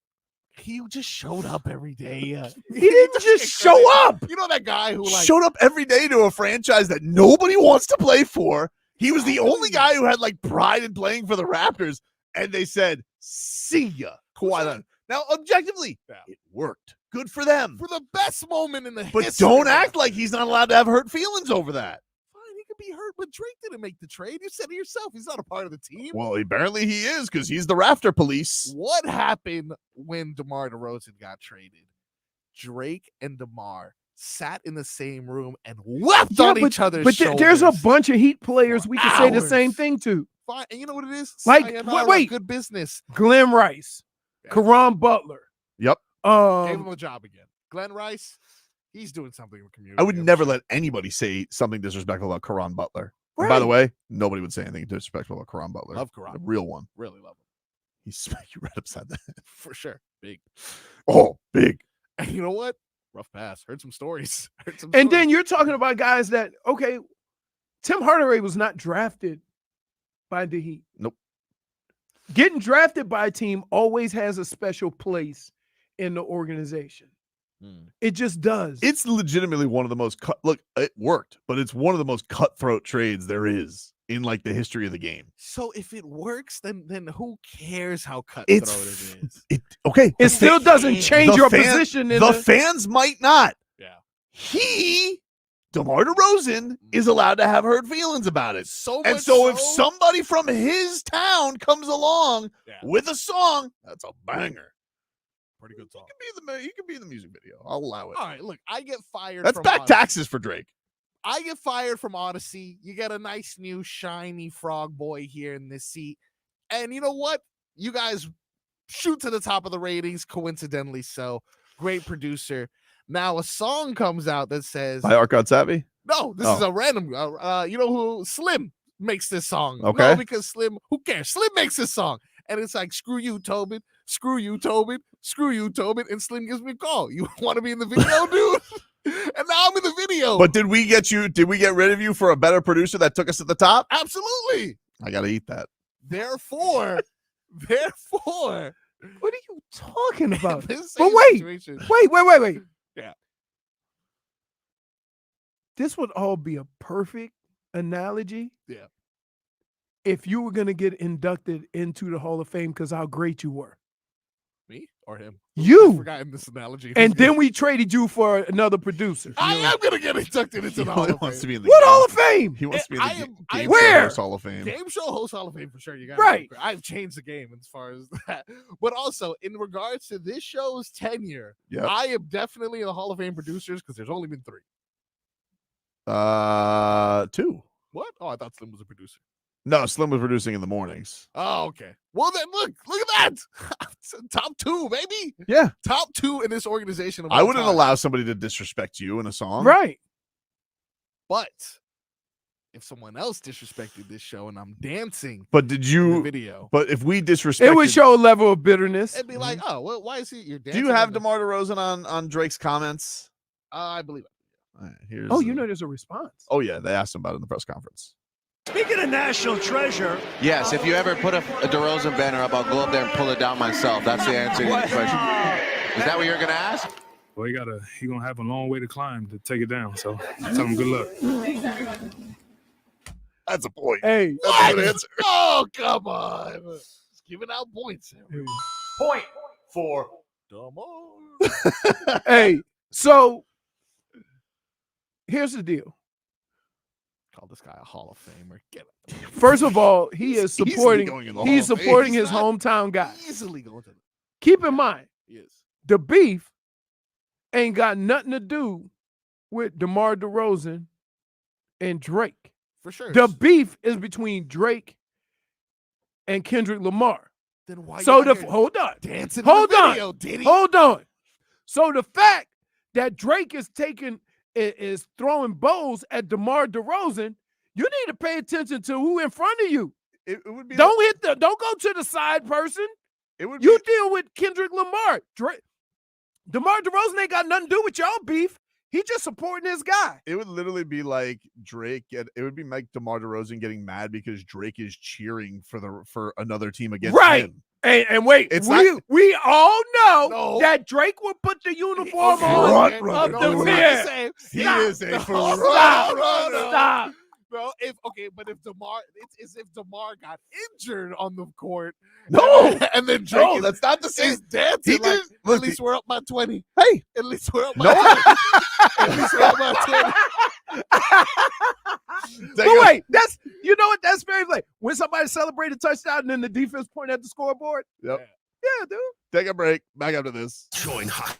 He just showed up every day. He didn't just show up. You know that guy who showed up every day to a franchise that nobody wants to play for. He was the only guy who had pride in playing for the Raptors, and they said, "See ya, Kawhi Leonard." Now, objectively, it worked. Good for them. For the best moment in the But history. don't act like he's not allowed to have hurt feelings over that. Fine, he could be hurt, but Drake didn't make the trade. You said it yourself. He's not a part of the team. Well, apparently he is because he's the Rafter police. What happened when DeMar DeRozan got traded? Drake and DeMar sat in the same room and wept on each other's But shoulders. there's a bunch of Heat players we can say the same thing to. Fine, and you know what it is? Wait, good business. Glenn Rice, Caron Butler. Yep. Gave him a job again. Glenn Rice, he's doing something in the community. I would never let anybody say something disrespectful about Caron Butler. Right. By the way, nobody would say anything disrespectful about Caron Butler. Love Caron. The real one. Really love him. He's right upside that. For sure. Big. Oh, big. And you know what? Rough pass. Heard some stories. And then you're talking about guys that, okay, Tim Hardaway was not drafted by the Heat. Nope. Getting drafted by a team always has a special place in the organization. It just does. It's legitimately one of the most look, it worked, but it's one of the most cutthroat trades there is in the history of the game. So if it works, then who cares how cutthroat it is? It still doesn't change your position. The fans might not. Yeah. DeMar DeRozan is allowed to have hurt feelings about it. So if somebody from his town comes along with a song, that's a banger. Pretty good song. He can be in the music video. I'll allow it. All right, look, I get fired. That's from back Odyssey. taxes for Drake. I get fired from Odyssey. You get a nice new shiny frog boy here in this seat. And you know what? You guys shoot to the top of the ratings, coincidentally so. Great producer. Now a song comes out that says By Arcade Savvy? No, this is a random you know who? Slim makes this song. Okay. No, because Slim, who cares? Slim makes this song. And it's like, screw you, Tobin. Screw you, Tobin. Screw you, Tobin. And Slim gives me a call. You want to be in the video, dude? And now I'm in the video. But did we get rid of you for a better producer that took us to the top? Absolutely. I gotta eat that. Therefore, what are you talking about? This But same wait. situation- Yeah. This would all be a perfect analogy. Yeah. If you were going to get inducted into the Hall of Fame because how great you were. Me or him? You. I've forgotten this analogy. And then we traded you for another producer. I am going to get inducted into the Hall of wants to Fame. be in the What Hall of Fame? He wants to be in the game Where? show host Hall of Fame. Game show host Hall of Fame for sure. You got Right. I've changed the game as far as that. But also in regards to this show's tenure, Yep. I am definitely in the Hall of Fame producers because there's only been 3. 2. What? Oh, I thought Slim was a producer. No, Slim was producing in the mornings. Oh, okay. Well, then look at that. Top 2, baby. Yeah. Top 2 in this organization. Of I all wouldn't time. allow somebody to disrespect you in a song. Right. But if someone else disrespected this show and I'm dancing, But did in you the video, But if we disrespected, It would show a level of bitterness. it'd be like, oh, well, why is he? You're do dancing. you have on the- DeMar DeRozan on Drake's comments? I believe it. All right, here's Oh, you know there's a response. Oh yeah, they asked him about it in the press conference. Speaking of national treasure, Yes, if you ever put a DeRozan banner up, I'll go up there and pull it down myself. That's the answer to your question. Is that what you're going to ask? Well, he gonna have a long way to climb to take it down. So tell him good luck. That's a point. Hey, That's a good answer. Oh, come on. Just giving out points. Point for DeMar. Hey, so here's the deal. Call this guy a Hall of Famer. Get him. First of all, he is easily supporting going in the Hall he's of Fame. supporting He's his not hometown guy. Easily going to the Keep in mind, Yes. the beef ain't got nothing to do with DeMar DeRozan and Drake. For sure. The beef is between Drake and Kendrick Lamar. Then why So you out here hold on. dancing Hold in the on. video, Diddy? Hold on. So the fact that Drake is throwing bows at DeMar DeRozan, you need to pay attention to who in front of you. It would be. Don't go to the side person. It would. You deal with Kendrick Lamar. DeMar DeRozan ain't got nothing to do with y'all beef. He just supporting his guy. It would literally be like Drake. It would be like DeMar DeRozan getting mad because Drake is cheering for another team against him. And wait, we all know that Drake will put the uniform on. He is a front runner. Stop. Bro, if DeMar, it's if DeMar got injured on the court. No, and then Drake that's not the same. Is dancing like, look, at least we're up by 20. Hey, at least we're up by 20. At least we're up by 20. But wait, that's very like when somebody celebrated a touchdown and then the defense point at the scoreboard. Yep. Yeah, dude. Take a break. Back after this. Join hot.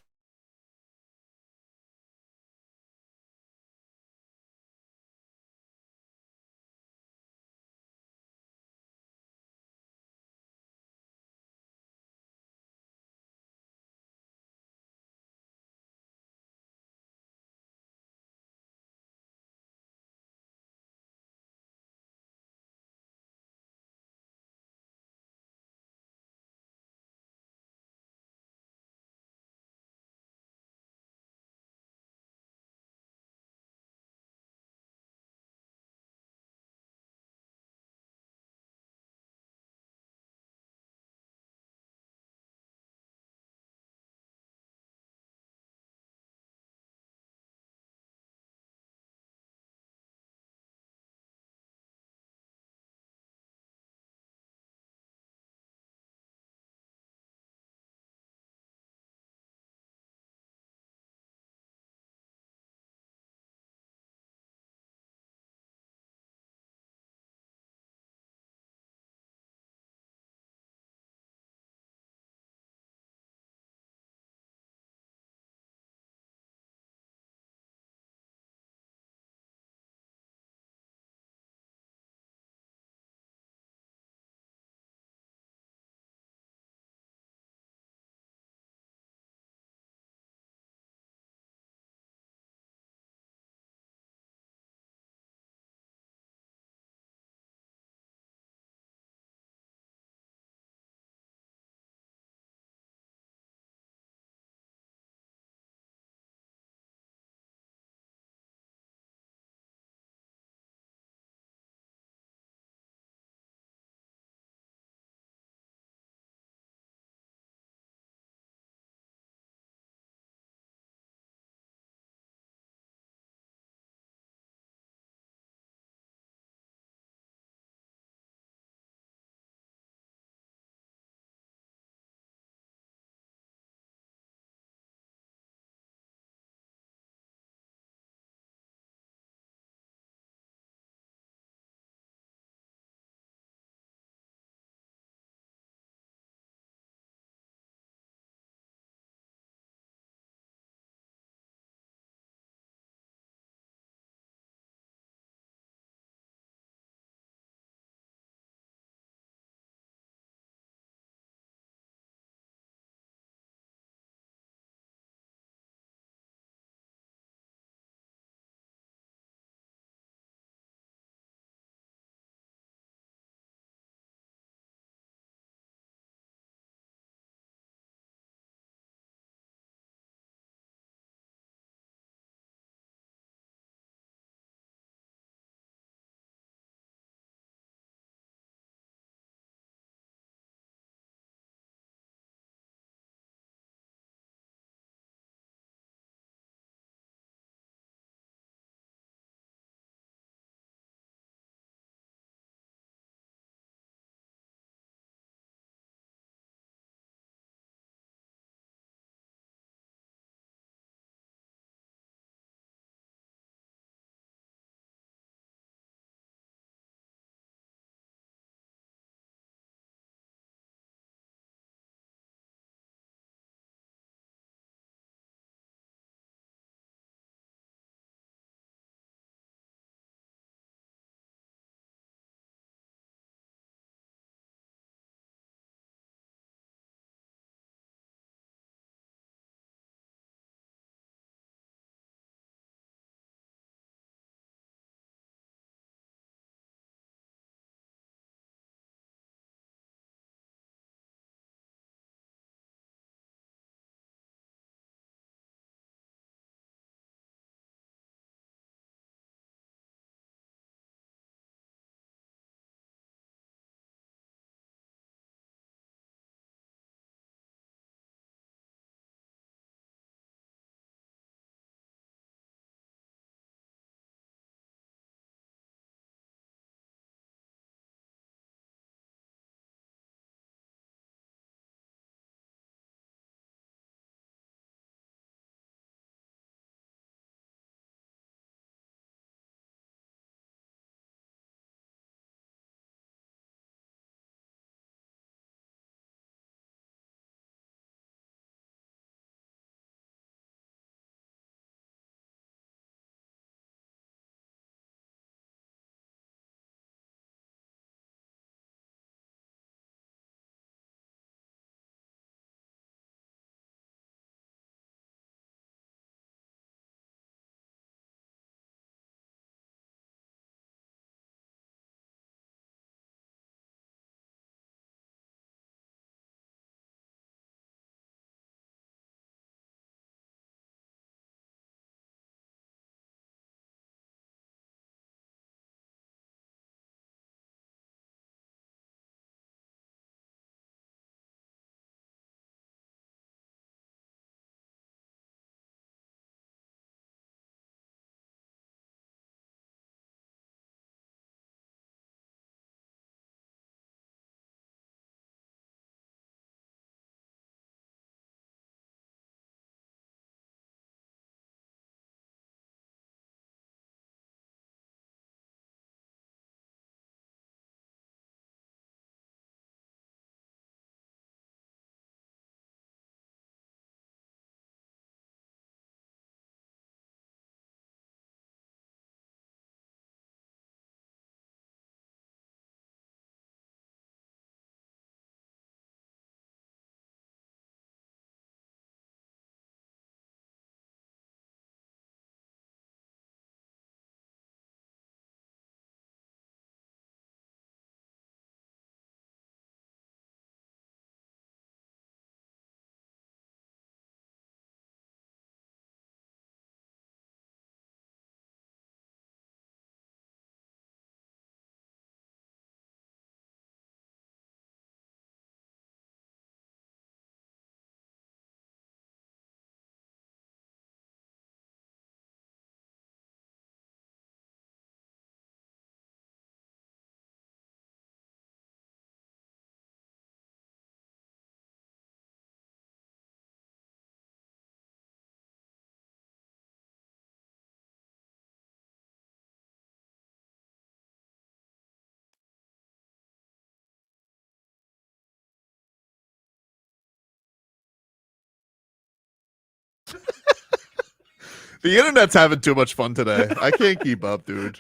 The internet's having too much fun today. I can't keep up, dude.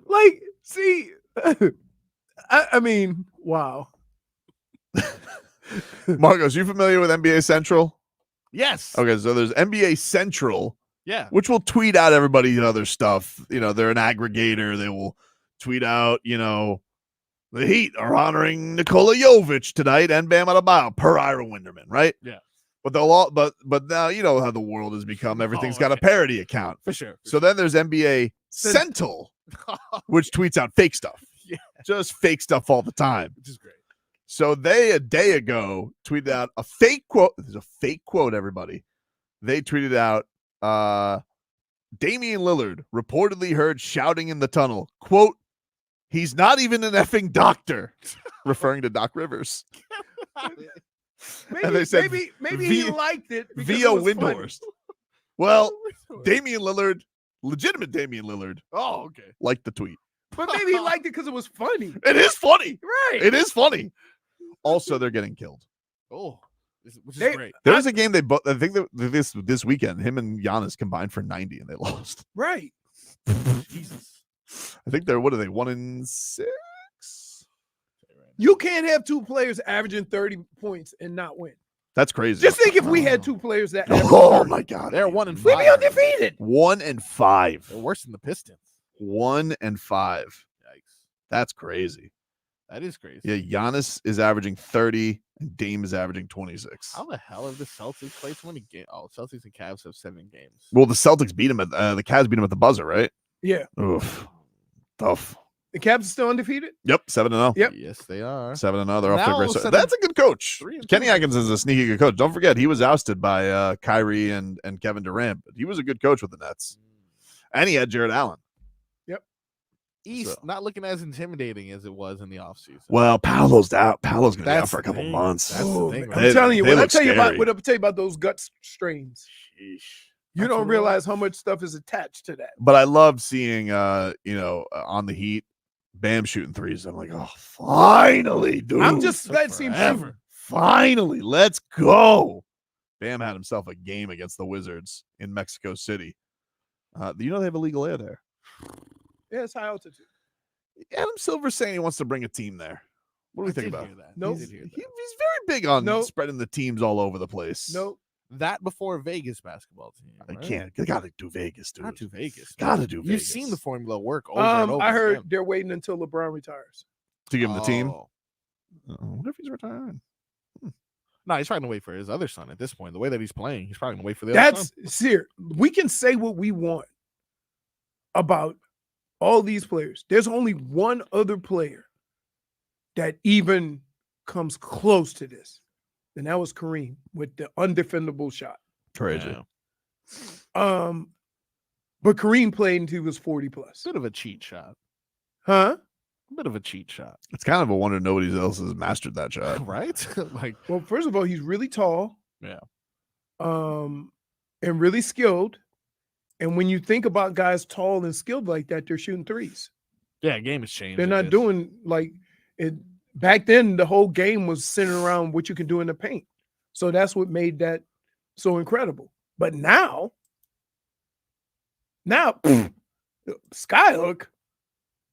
Like, see, I mean, wow. Marcos, you familiar with NBA Central? Yes. Okay, so there's NBA Central. Yeah. Which will tweet out everybody's other stuff. You know, they're an aggregator. They will tweet out, you know, the Heat are honoring Nikola Jovic tonight and Bam Adebayo per Ira Winderman, right? Yeah. But they'll all but now you know how the world has become. Everything's got a parody account. For sure. So then there's NBA Central, which tweets out fake stuff. Yeah. Just fake stuff all the time. Which is great. So they a day ago tweeted out a fake quote. There's a fake quote, everybody. They tweeted out Damian Lillard reportedly heard shouting in the tunnel, quote, "He's not even an effing doctor," referring to Doc Rivers. And they said maybe he liked it via Windhorst. Well, Damian Lillard, legitimate Damian Lillard. Oh, okay. Liked the tweet. But maybe he liked it because it was funny. It is funny. Right. It is funny. Also, they're getting killed. Oh, which is great. There was a game they both. I think that this weekend, him and Giannis combined for 90, and they lost. Right. Jesus. I think they're 1-6. You can't have two players averaging 30 points and not win. That's crazy. Just think if we had two players that. Oh my God, they're 1-5. We'd be undefeated. 1-5. They're worse than the Pistons. 1-5. Yikes. That's crazy. That is crazy. Yeah, Giannis is averaging 30 and Dame is averaging 26. How the hell have the Celtics played so many games? Oh, Celtics and Cavs have 7 games. Well, the Celtics beat him at the Cavs beat him at the buzzer, right? Yeah. Oof. Tough. The Cavs are still undefeated? Yep, 7-0. Yep. Yes, they are. 7-0. They're off to a Now great all of a start. sudden, That's a good coach. 3-2. Kenny Atkins is a sneaky good coach. Don't forget, he was ousted by Kyrie and Kevin Durant, but he was a good coach with the Nets. And he had Jared Allen. Yep. East not looking as intimidating as it was in the offseason. Well, Paolo's out. Paolo's going to be out That's for a couple the thing. months. That's the thing, I'm telling you, they when I look tell you about scary. what I tell you about those gut strains, you don't realize how much stuff is attached to that. But I love seeing, on the Heat, Bam shooting threes. I'm like, oh, finally, dude. I'm just glad to see him Forever. Finally, let's go. Bam had himself a game against the Wizards in Mexico City. You know they have illegal air there. Yeah, it's high altitude. Adam Silver's saying he wants to bring a team there. What do we think about it? No, He's very big on spreading the teams all over the place. No. That before Vegas basketball team. I right? can't. They got to do Vegas, dude. Not to Vegas. Got to do You've Vegas. seen the formula work over and over. I heard again. they're waiting until LeBron retires. To give him the team. Oh. What if he's retiring? No, he's probably going to wait for his other son at this point. The way that he's playing, he's probably going to wait for the other son. That's serious. We can say what we want about all these players. There's only one other player that even comes close to this, and that was Kareem with the undefendable shot. Crazy. Yeah. But Kareem played until he was 40 plus. Bit of a cheat shot. Huh? Bit of a cheat shot. It's kind of a wonder nobody else has mastered that shot. Right? Well, first of all, he's really tall. Yeah. And really skilled. And when you think about guys tall and skilled like that, they're shooting threes. Yeah, game has changed. They're not doing like it. Back then, the whole game was centered around what you can do in the paint. So that's what made that so incredible. But now, Skyhook.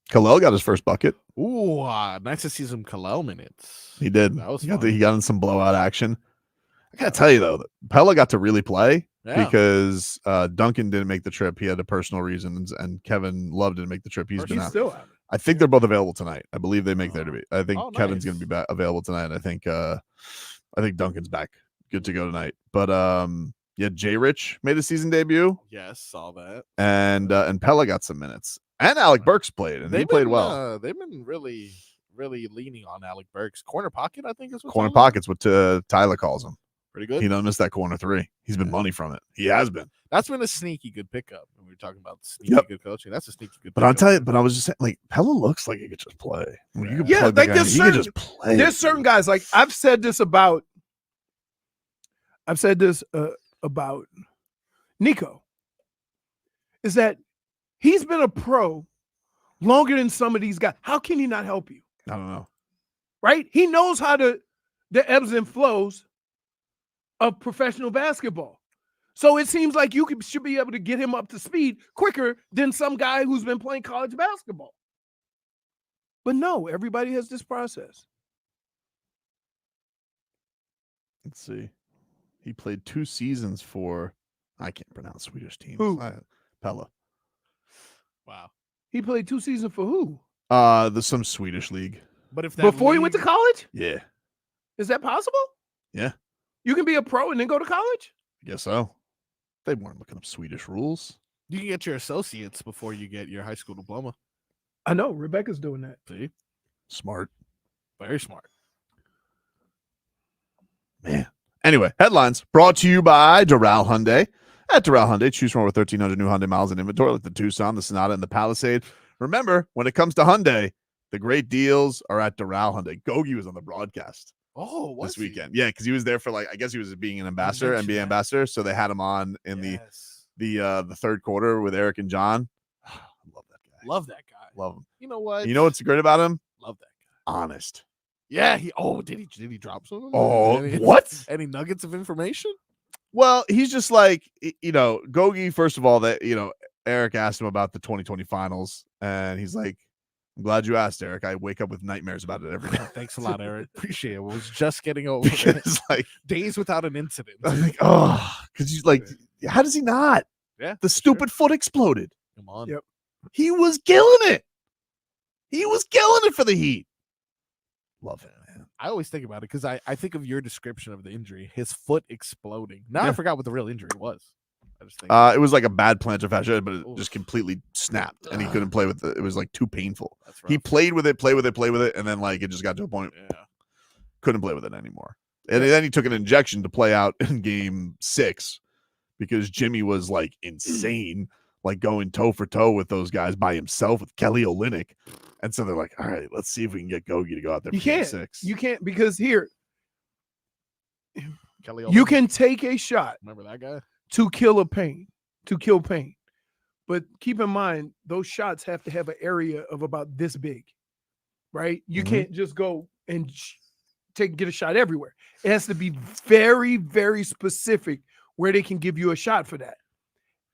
Khalil got his first bucket. Ooh, nice to see some Kalel minutes. He did. That was he got in some blowout action. I gotta tell you though, Pella got to really play because Duncan didn't make the trip. He had a personal reasons, and Kevin Love didn't make the trip. He's been out. Still out. I think they're both available tonight. I believe they make their debut. I think Kevin's nice. going to be available tonight. I think Duncan's back, good to go tonight. But Jay Rich made a season debut. Yes, saw that. And Pella got some minutes, and Alec Burks played, and he played well. They've been really leaning on Alec Burks. Corner pocket, I think is what Corner pocket's what Tyler calls him. Pretty good. He don't miss that corner three. He's been money from it. He has been. That's been a sneaky good pickup. When we were talking about sneaky good coaching, that's a sneaky good. But I'll tell you. But I was just saying, like Pella looks like he could just play. I mean, you could plug the like guy there's in. He certain, could just play. There's certain guys like I've said this about Nico. Is that he's been a pro longer than some of these guys. How can he not help you? I don't know. Right? He knows how the ebbs and flows of professional basketball. So it seems like you should be able to get him up to speed quicker than some guy who's been playing college basketball. But no, everybody has this process. Let's see. He played 2 seasons for, I can't pronounce Swedish teams. Who? Pella. Wow. He played 2 seasons for who? There's some Swedish league. But if that Before he went to college? Yeah. Is that possible? Yeah. You can be a pro and then go to college? I guess so. They weren't looking up Swedish rules. You can get your associates before you get your high school diploma. I know. Rebecca's doing that. See? Smart. Very smart. Man. Anyway, headlines brought to you by Doral Hyundai. At Doral Hyundai, choose from over 1,300 new Hyundai miles in inventory, like the Tucson, the Sonata, and the Palisade. Remember, when it comes to Hyundai, the great deals are at Doral Hyundai. Gogi was on the broadcast this weekend. Yeah, because he was there for I guess he was being an ambassador, NBA ambassador. So they had him on in the third quarter with Eric and John. Love that guy. Love him. You know what? You know what's great about him? Love that guy. Honest. Yeah. Did he drop something? What? Any nuggets of information? Well, he's just like, Gogi, first of all, that, Eric asked him about the 2020 finals, and he's like, I'm glad you asked, Eric. I wake up with nightmares about it every night. Thanks a lot, Eric. Appreciate it. I was just getting over because, it. Days without an incident. I'm like, because he's like, how does he not? Yeah. The stupid foot exploded. Come on. Yep. He was killing it. He was killing it for the Heat. Love it, man. I always think about it because I think of your description of the injury, his foot exploding. Now I forgot what the real injury was. I just think it was like a bad plantar fascia, but it just completely snapped, and he couldn't play with it. It was like too painful. He played with it, and then it just got to a point couldn't play with it anymore. And then he took an injection to play out in game 6 because Jimmy was insane, going toe for toe with those guys by himself with Kelly Olynyk. And so they're like, all right, let's see if we can get Gogi to go out there for game 6. You can't, because here, Kelly you Olynyk. can take a shot Remember that guy? to kill pain. But keep in mind, those shots have to have an area of about this big, right? You can't just go and get a shot everywhere. It has to be very, very specific where they can give you a shot for that.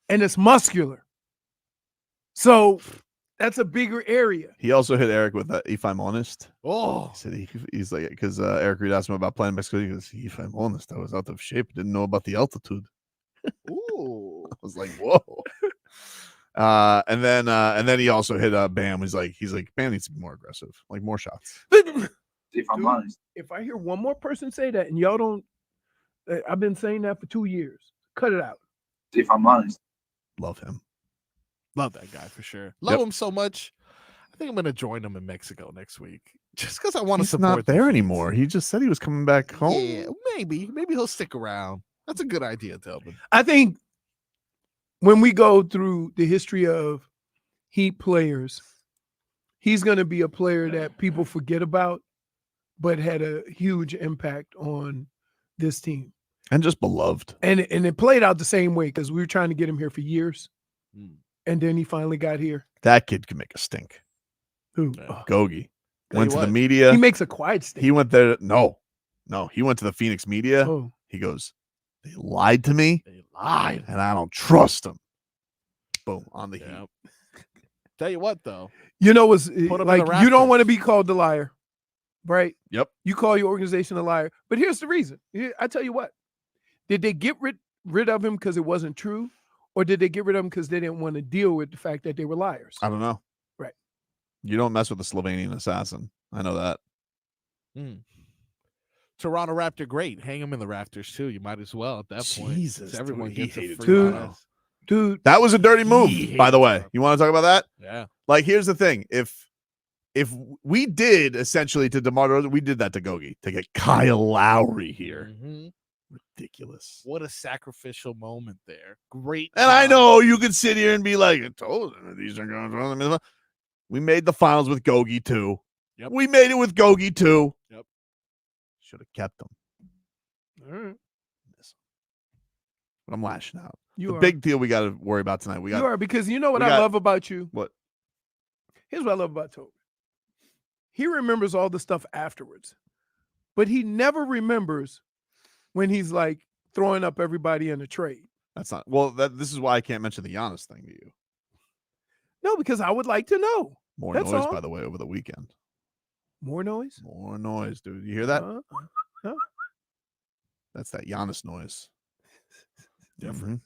And it's muscular. So that's a bigger area. He also hit Eric with if I'm honest. Oh, he said he's like, because Eric Reed asked him about playing Mexico. He goes, if I'm honest, I was out of shape. Didn't know about the altitude. Ooh. I was like, whoa. And then he also hit Bam. He's like, Bam needs to be more aggressive, like more shots. If I'm honest, if I hear one more person say that and y'all don't, I've been saying that for 2 years. Cut it out. If I'm honest, love him. Love that guy for sure. Love him so much. I think I'm going to join him in Mexico next week just because I want to support. He's not there anymore. He just said he was coming back home. Yeah, maybe he'll stick around. That's a good idea, Tobin. I think when we go through the history of Heat players, he's going to be a player that people forget about, but had a huge impact on this team. And just beloved. And it played out the same way because we were trying to get him here for years. And then he finally got here. That kid can make a stink. Who? Gogi. Went to the media. He makes a quiet stink. He went there. No. He went to the Phoenix media. Oh. He goes, they lied to me. They lied. And I don't trust them. Boom. On the Heat. Tell you what, though. You know, you don't want to be called the liar. Right? Yep. You call your organization a liar. But here's the reason. I tell you what. Did they get rid of him because it wasn't true? Or did they get rid of him because they didn't want to deal with the fact that they were liars? I don't know. Right. You don't mess with the Slovenian assassin. I know that. Toronto Raptor great. Hang him in the rafters, too. You might as well at that point. Jesus. Everyone gets a free pass. Dude. That was a dirty move, by the way. You want to talk about that? Yeah. Here's the thing. If we did essentially to DeMar DeRozan, we did that to Gogi to get Kyle Lowry here. Ridiculous. What a sacrificial moment there. Great. And I know you could sit here and be like, I told them these are going to. We made the finals with Gogi too. Yep. We made it with Gogi too. Yep. Should have kept them. All right. But I'm lashing out. The big deal we got to worry about tonight. You are, because you know what I love about you? What? Here's what I love about Tobin. He remembers all the stuff afterwards, but he never remembers when he's throwing up everybody in a trade. That's not well. This is why I can't mention the Giannis thing to you. No, because I would like to know. More That's noise, all. by the way, over the weekend. More noise? More noise, dude. You hear that? Huh? That's that Giannis noise. Different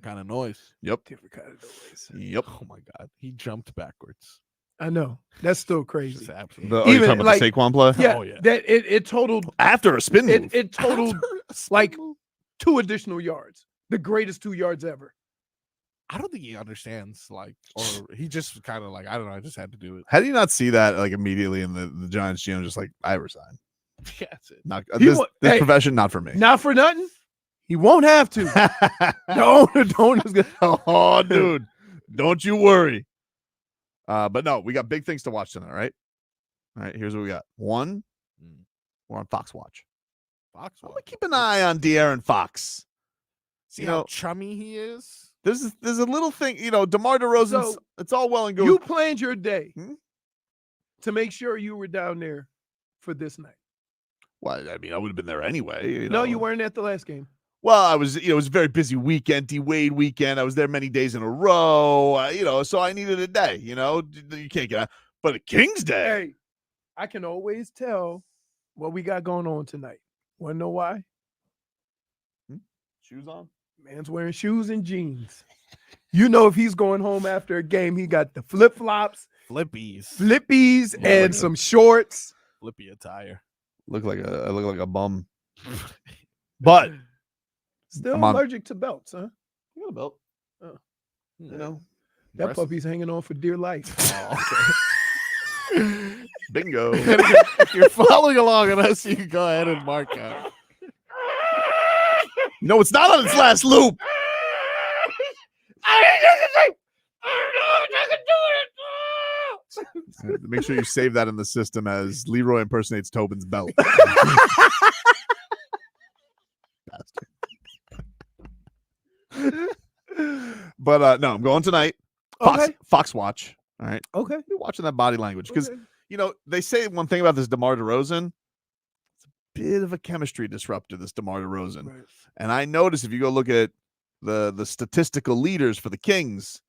kind of noise. Yep. Different kind of noise. Yep. Oh my God, he jumped backwards. I know. That's still crazy. You're talking about the Saquon play? Yeah. Oh, yeah. That it totaled after a spin move. It totaled like 2 additional yards. The greatest 2 yards ever. I don't think he understands, like, or he just kind of like, I don't know. I just had to do it. How do you not see that like immediately in the Giants GM? Just like, I resign. Yeah, that's it. Not this profession, not for me. Not for nothing. He won't have to. The owner's gonna. Oh, dude, don't you worry. But no, we got big things to watch tonight, right? All right, here's what we got. One, we're on Fox Watch. Fox Watch. I'm gonna keep an eye on De'Aaron Fox. See how chummy he is. There's a little thing, DeMar DeRozan. So, it's all well and good. You planned your day to make sure you were down there for this night. Well, I mean, I would have been there anyway. No, you weren't at the last game. Well, I was, it was a very busy weekend, D-Wade weekend. I was there many days in a row, so I needed a day, you can't get out. But a King's Day. Hey, I can always tell what we got going on tonight. Want to know why? Shoes on? Man's wearing shoes and jeans. If he's going home after a game, he got the flip-flops, flippies, and some shorts. Flippy attire. I look like a bum. But still allergic to belts, huh? You got a belt. Oh. That puppy's hanging on for dear life. Oh, okay. Bingo. If you're following along on us, you can go ahead and mark out. No, it's not on its last loop. Make sure you save that in the system as Leroy impersonates Tobin's belt. But no, I'm going tonight. Fox Watch. All right. Okay. You're watching that body language because they say one thing about this DeMar DeRozan. It's a bit of a chemistry disruptor, this DeMar DeRozan. Right. And I notice if you go look at the statistical leaders for the Kings,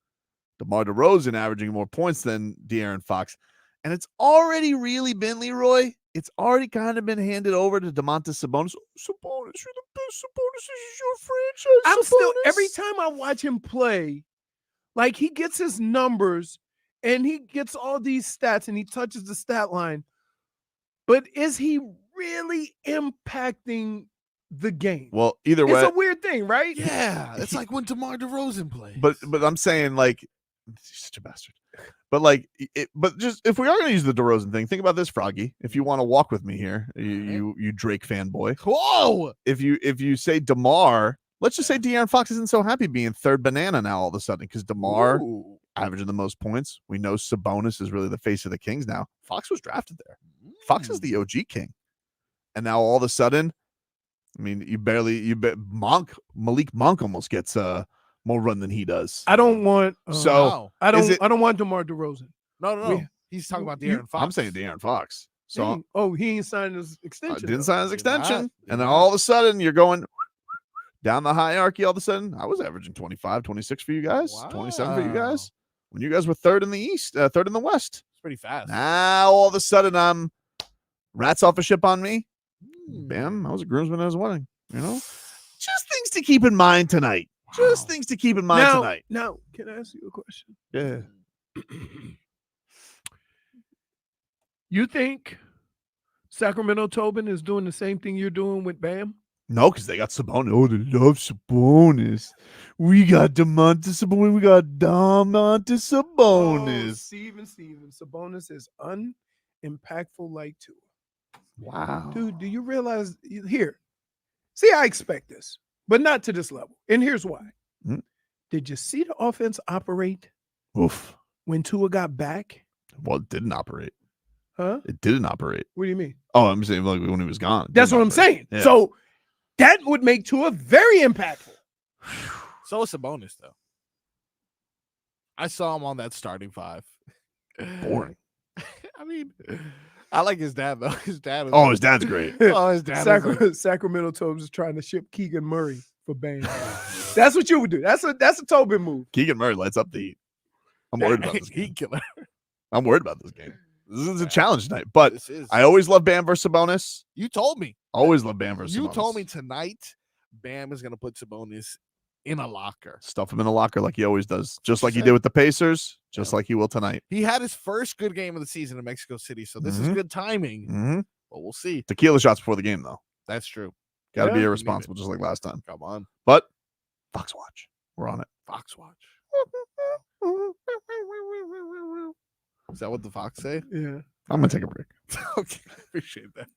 DeMar DeRozan averaging more points than De'Aaron Fox. And it's already really been, Leroy. It's already kind of been handed over to Domantas Sabonis. Sabonis, you're the best. Sabonis, this is your franchise. I'm still, every time I watch him play, like he gets his numbers and he gets all these stats and he touches the stat line. But is he really impacting the game? Well, either way. It's a weird thing, right? Yeah. It's like when DeMar DeRozan plays. But I'm saying, like, he's such a bastard. But like, but just if we are going to use the DeRozan thing, think about this, Froggy. If you want to walk with me here, you Drake fanboy. Whoa! If you say DeMar, let's just say De'Aaron Fox isn't so happy being third banana now all of a sudden because DeMar averaging the most points. We know Sabonis is really the face of the Kings now. Fox was drafted there. Fox is the OG King, and now all of a sudden, I mean, Malik Monk almost gets more run than he does. I don't want. I don't want DeMar DeRozan. No. He's talking about De'Aaron Fox. I'm saying De'Aaron Fox. So he ain't signed his extension. Didn't sign his extension, and then all of a sudden you're going down the hierarchy. All of a sudden, I was averaging 25, 26 for you guys, 27 for you guys. When you guys were third in the East, third in the West. It's pretty fast. Now all of a sudden I'm rats off a ship on me. Bam! I was a groomsman at his wedding. Just things to keep in mind tonight. Just things to keep in mind tonight. Now, can I ask you a question? Yeah. You think Sacramento Tobin is doing the same thing you're doing with Bam? No, because they got Sabonis. Oh, they love Sabonis. We got Domantas Sabonis. We got Domantas Sabonis. Oh, Steven. Sabonis is unimpactful like Tua. Wow. Dude, do you realize here? See, I expect this, but not to this level. And here's why. Did you see the offense operate when Tua got back? Well, it didn't operate. Huh? It didn't operate. What do you mean? Oh, I'm saying like when he was gone. That's what I'm saying. Yeah. So that would make Tua very impactful. So is Sabonis, though. I saw him on that starting five. Boring. I mean, I like his dad, though. His dad. His dad's great. His dad. Sacramento Tobin is trying to ship Keegan Murray for Bam. That's what you would do. That's a Tobin move. Keegan Murray lights up the Heat. I'm worried about this game. I'm worried about this game. This is a challenge tonight, but I always love Bam versus Sabonis. You told me. Always love Bam versus Sabonis. You told me tonight Bam is going to put Sabonis in a locker. Stuff him in a locker like he always does. Just like he did with the Pacers, just like he will tonight. He had his first good game of the season in Mexico City, so this is good timing. But we'll see. Tequila shots before the game, though. That's true. Got to be irresponsible just like last time. Come on. But Fox Watch. We're on it. Fox Watch. Is that what the Fox say? Yeah. I'm going to take a break. Okay. Appreciate that.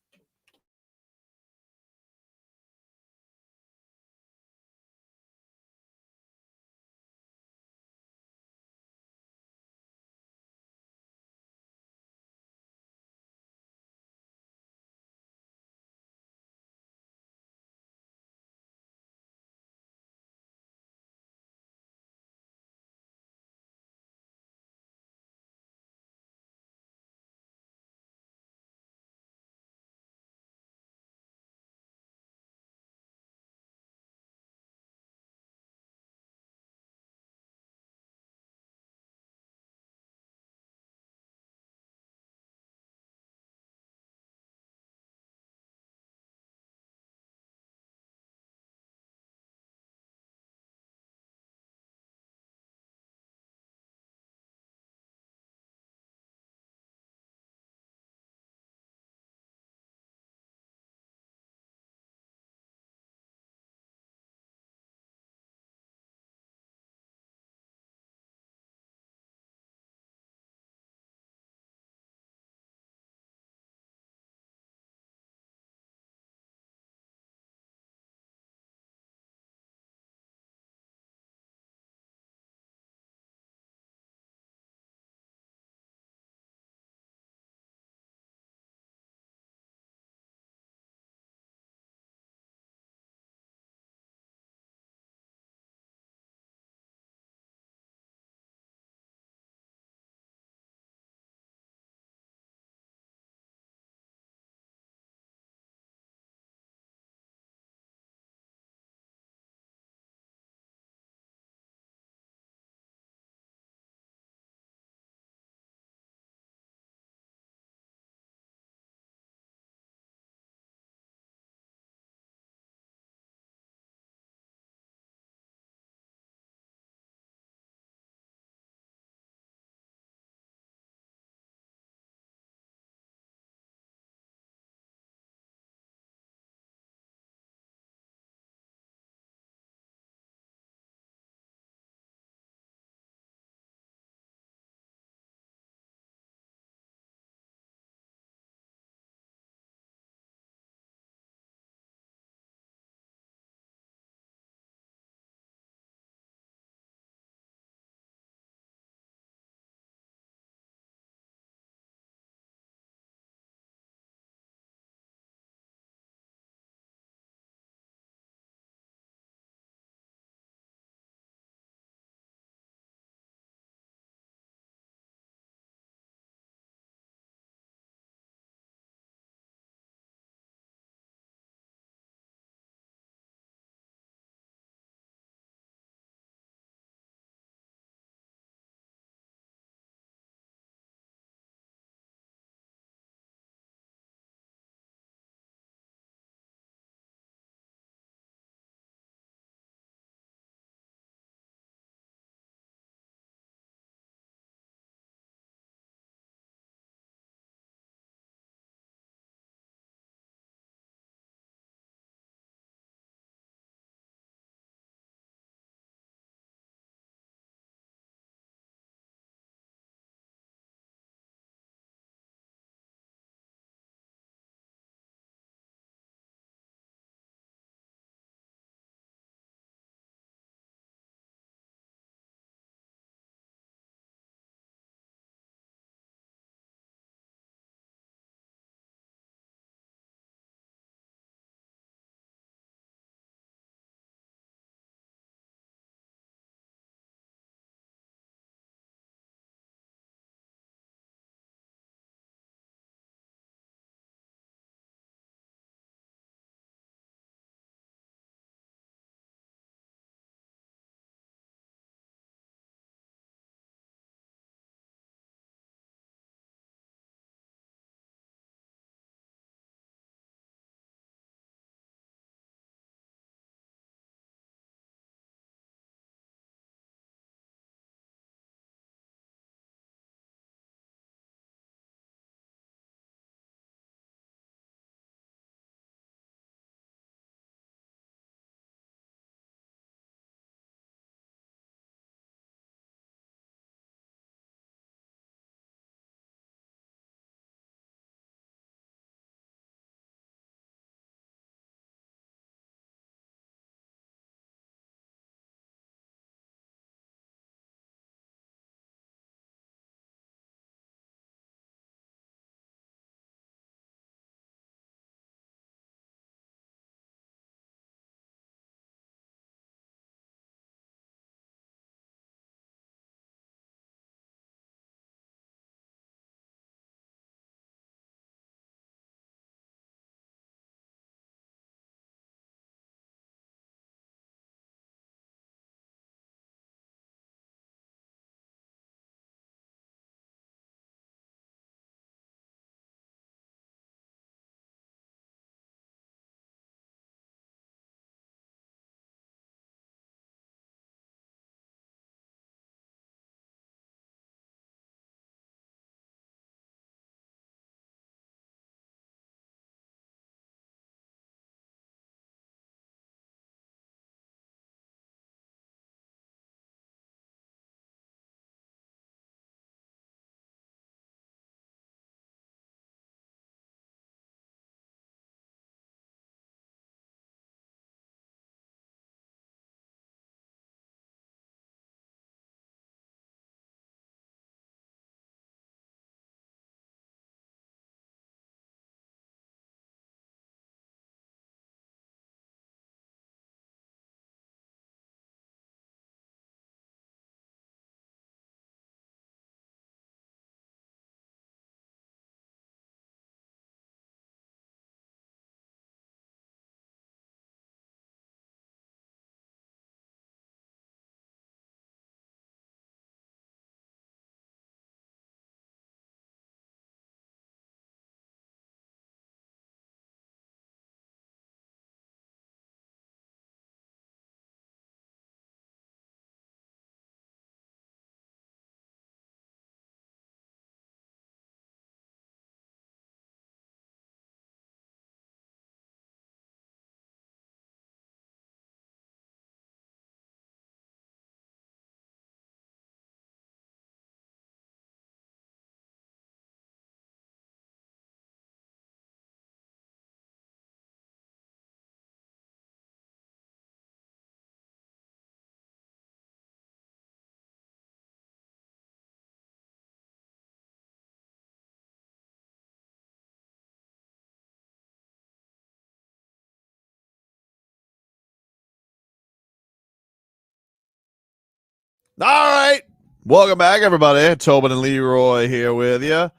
All right. Welcome back, everybody. Tobin and Leroy here with you.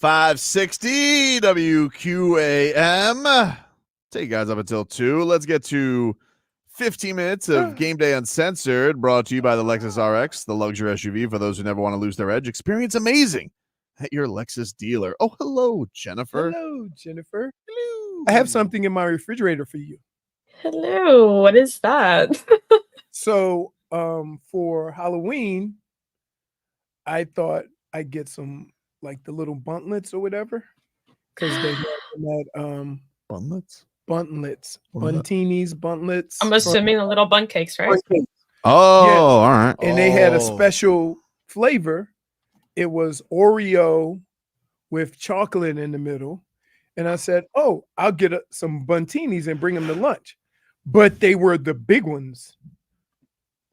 560 WQAM. Take you guys up until 2. Let's get to 15 minutes of Game Day Uncensored, brought to you by the Lexus RX, the luxury SUV for those who never want to lose their edge. Experience amazing at your Lexus dealer. Oh, hello, Jennifer. Hello, Jennifer. Hello. I have something in my refrigerator for you. Hello. What is that? So, for Halloween, I thought I'd get some, like, the little buntlets or whatever, because they have them at buntlets, buntinis, buntlets. I'm assuming the little bun cakes, right? Oh, Yeah. all right. And they had a special flavor. It was Oreo with chocolate in the middle. And I said, oh, I'll get some buntinis and bring them to lunch. But they were the big ones.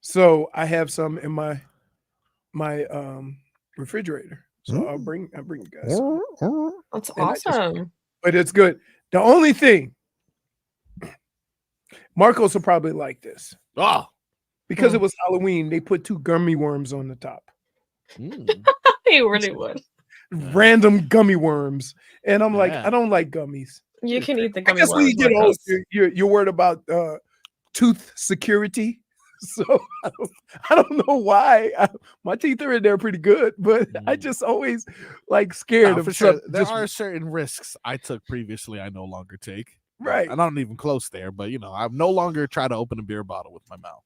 So I have some in my refrigerator. So I'll bring you guys some. That's awesome. But it's good. The only thing, Marcos will probably like this. Because it was Halloween, they put 2 gummy worms on the top. He really would. Random gummy worms. And I'm like, I don't like gummies. You can eat the I gummy guess when worms. you get old, Marcos. you're worried about tooth security. So I don't know why. My teeth are in there pretty good, but I just always like scared of for sure. stuff. There are certain risks I took previously I no longer take. Right. And I'm not even close there, but I'm no longer try to open a beer bottle with my mouth.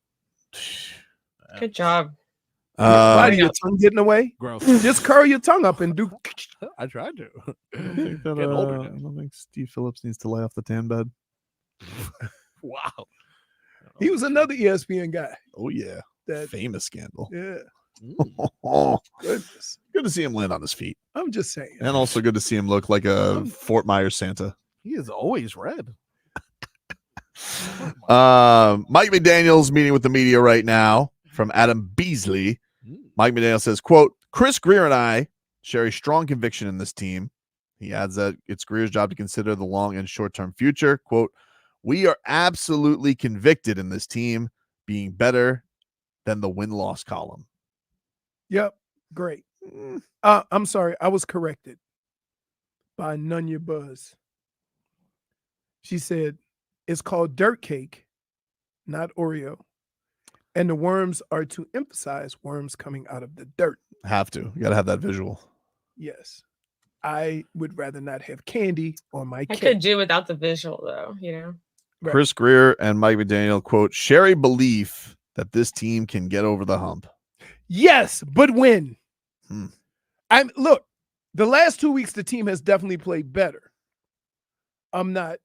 Good job. Why your tongue getting away? Gross. Just curl your tongue up and do. I tried to. I think that, Getting older I don't think Steve Phillips needs to lay off the tan bed. Wow. He was another ESPN guy. Oh, yeah. That famous scandal. Yeah. Goodness. Good to see him land on his feet. I'm just saying. And also good to see him look like a Fort Myers Santa. He is always red. Mike McDaniel's meeting with the media right now from Adam Beasley. Mike McDaniel says, quote, Chris Greer and I share a strong conviction in this team. He adds that it's Greer's job to consider the long and short-term future. Quote, we are absolutely convicted in this team being better than the win-loss column. Yep. Great. I'm sorry. I was corrected by Nunya Buzz. She said, it's called dirt cake, not Oreo. And the worms are to emphasize worms coming out of the dirt. Have to. You got to have that visual. Yes. I would rather not have candy on my I cake. could do without the visual, though, Right. Chris Greer and Mike McDaniel, quote, share a belief that this team can get over the hump. Yes, but when? Look, the last 2 weeks, the team has definitely played better. I'm not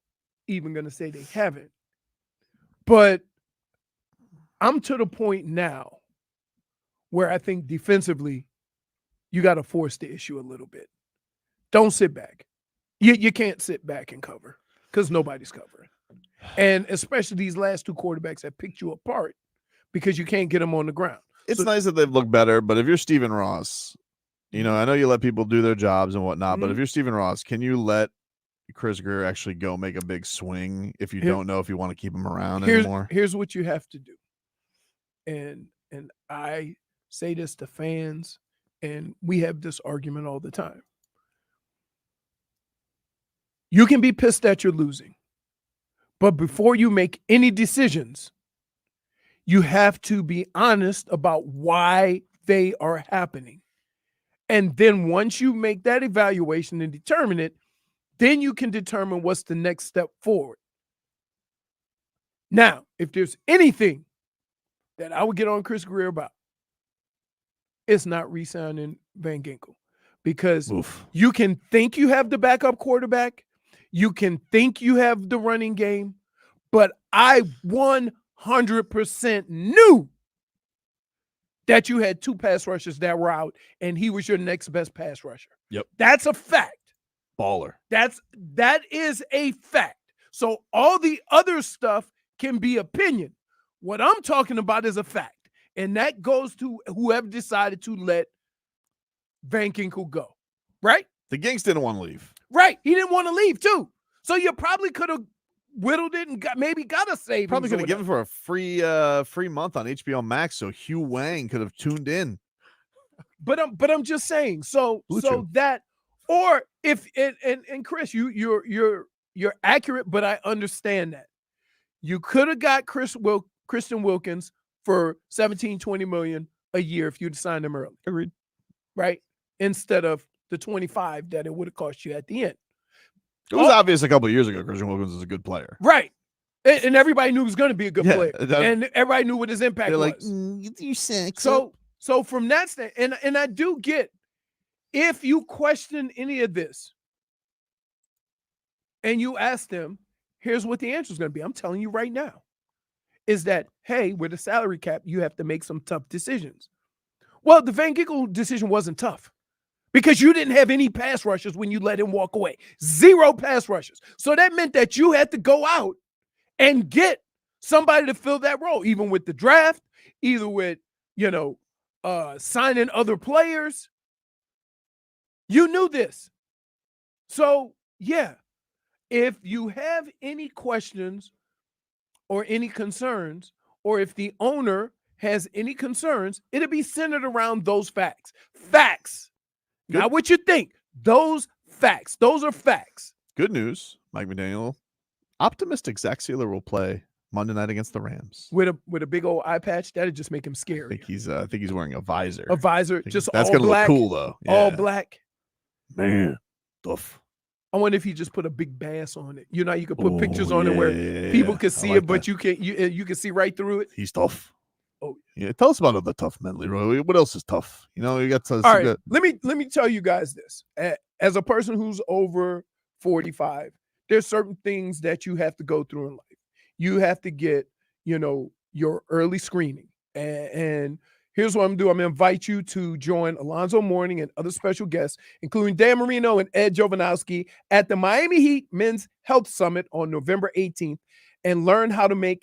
even going to say they haven't. But I'm to the point now where I think defensively, you got to force the issue a little bit. Don't sit back. You can't sit back and cover because nobody's covering. And especially these last 2 quarterbacks that picked you apart because you can't get them on the ground. It's nice that they've looked better, but if you're Stephen Ross, I know you let people do their jobs and whatnot, but if you're Stephen Ross, can you let Chris Greer actually go make a big swing if you don't know if you want to keep him around anymore? Here's what you have to do. And I say this to fans, and we have this argument all the time. You can be pissed that you're losing, but before you make any decisions, you have to be honest about why they are happening. And then once you make that evaluation and determine it, then you can determine what's the next step forward. Now, if there's anything that I would get on Chris Greer about, it's not re-signing Van Ginkel. Because you can think you have the backup quarterback, you can think you have the running game, but I 100% knew that you had 2 pass rushers that were out, and he was your next best pass rusher. Yep. That's a fact. Baller. That is a fact. So all the other stuff can be opinion. What I'm talking about is a fact. And that goes to whoever decided to let Van Ginkel go. Right? The Ginks didn't want to leave. Right. He didn't want to leave too. So you probably could have whittled it and maybe got a savings. Probably could have given for a free month on HBO Max, so Hugh Wang could have tuned in. But I'm just saying. So that, or if and Chris, you're accurate, but I understand that you could have got Christian Wilkins for 17-20 million a year if you'd signed him early. Agreed. Right? Instead of the 25 that it would have cost you at the end. It was obvious a couple of years ago Christian Wilkins is a good player. Right. And everybody knew he was going to be a good player. And everybody knew what his impact was. Like, you sick. So from that standpoint, and I do get, if you question any of this and you ask them, here's what the answer is going to be. I'm telling you right now, is that, hey, with a salary cap, you have to make some tough decisions. Well, the Van Ginkel decision wasn't tough because you didn't have any pass rushers when you let him walk away. 0 pass rushers. So that meant that you had to go out and get somebody to fill that role, even with the draft, either with, signing other players. You knew this. So, yeah, if you have any questions or any concerns, or if the owner has any concerns, it'll be centered around those facts. Facts. Good. Not what you think. Those facts. Those are facts. Good news, Mike McDaniel. Optimistic Zach Sealer will play Monday night against the Rams with a big old eye patch. That'd just make him scary. I think he's wearing a visor. A visor, just that's all gonna black, look cool though. Yeah. All black. Man, tough. I wonder if he just put a big bass on it. You could put pictures on it where people could see it, but you can't. You can see right through it. He's tough. Oh yeah. Tell us about other tough men, Leroy. What else is tough? You got all right. Let me tell you guys this. As a person who's over 45, there's certain things that you have to go through in life. You have to get, your early screening. And here's what I'm going to do. I'm going to invite you to join Alonzo Mourning and other special guests, including Dan Marino and Ed Jovanowski, at the Miami Heat Men's Health Summit on November 18th and learn how to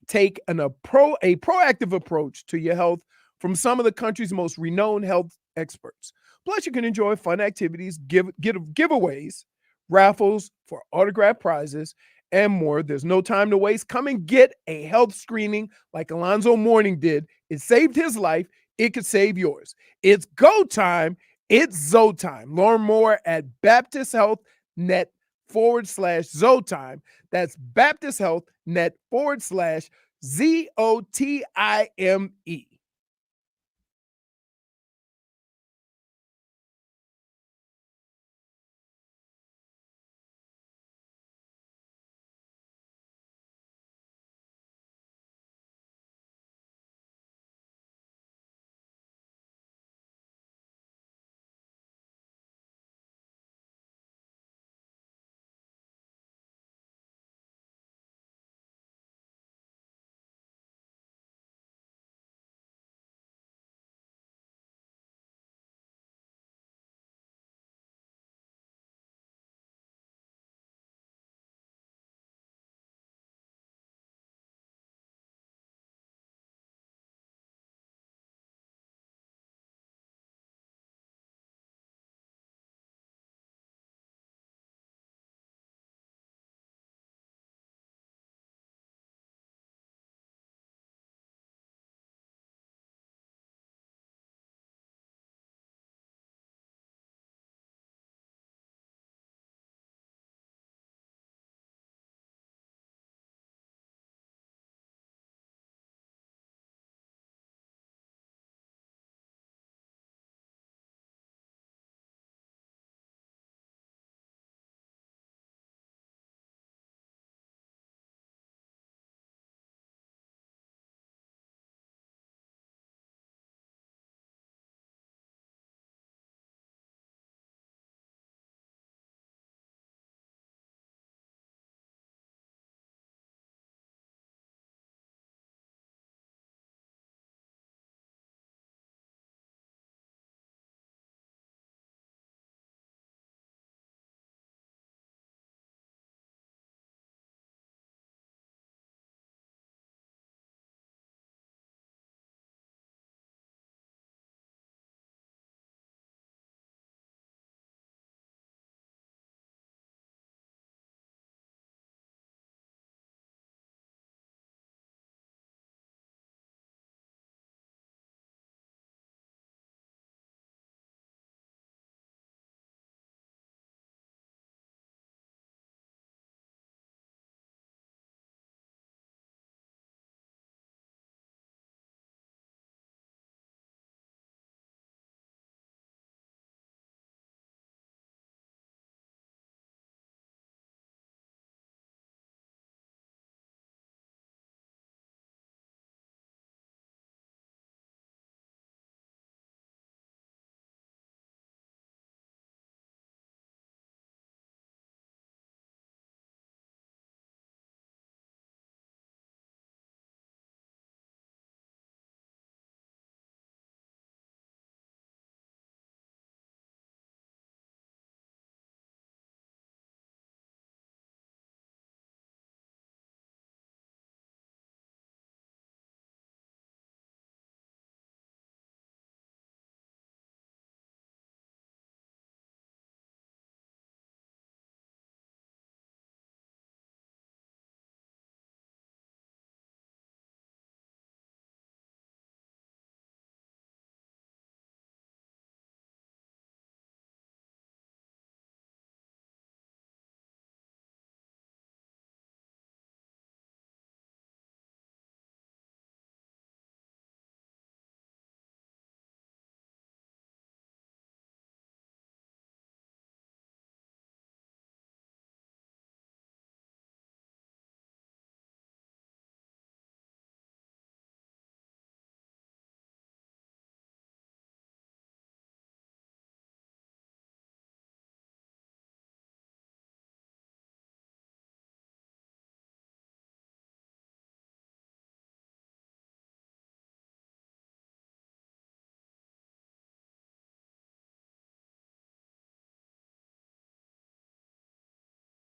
take a proactive approach to your health from some of the country's most renowned health experts. Plus, you can enjoy fun activities, giveaways, raffles for autographed prizes, and more. There's no time to waste. Come and get a health screening like Alonzo Mourning did. It saved his life. It could save yours. It's go time. It's Zo time. Learn more at BaptistHealthNet/Zo-Time. That's BaptistHealthNet/ZOTIME.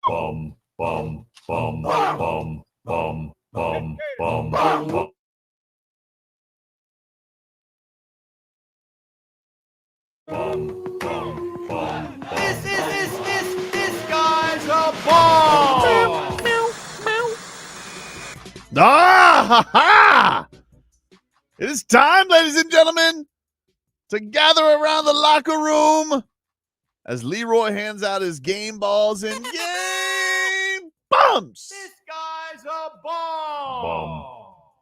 bum, bum, bum, bum, bum, bum, bum, bum. This guy's a ball. Ha ha! It is time, ladies and gentlemen, to gather around the locker room as Leroy hands out his game balls and game bumps. This guy's a ball.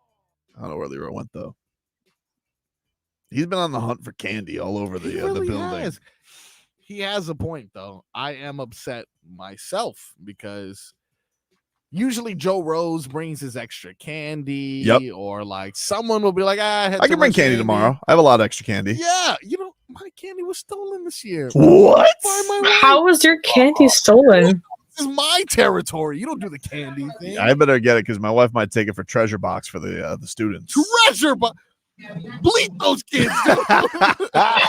I don't know where Leroy went though. He's been on the hunt for candy all over the really building. has. He has a point though. I am upset myself because usually Joe Rose brings his extra candy, or like someone will be like, I can bring candy tomorrow. I have a lot of extra candy. Yeah, my candy was stolen this year. What? How was your candy stolen? This is my territory. You don't do the candy thing. I better get it because my wife might take it for treasure box for the students. Treasure box. Bleep those kids.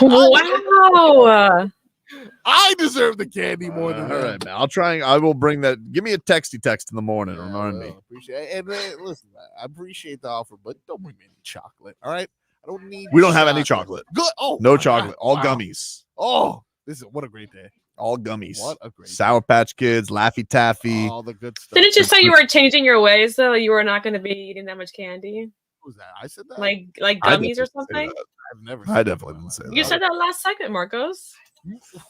Wow. I deserve the candy more than all that. right, man. I'll try. I will bring that. Give me a texty text in the morning. Remind me. Appreciate it. And listen, I appreciate the offer, but don't bring me any chocolate. All right, I don't need. We don't have any chocolate. Good. Oh, no chocolate. All gummies. Oh, what a great day. All gummies. What a great Sour Patch Kids, Laffy Taffy. All the good stuff. Didn't you say you were changing your ways though? You were not going to be eating that much candy. What was that? I said that. Like gummies or something. I've never. I definitely didn't say that. You said that last segment, Marcos.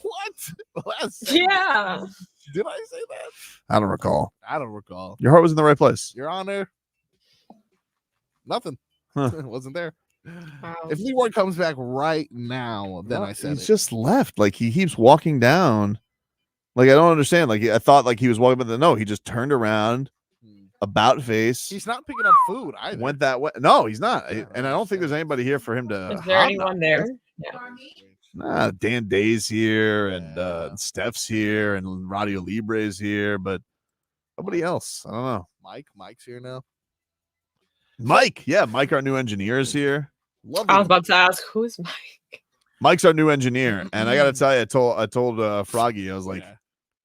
What? Last Yeah. Did I say that? I don't recall. I don't recall. Your heart was in the right place. Your Honor. Nothing. Huh. Wasn't there. Wow. If Leroy comes back right now, then I said he's it. just left. Like he keeps walking down. Like I don't understand. Like I thought like he was walking, but no, he just turned around, about face. He's not picking up food either. Went that way. No, he's not. And I don't think there's anybody here for him to. Is there anyone there? Yeah. Nah, Dan Day's here and Steph's here and Radio Libre's here, but nobody else. I don't know. Mike's here now. Mike, Mike, our new engineer, is here. I was about to ask, who's Mike? Mike's our new engineer, and I gotta tell you, I told Froggy, I was like,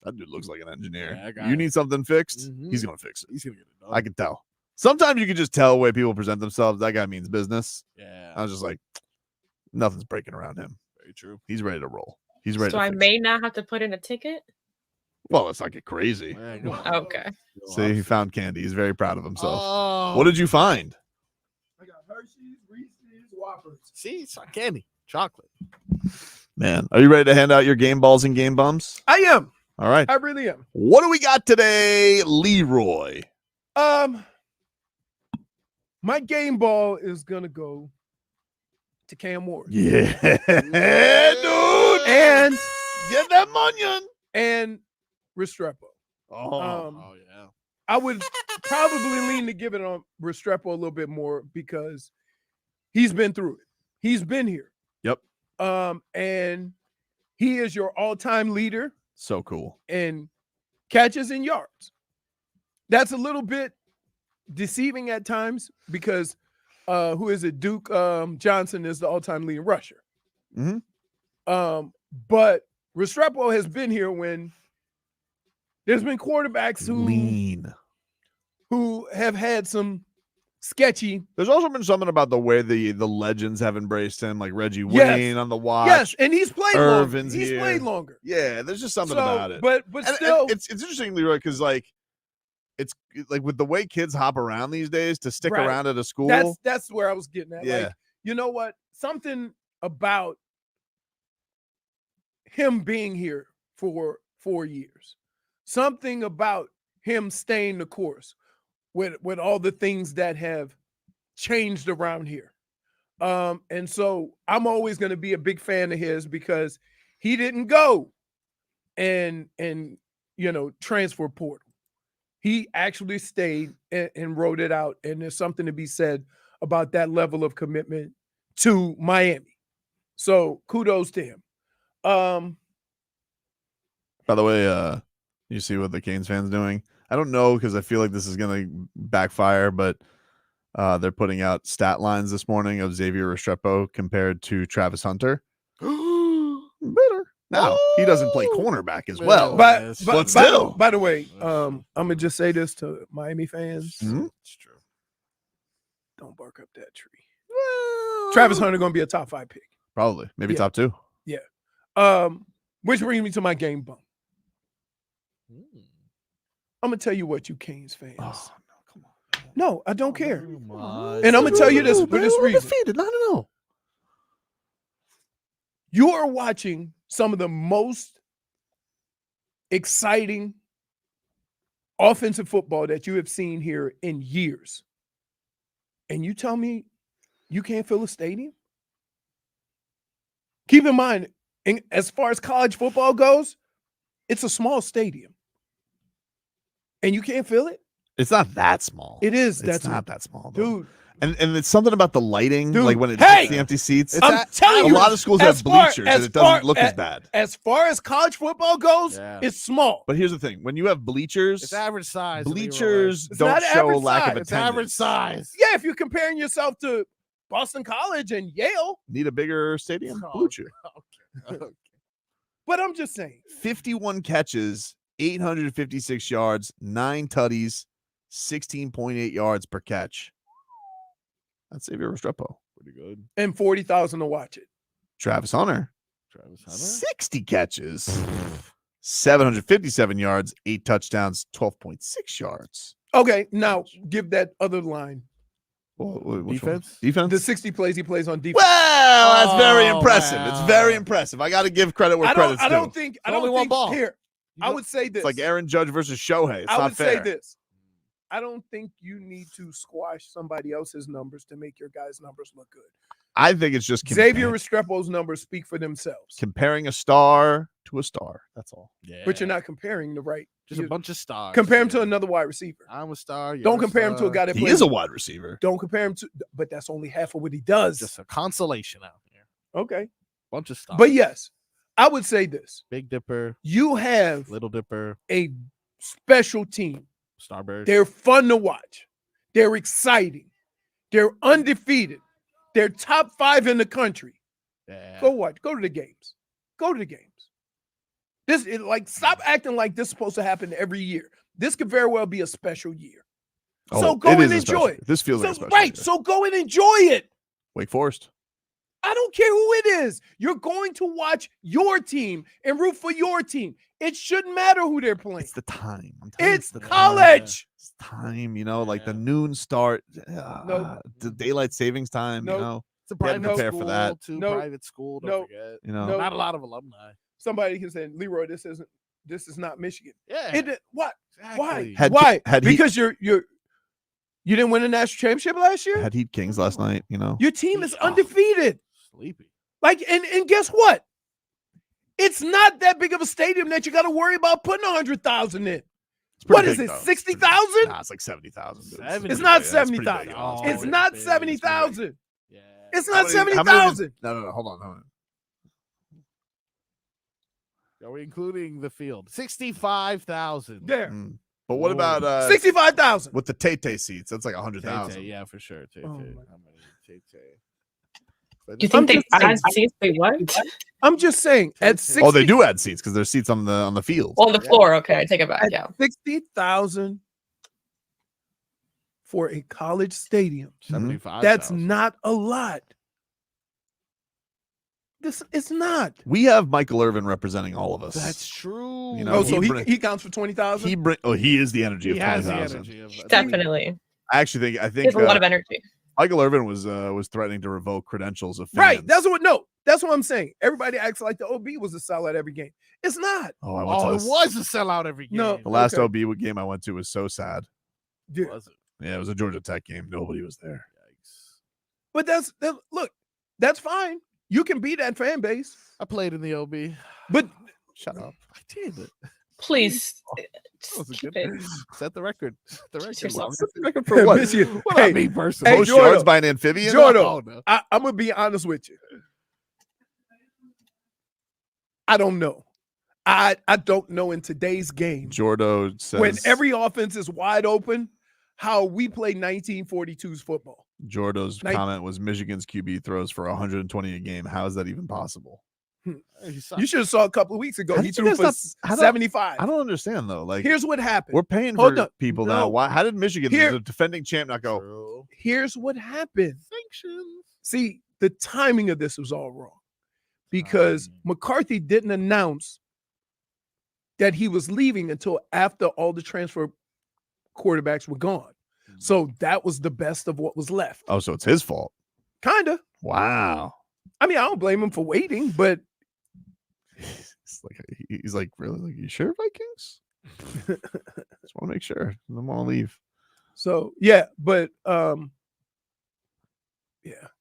that dude looks like an engineer. You need something fixed, he's gonna fix it. He's gonna get it done. I can tell. Sometimes you can just tell the way people present themselves. That guy means business. Yeah. I was just like, nothing's breaking around him. Very true. He's ready to roll. He's ready. So I may not have to put in a ticket. Well, let's not get crazy. Okay. See, he found candy. He's very proud of himself. Oh. What did you find? I got Hershey's, Reese's, Whoppers. See, it's not candy, chocolate. Man, are you ready to hand out your game balls and game bums? I am. All right. I really am. What do we got today, Leroy? My game ball is gonna go to Cam Ward. Yeah, dude. And get that munion. And Restrepo. Oh yeah. I would probably lean to give it on Restrepo a little bit more because he's been through it. He's been here. Yep. And he is your all-time leader. So cool. And catches and yards. That's a little bit deceiving at times because who is it? Duke Johnson is the all-time leading rusher. Mm-hmm. But Restrepo has been here when there's been quarterbacks who have had some sketchy. There's also been something about the way the legends have embraced him, like Reggie Wayne on the watch. Yes, and he's played Irvin's longer. He's here. played longer. Yeah, there's just something about it. But And still, it's interesting, Leroy, because like it's like with the way kids hop around these days to stick Right. around at a school. That's where I was getting at. Yeah. Like, you know what? Something about him being here for 4 years. Something about him staying the course with all the things that have changed around here. And so I'm always going to be a big fan of his because he didn't go and transfer portal. He actually stayed and wrote it out. And there's something to be said about that level of commitment to Miami. So kudos to him. By the way, you see what the Canes fans doing? I don't know because I feel like this is going to backfire, but they're putting out stat lines this morning of Xavier Restrepo compared to Travis Hunter. Now he doesn't play cornerback as well, But still. by the way, I'm gonna just say this to Miami fans. It's true. Don't bark up that tree. Travis Hunter gonna be a top 5 pick. Probably, maybe top 2. Yeah. Which brings me to my game bump. I'm gonna tell you what, you Kings fans. Oh, no, come on. No, I don't care. And I'm gonna tell you this for this reason. No. You are watching some of the most exciting offensive football that you have seen here in years. And you tell me you can't fill a stadium? Keep in mind, as far as college football goes, it's a small stadium. And you can't fill it? It's not that small. It is. It's not that small, though. Dude. And it's something about the lighting, Dude, like when it's hey! the empty seats. I'm telling you, a lot of schools have bleachers, and it doesn't look as bad. As far as college football goes, it's small. But here's the thing: when you have bleachers, It's average size. bleachers It's don't not show average lack of size. attendance. It's average size. Yeah, if you're comparing yourself to Boston College and Yale. Need a bigger stadium? Blue Chew. Okay. But I'm just saying. 51 catches, 856 yards, 9 tutties, 16.8 yards per catch. That's Xavier Restrepo. Pretty good. And 40,000 to watch it. Travis Hunter. 60 catches, 757 yards, 8 touchdowns, 12.6 yards. Okay, now give that other line. Defense? The 60 plays he plays on defense. Well, that's very impressive. It's very impressive. I got to give credit where credit's due. I don't think here. I would say this. It's like Aaron Judge versus Shohei. It's I not would fair. say this. I don't think you need to squash somebody else's numbers to make your guys' numbers look good. I think it's just Xavier Restrepo's numbers speak for themselves. comparing a star to a star. That's all. Yeah. But you're not comparing the right. Just a bunch of stars. Compare him to another wide receiver. I'm a star. Don't compare him to a guy that He plays. is a wide receiver. Don't compare him to, but that's only half of what he does. Just a consolation out here. Okay. Bunch of stars. But yes, I would say this. Big Dipper. You have Little Dipper. a special team. Starbird. They're fun to watch. They're exciting. They're undefeated. They're top 5 in the country. Yeah. Go watch. Go to the games. Go to the games. Stop acting like this is supposed to happen every year. This could very well be a special year. So go and enjoy it. This feels like a special right. year. So go and enjoy it. Wake Forest. I don't care who it is. You're going to watch your team and root for your team. It shouldn't matter who they're playing. It's the time. I'm telling you, It's college. It's time, like the noon start, the daylight savings time, It's a private private prepare school, for that. Private school. Don't forget. Not a lot of alumni. Somebody can say, Leroy, this is not Michigan. Yeah. What? Exactly. Why? Had because you didn't win a national championship last year? Had Heat Kings last night, Your team is undefeated. Sleepy. And guess what? It's not that big of a stadium that you got to worry about putting 100,000 in. What is it, 60,000? Nah, it's like 70,000. It's not 70,000. It's not 70,000. It's not 70,000. No, hold on. Are we including the field? 65,000. There. But what about 65,000 with the Tay seats? That's like 100,000. Yeah, for sure. Tay. How many Tay? You think they add seats? Wait, what? I'm just saying at 60. Oh, they do add seats because there's seats on the field. On the floor. Okay, I take it back. Yeah. 60,000 for a college stadium. 75,000. That's not a lot. It's not. We have Michael Irvin representing all of us. That's true. So he counts for 20,000. He is the energy of He has 20,000. the energy of Definitely. I think He has a lot of energy. Michael Irvin was threatening to revoke credentials of fans. Right. That's what I'm saying. Everybody acts like the OB was a sellout every game. It's not. Oh, I Oh, it was a sellout every game. No. The last OB game I went to was so sad. Dude. Was it? Yeah, it was a Georgia Tech game. Nobody was there. But that's fine. You can be that fan base. I played in the OB. But shut up. I did. Please. That was a keep good it. Set the record. The record. yourself. Set the record for what? Michigan. What about me personally? Most Jordan. yards by an amphibian? Jordan, Oh, no. I'm going to be honest with you. I don't know. I don't know in today's game. Jordo says When every offense is wide open, how we play 1942's football. Jordo's comment was Michigan's QB throws for 120 a game. How is that even possible? You should have saw a couple of weeks ago. He threw for 75. I don't understand though. Like, here's what happened. We're paying for people now. Why? How did Michigan, the defending champ, not go? Here's what happened. Sanctions. See, the timing of this was all wrong because McCarthy didn't announce that he was leaving until after all the transfer quarterbacks were gone. So that was the best of what was left. Oh, so it's his fault. Kinda. Wow. I mean, I don't blame him for waiting, but he's like, really? Like, you sure, Vikings? Just want to make sure. I don't want to leave. So yeah, but yeah,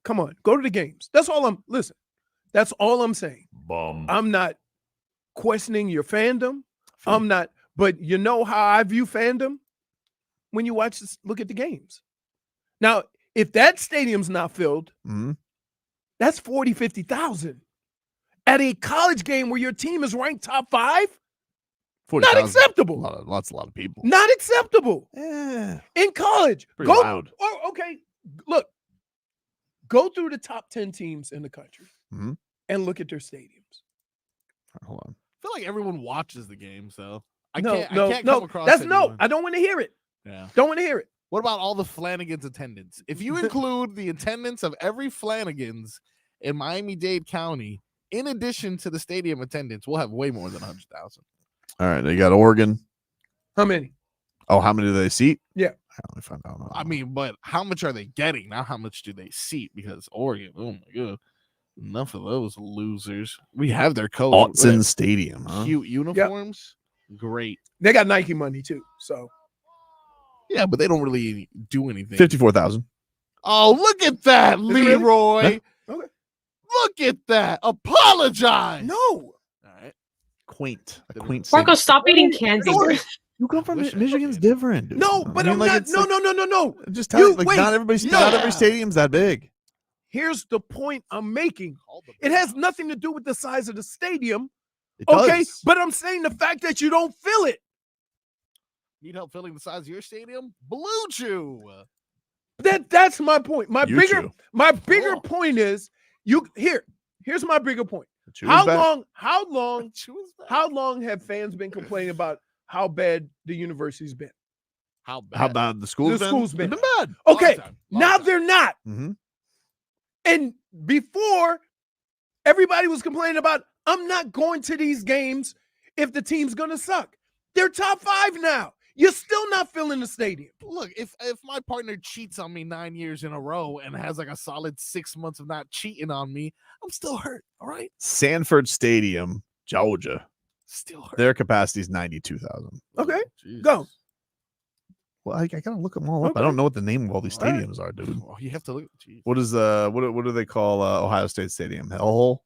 come on, go to the games. That's all that's all I'm saying. I'm not questioning your fandom. I'm not, but you know how I view fandom when you watch this, look at the games. Now, if that stadium's not filled, that's 40, 50,000 at a college game where your team is ranked top 5. 40, not acceptable. A lot of people. Not acceptable. Yeah. In college. Pretty loud. Oh, okay. Look, go through the top 10 teams in the country and look at their stadiums. Hold on. I feel like everyone watches the game, so I No, can't come across anyone. I don't want to hear it. Yeah. Don't want to hear it. What about all the Flanagan's attendance? If you include the attendance of every Flanagan's in Miami-Dade County, in addition to the stadium attendance, we'll have way more than 100,000. All right, they got Oregon. How many? Oh, how many do they seat? Yeah. Let me find out. I mean, but how much are they getting? Not how much do they seat? Because Oregon, oh my god, enough of those losers. We have their coach. Autzen Stadium, huh? Cute uniforms. Yep. Great. They got Nike money too, so. Yeah, but they don't really do anything. 54,000. Oh, look at that, Leroy. Really? Okay. Look at that. Apologize. No. All right. Quaint. A quaint Marco, city. stop eating candy. You come from Michigan's different, dude. No, but I'm not. No. Just tell you, like, not every stadium's that big. Here's the point I'm making. It has nothing to do with the size of the stadium. It okay, does. but I'm saying the fact that you don't fill it. Need help filling the size of your stadium? Blue Chew. That's my point. My bigger point is here's my bigger point. How long have fans been complaining about how bad the university's been? How bad the school's been? It's been bad. Okay, now they're not. Mm-hmm. And before, everybody was complaining about, I'm not going to these games if the team's going to suck. They're top 5 now. You're still not filling the stadium. Look, if my partner cheats on me 9 years in a row and has like a solid 6 months of not cheating on me, I'm still hurt. All right. Sanford Stadium, Georgia. Still hurt. Their capacity is 92,000. Okay. Jesus. Go. Well, I gotta look them all up. I don't know what the name of all these stadiums are, dude. Well, you have to look. Geez. What is what do they call Ohio State Stadium? Hellhole?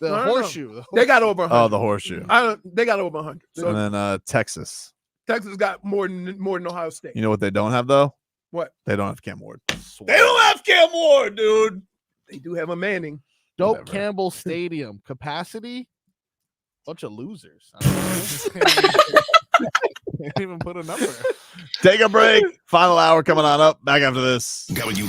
The horseshoe. They got over 100. Oh, the horseshoe. They got over 100. So and then Texas. Texas got more than Ohio State. You know what they don't have though? What? They don't have Cam Ward. They don't have Cam Ward, dude. They do have a Manning. Dope Campbell Stadium capacity. Bunch of losers. Can't even put a number. Take a break. Final hour coming on up. Back after this. Got you.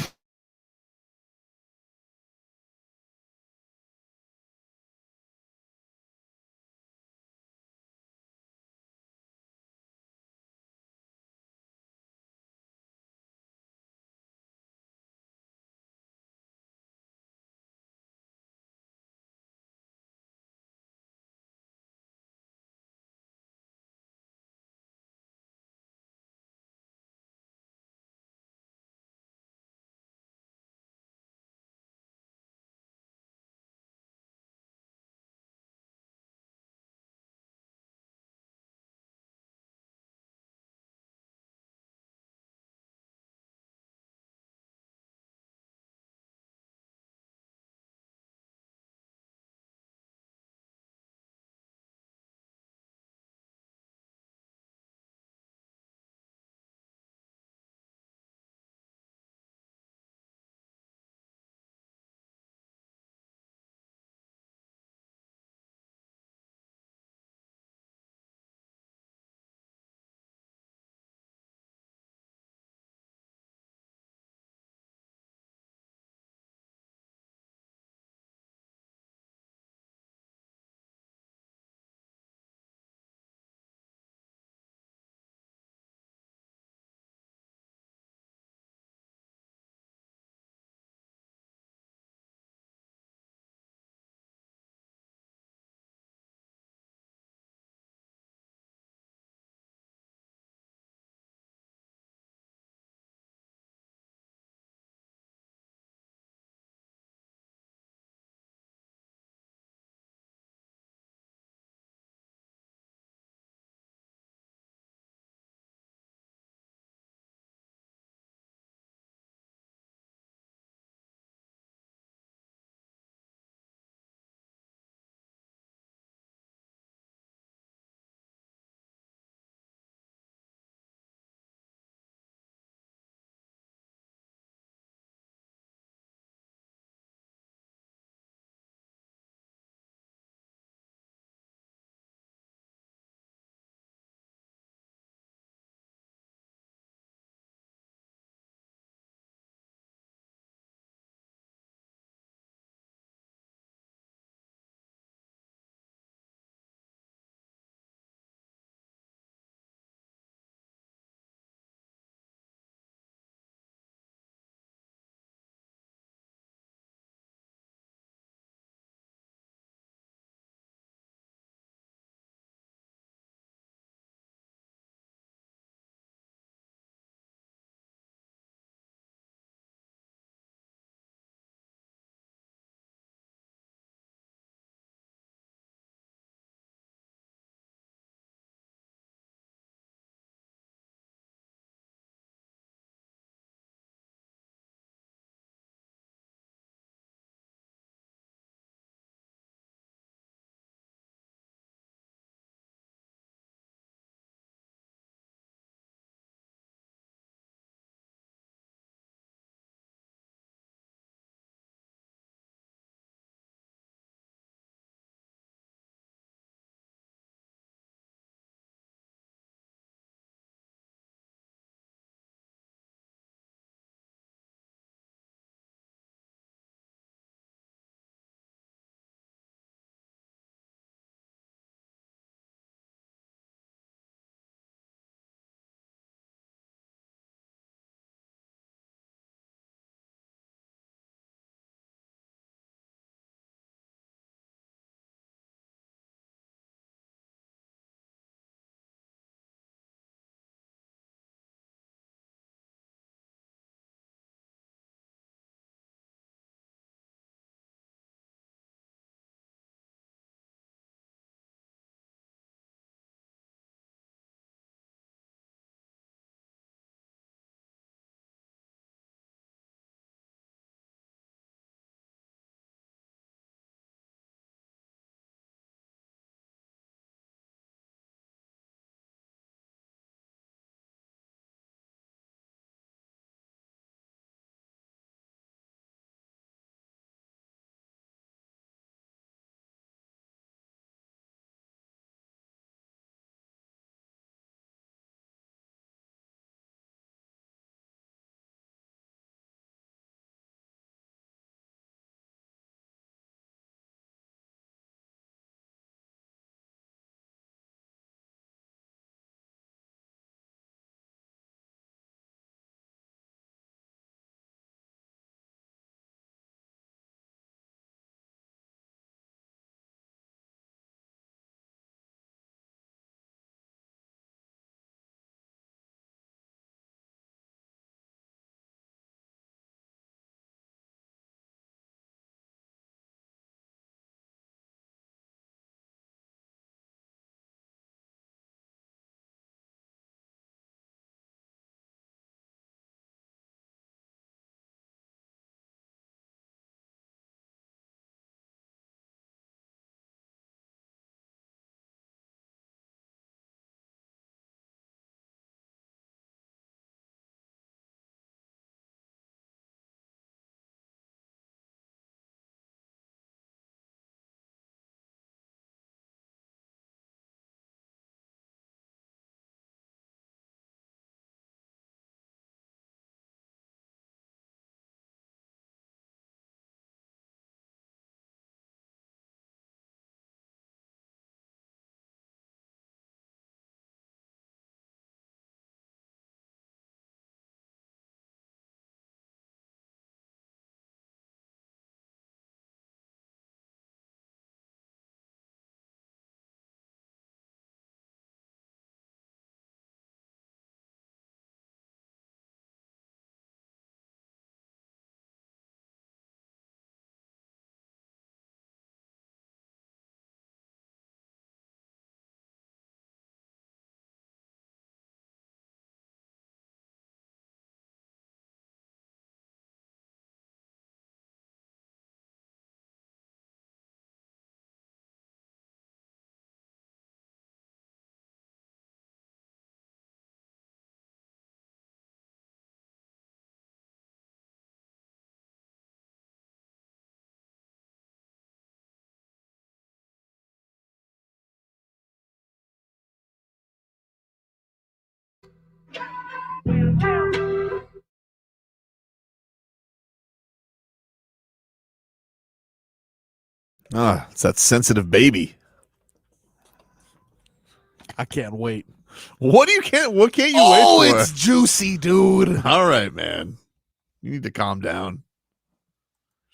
It's that sensitive baby. I can't wait. What can't you wait for? Oh, it's juicy, dude. All right, man. You need to calm down.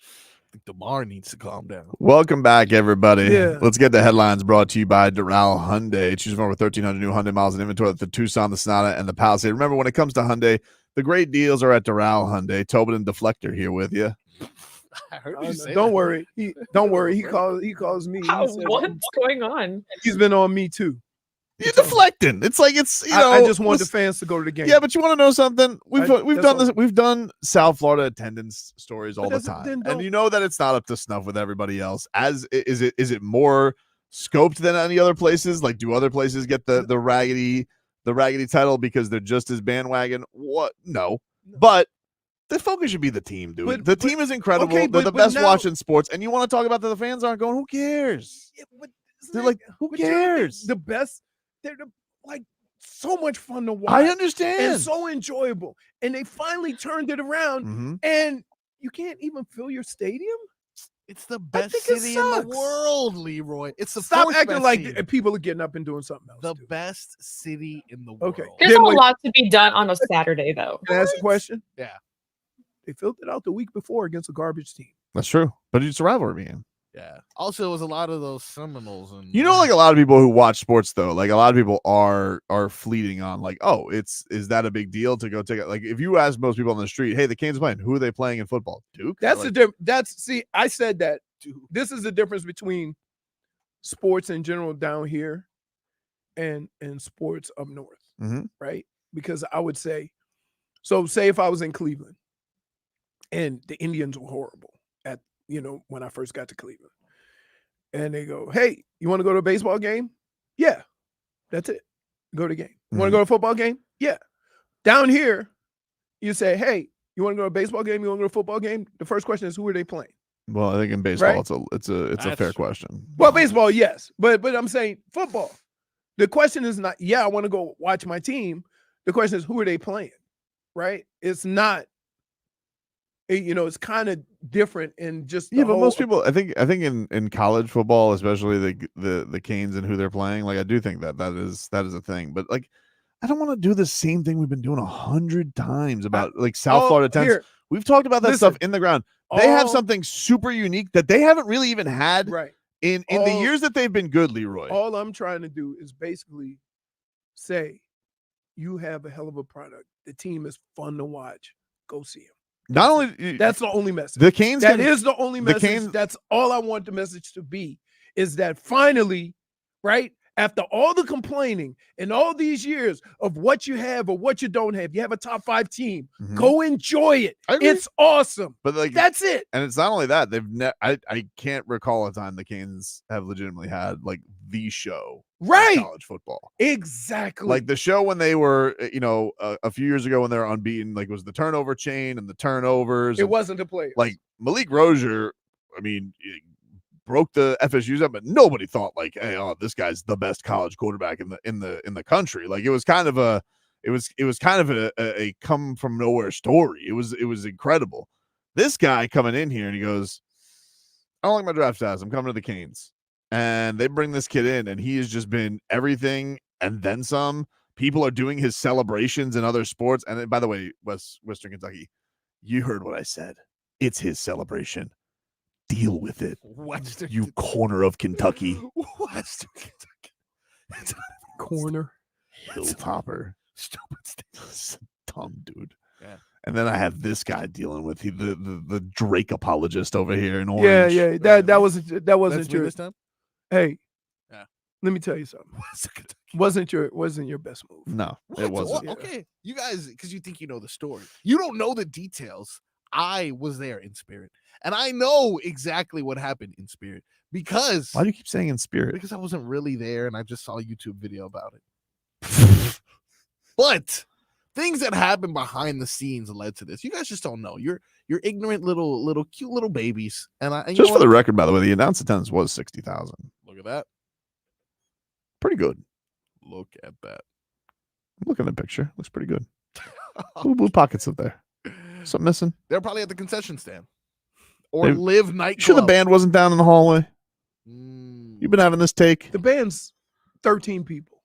I think DeMar needs to calm down. Welcome back, everybody. Yeah. Let's get the headlines brought to you by Doral Hyundai. Choose from over 1,300 new Hyundai miles in inventory with the Tucson, the Sonata, and the Palisade. Remember, when it comes to Hyundai, the great deals are at Doral Hyundai. Tobin and Deflector here with you. I heard you say Don't that. worry. Don't worry. He calls me. He says, What's going on? He's been on me too. You're deflecting. It's like I just want the fans to go to the game. Yeah, but you want to know something? We've done this. all. We've done South Florida attendance stories all the then time, don't- and you know that it's not up to snuff with everybody else. Is it more scoped than any other places? Like, do other places get the raggedy title because they're just as bandwagon? What? No, but the focus should be the team, dude. The team is incredible. okay, they're the but best now- watching sports, and you want to talk about that the fans aren't going? Who cares? They're like, who cares? The best. They're like so much fun to watch. I understand. And so enjoyable. And they finally turned it around. Mhm. And you can't even fill your stadium. It's the best think it city in the sucks. world, Leroy. It's the Stop fourth acting best like city. people are getting up and doing something else. The best city in the world. Okay. There's Then a wait, lot to be done on a Saturday, though. Can I ask a question? Yeah. They filled it out the week before against a garbage team. That's true, but it's a rivalry game. Yeah. Also, it was a lot of those Seminoles and You know, like a lot of people who watch sports, though, like a lot of people are fleeting on, like, oh, is that a big deal to go take it? Like, if you ask most people on the street, hey, the Canes are playing, who are they playing in football? Duke. That's like, the difference. See, I said that. This is the difference between sports in general down here and sports up north, Mhm. right? Because I would say, so say if I was in Cleveland and the Indians were horrible at, when I first got to Cleveland, and they go, hey, you want to go to a baseball game? Yeah, that's it. Go to the game. You want to go to a football game? Yeah. Down here, you say, hey, you want to go to a baseball game? You want to go to a football game? The first question is, who are they playing? Well, I think in baseball, Right? it's a fair question. Well, baseball, yes, but I'm saying football. The question is not, yeah, I want to go watch my team. The question is, who are they playing? Right? It's not. It's kind of different in just the Yeah, but whole- most people, I think in college football, especially the Canes and who they're playing, like I do think that is a thing. But like, I don't want to do the same thing we've been doing 100 times about like South Florida tents. here. We've talked about that Listen, stuff in the ground. They have all- something super unique that they haven't really even had right in the All- years that they've been good, Leroy. All I'm trying to do is basically say, you have a hell of a product. The team is fun to watch. Go see them. Not only That's the only message. the Canes, That is the only the message. Canes- That's all I want the message to be, is that finally, right, after all the complaining and all these years of what you have or what you don't have, you have a top 5 team. Mhm. Go enjoy it. I agree. It's awesome. But like That's it. And it's not only that, I can't recall a time the Canes have legitimately had like the show in Right. college football. Exactly. Like the show when they were, a few years ago when they were unbeaten, like it was the turnover chain and the turnovers. It and, wasn't the players. like Malik Rozier. I mean, he broke the FSU's up, but nobody thought like, hey, oh, this guy's the best college quarterback in the country. Like it was kind of a come from nowhere story. It was incredible. This guy coming in here and he goes, I don't like my draft status. I'm coming to the Canes. And they bring this kid in, and he has just been everything and then some. People are doing his celebrations in other sports. And then, by the way, Western Kentucky, you heard what I said. It's his celebration. Deal with it. Western You corner of Kentucky. Western Kentucky. Corner. Hilltopper. Stupid. Dumb dude. Yeah. And then I have this guy dealing with the Drake apologist over here in Orange. Yeah. That wasn't That's me your this time? Hey. Yeah. Let me tell you something. Wasn't your best move. No, What? it wasn't. Okay, you guys, because you think you know the story, you don't know the details. I was there in spirit, and I know exactly what happened in spirit because Why do you keep saying in spirit? because I wasn't really there, and I just saw a YouTube video about it. But things that happened behind the scenes led to this. You guys just don't know. You're ignorant little cute little babies. And Just for the record, by the way, the announced attendance was 60,000. Look at that. Pretty good. Look at that. I'm looking at the picture. Looks pretty good. Blue pockets up there. Something missing? They're probably at the concession stand or They- live night. Sure, the band wasn't down in the hallway. You've been having this take. The band's 13 people.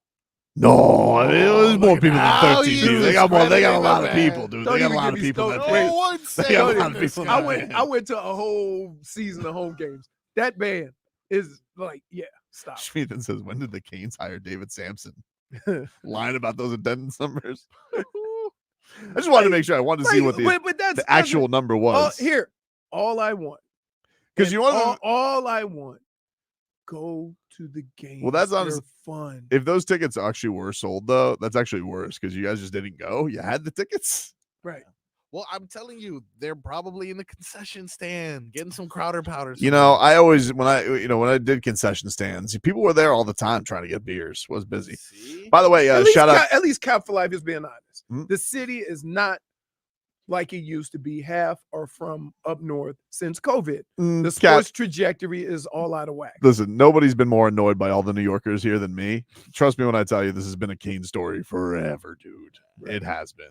No, it was more people than 13 people. They got more. They got a lot of people, dude. They got a lot of people. They got a lot of people. I went to a whole season of home games. That band is like, yeah, stop. Schmieden says, when did the Canes hire David Sampson? Lying about those attendance numbers. I just wanted to make sure. I wanted to see what the actual number was. Here, all I want. Because you want all I want. Go to the game. Well, that's honestly fun. If those tickets actually were sold, though, that's actually worse because you guys just didn't go. You had the tickets, right? Well, I'm telling you, they're probably in the concession stand getting some Crowder powders. You know, I always when I did concession stands, people were there all the time trying to get beers. Was busy. By the way, shout out. At least Cap for Life is being honest. The city is not like it used to be, half or from up north since COVID. The sports trajectory is all out of whack. Listen, nobody's been more annoyed by all the New Yorkers here than me. Trust me when I tell you this has been a Kane story forever, dude. Right. It has been.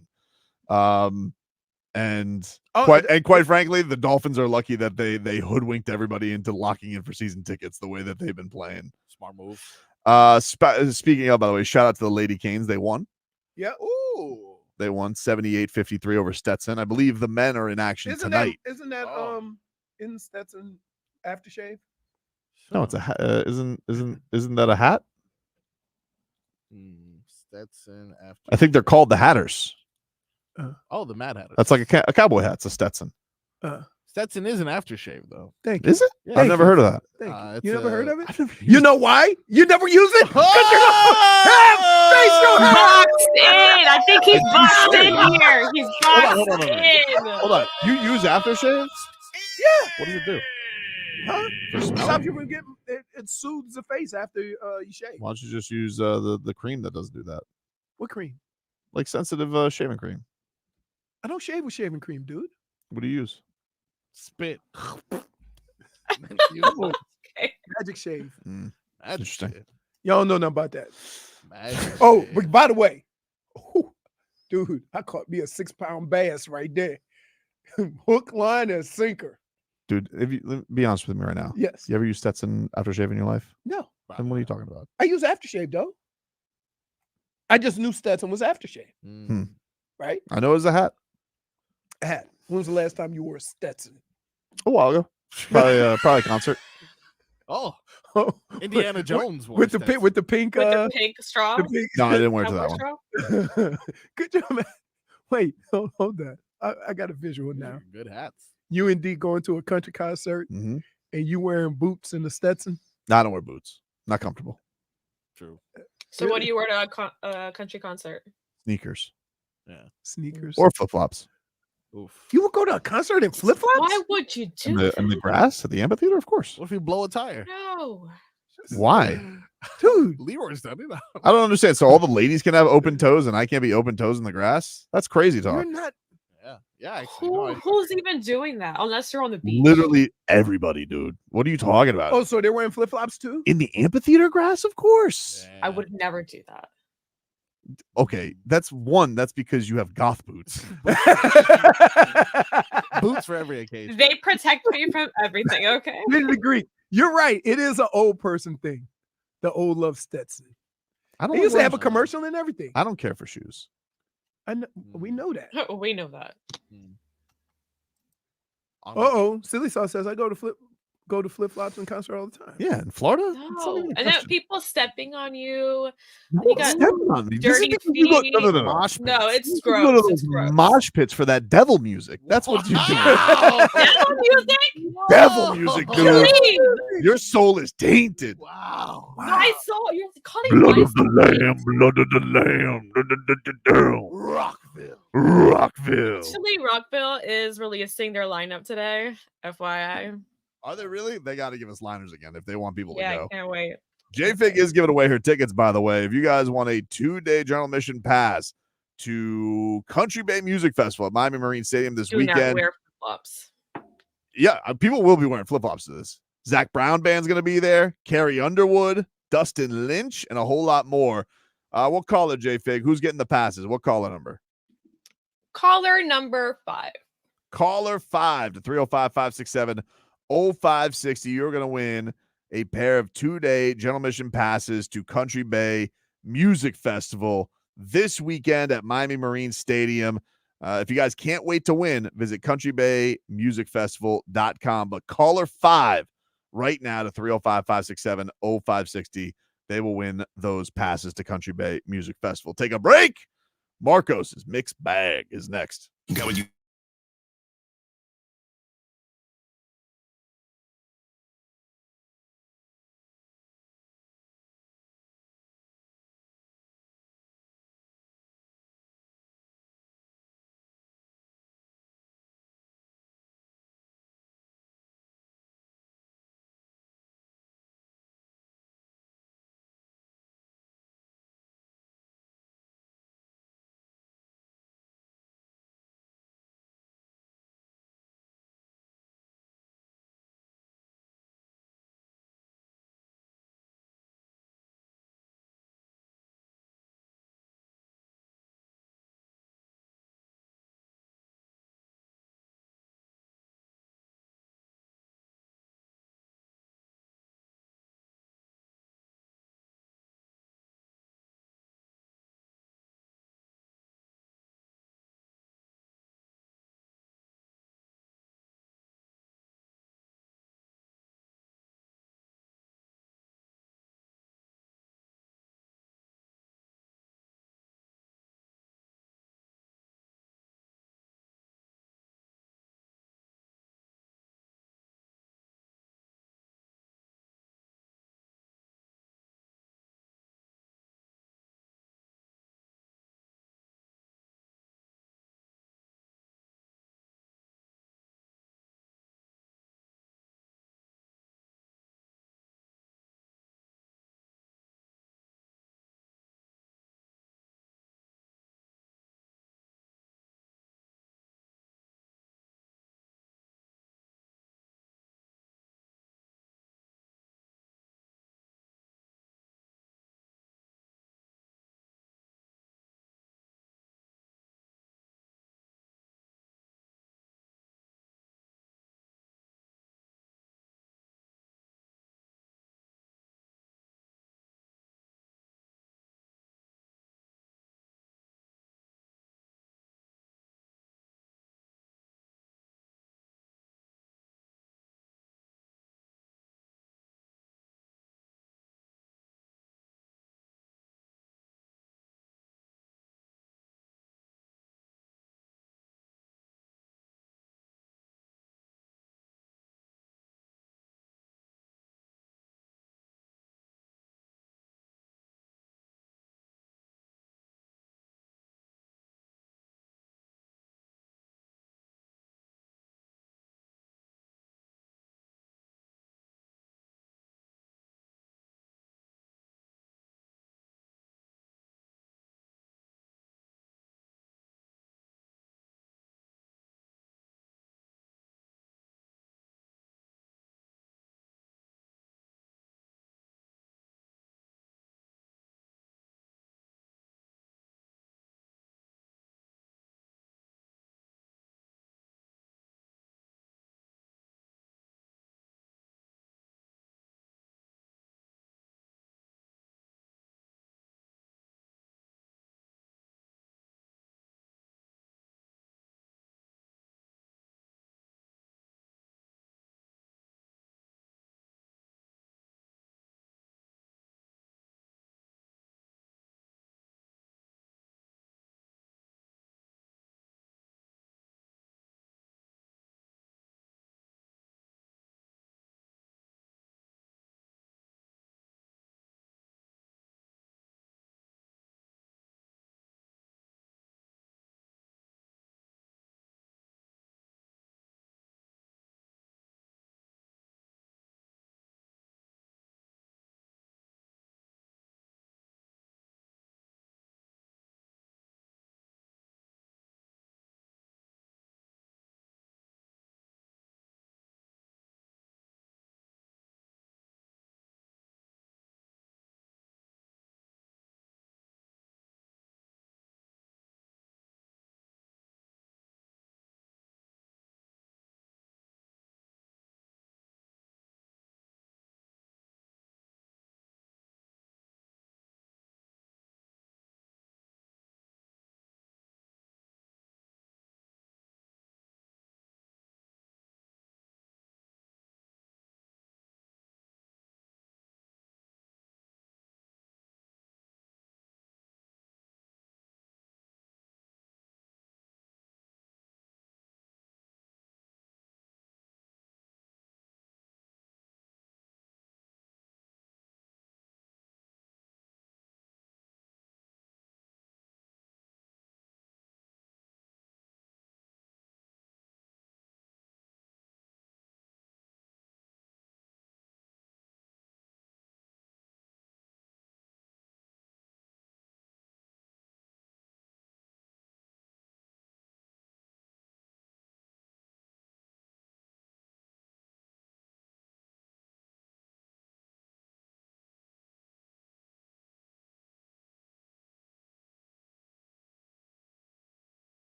Quite frankly, the Dolphins are lucky that they hoodwinked everybody into locking in for season tickets the way that they've been playing. Smart move. Speaking of, by the way, shout out to the Lady Canes. They won. Yeah. Ooh. They won 78-53 over Stetson. I believe the men are in action tonight. Isn't that in Stetson aftershave? No, it's a isn't that a hat? Stetson after. I think they're called the Hatters. The Mad Hatters. That's like a cowboy hat. It's a Stetson. Stetson is an aftershave, though. Thank you. Is it? Yeah. I've never heard of that. Thank you. You never heard of it? You know why? You never use it? Boxed in. I think he's boxed in here. He's boxed in. Hold on. You use aftershaves? Yeah. What does it do? Huh? Stop you from getting it soothes the face after you shave. Why don't you just use the cream that doesn't do that? What cream? Like sensitive shaving cream. I don't shave with shaving cream, dude. What do you use? Spit. Magic shave. Interesting. Y'all don't know nothing about that. Magic but by the way, dude, I caught me a 6-pound bass right there. Hook, line, and sinker. Dude, let me be honest with me right now. Yes. You ever use Stetson aftershave in your life? No. Then what are you talking about? I use aftershave, though. I just knew Stetson was aftershave. Right? I know it was a hat. A hat. When was the last time you wore a Stetson? A while ago. Probably a concert. Indiana Jones with the pink with the pink straw. No, I didn't wear it to that one. Good job, man. Wait, hold that. I got a visual now. Good hats. You and D going to a country concert and you wearing boots and the Stetson? No, I don't wear boots. Not comfortable. True. So what do you wear to a country concert? Sneakers. Yeah. Sneakers. Or flip-flops. Oof. You would go to a concert in flip-flops? Why would you do that? In the grass at the amphitheater? Of course. What if you blow a tire? No. Why? Dude. Leroy's done it. I don't understand. So all the ladies can have open toes and I can't be open toes in the grass? That's crazy talk. You're not. Yeah. Actually, Who's even doing that? Unless you're on the beach. Literally everybody, dude. What are you talking about? Oh, so they're wearing flip-flops too? In the amphitheater grass? Of course. I would never do that. Okay, that's because you have goth boots. Boots for every occasion. They protect me from everything, okay? To the Greek. You're right. It is an old person thing. The old love Stetson. They used to have a commercial and everything. I don't care for shoes. I know, we know that. We know that. Silly Sauce says I go to flip-flops and concert all the time. Yeah, in Florida. No. And then people stepping on you. No, You got stepping on me. dirty You go- feet. no. No, it's You gross. go to It's those gross. mosh pits for that devil music. That's what you do. Devil music? Devil music, dude. Please. Your soul is tainted. Wow. I saw you're calling Blood my of the lamb, blood of the lamb. Rockville. Actually, Rockville is releasing their lineup today. FYI. Are they really? They got to give us liners again if they want people to Yeah, go. I can't wait. J-Fig is giving away her tickets, by the way. If you guys want a 2-day general admission pass to Country Bay Music Festival at Miami Marine Stadium this Do weekend. not wear flip-flops. Yeah, people will be wearing flip-flops to this. Zach Brown Band's going to be there. Carrie Underwood, Dustin Lynch, and a whole lot more. We'll call it J-Fig. Who's getting the passes? What caller number? Caller number 5. Caller 5 to 305-567-0560. You're going to win a pair of 2-day general admission passes to Country Bay Music Festival this weekend at Miami Marine Stadium. If you guys can't wait to win, visit countrybaymusicfestival.com. But caller 5 right now to 305-567-0560. They will win those passes to Country Bay Music Festival. Take a break. Marcos's Mixed Bag is next.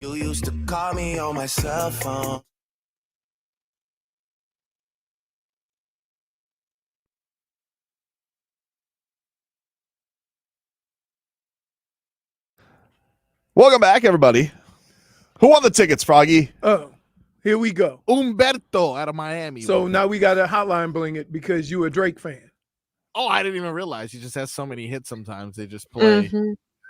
You used to call me on my cell phone. Welcome back, everybody. Who won the tickets, Froggy? Oh, here we go. Umberto out of Miami. So now we got a hotline bling it because you a Drake fan. Oh, I didn't even realize he just has so many hits. Sometimes they just play.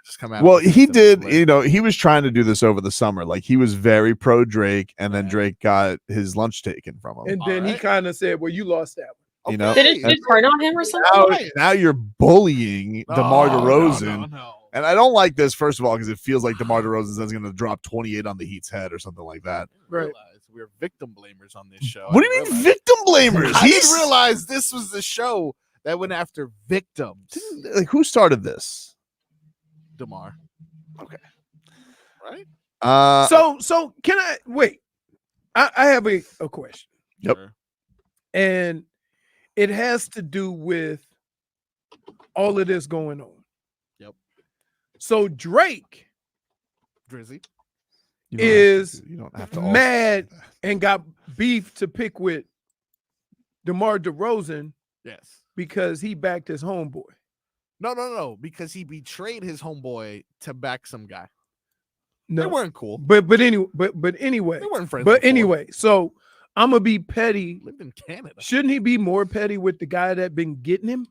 Just come out. Well, he did. He was trying to do this over the summer. Like he was very pro Drake, and then Drake got his lunch taken from him. And then he kind of said, "Well, you lost that one." You know, Did it turn on him or something? Now you're bullying DeMar DeRozan. No. And I don't like this, first of all, because it feels like DeMar DeRozan is going to drop 28 on the Heat's head or something like that. Right. We're victim blamers on this show. What do you mean victim blamers? I didn't realize this was the show that went after victims. Like, who started this? DeMar. Okay. Right? So can I wait? I have a question. Yep. And it has to do with all of this going on. Yep. So Drake Drizzy is you don't have to mad and got beef to pick with DeMar DeRozan. Yes. Because he backed his homeboy. No. Because he betrayed his homeboy to back some guy. No. They weren't cool. But anyway, They weren't friends. But before. anyway, so I'm gonna be petty. Lived in Canada. Shouldn't he be more petty with the guy that been getting him?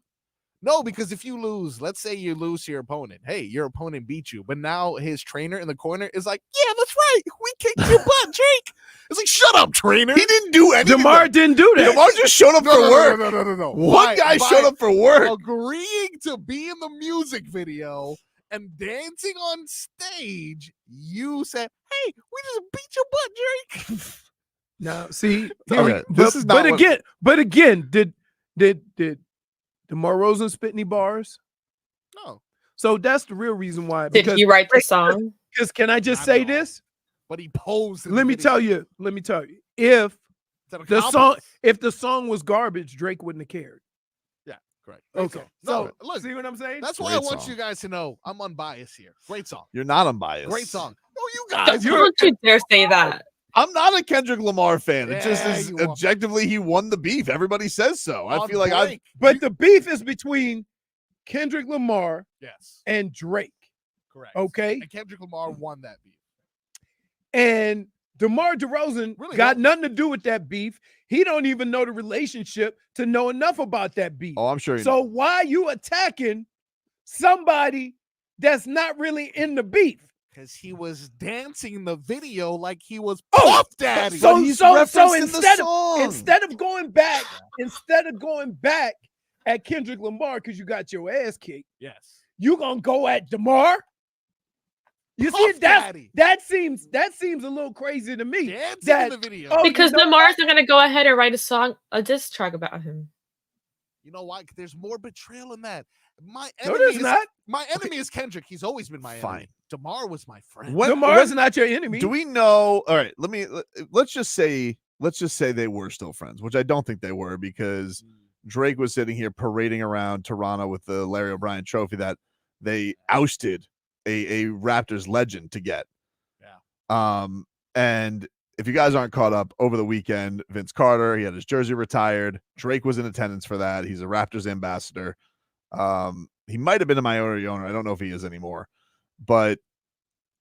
No, because if you lose, let's say you lose to your opponent. Hey, your opponent beat you, but now his trainer in the corner is like, "Yeah, that's right. We kicked your butt, Jake." It's like, "Shut up, trainer." He didn't do anything. DeMar didn't do that. DeMar just showed up for work. No. One guy showed up for work. Agreeing to be in the music video and dancing on stage, you said, "Hey, we just beat your butt, Drake." Now, see, Okay, this is not what- but again, did DeMar DeRozan spit any bars? No. So that's the real reason why. Did he write the song? Because can I just say this? But he posed. Let me tell you. If the song was garbage, Drake wouldn't have cared. Yeah, correct. Okay. So So look, see what I'm saying? that's why Great I want song. you guys to know I'm unbiased here. Great song. You're not unbiased. Great song. No, you guys. Don't you dare say that. I'm not a Kendrick Lamar fan. It just Yeah, is you are. objectively he won the beef. Everybody says so. I On feel like break. But the beef is between Kendrick Lamar Yes, and Drake. correct. Okay. And Kendrick Lamar won that beef. And DeMar DeRozan Really got don't. nothing to do with that beef. He don't even know the relationship to know enough about that beef. Oh, I'm sure. So why you attacking somebody that's not really in the beef? Because he was dancing in the video like he was Puff Daddy. So song. instead of going back at Kendrick Lamar because you got your ass kicked, Yes. you gonna go at DeMar? You see, Puff Daddy. that seems a little crazy to me. Dancing That- in the video. oh, Because you know Lamar's not going to go ahead and write a diss track about him. You know why? There's more betrayal in that. My No, enemy there's is not. My enemy is Kendrick. He's always been my Fine. enemy. DeMar was my friend. DeMar's not your enemy. Do we know? All right, let's just say they were still friends, which I don't think they were because Drake was sitting here parading around Toronto with the Larry O'Brien trophy that they ousted a Raptors legend to get. Yeah. And if you guys aren't caught up, over the weekend, Vince Carter, he had his jersey retired. Drake was in attendance for that. He's a Raptors ambassador. He might have been a Miami owner. I don't know if he is anymore, but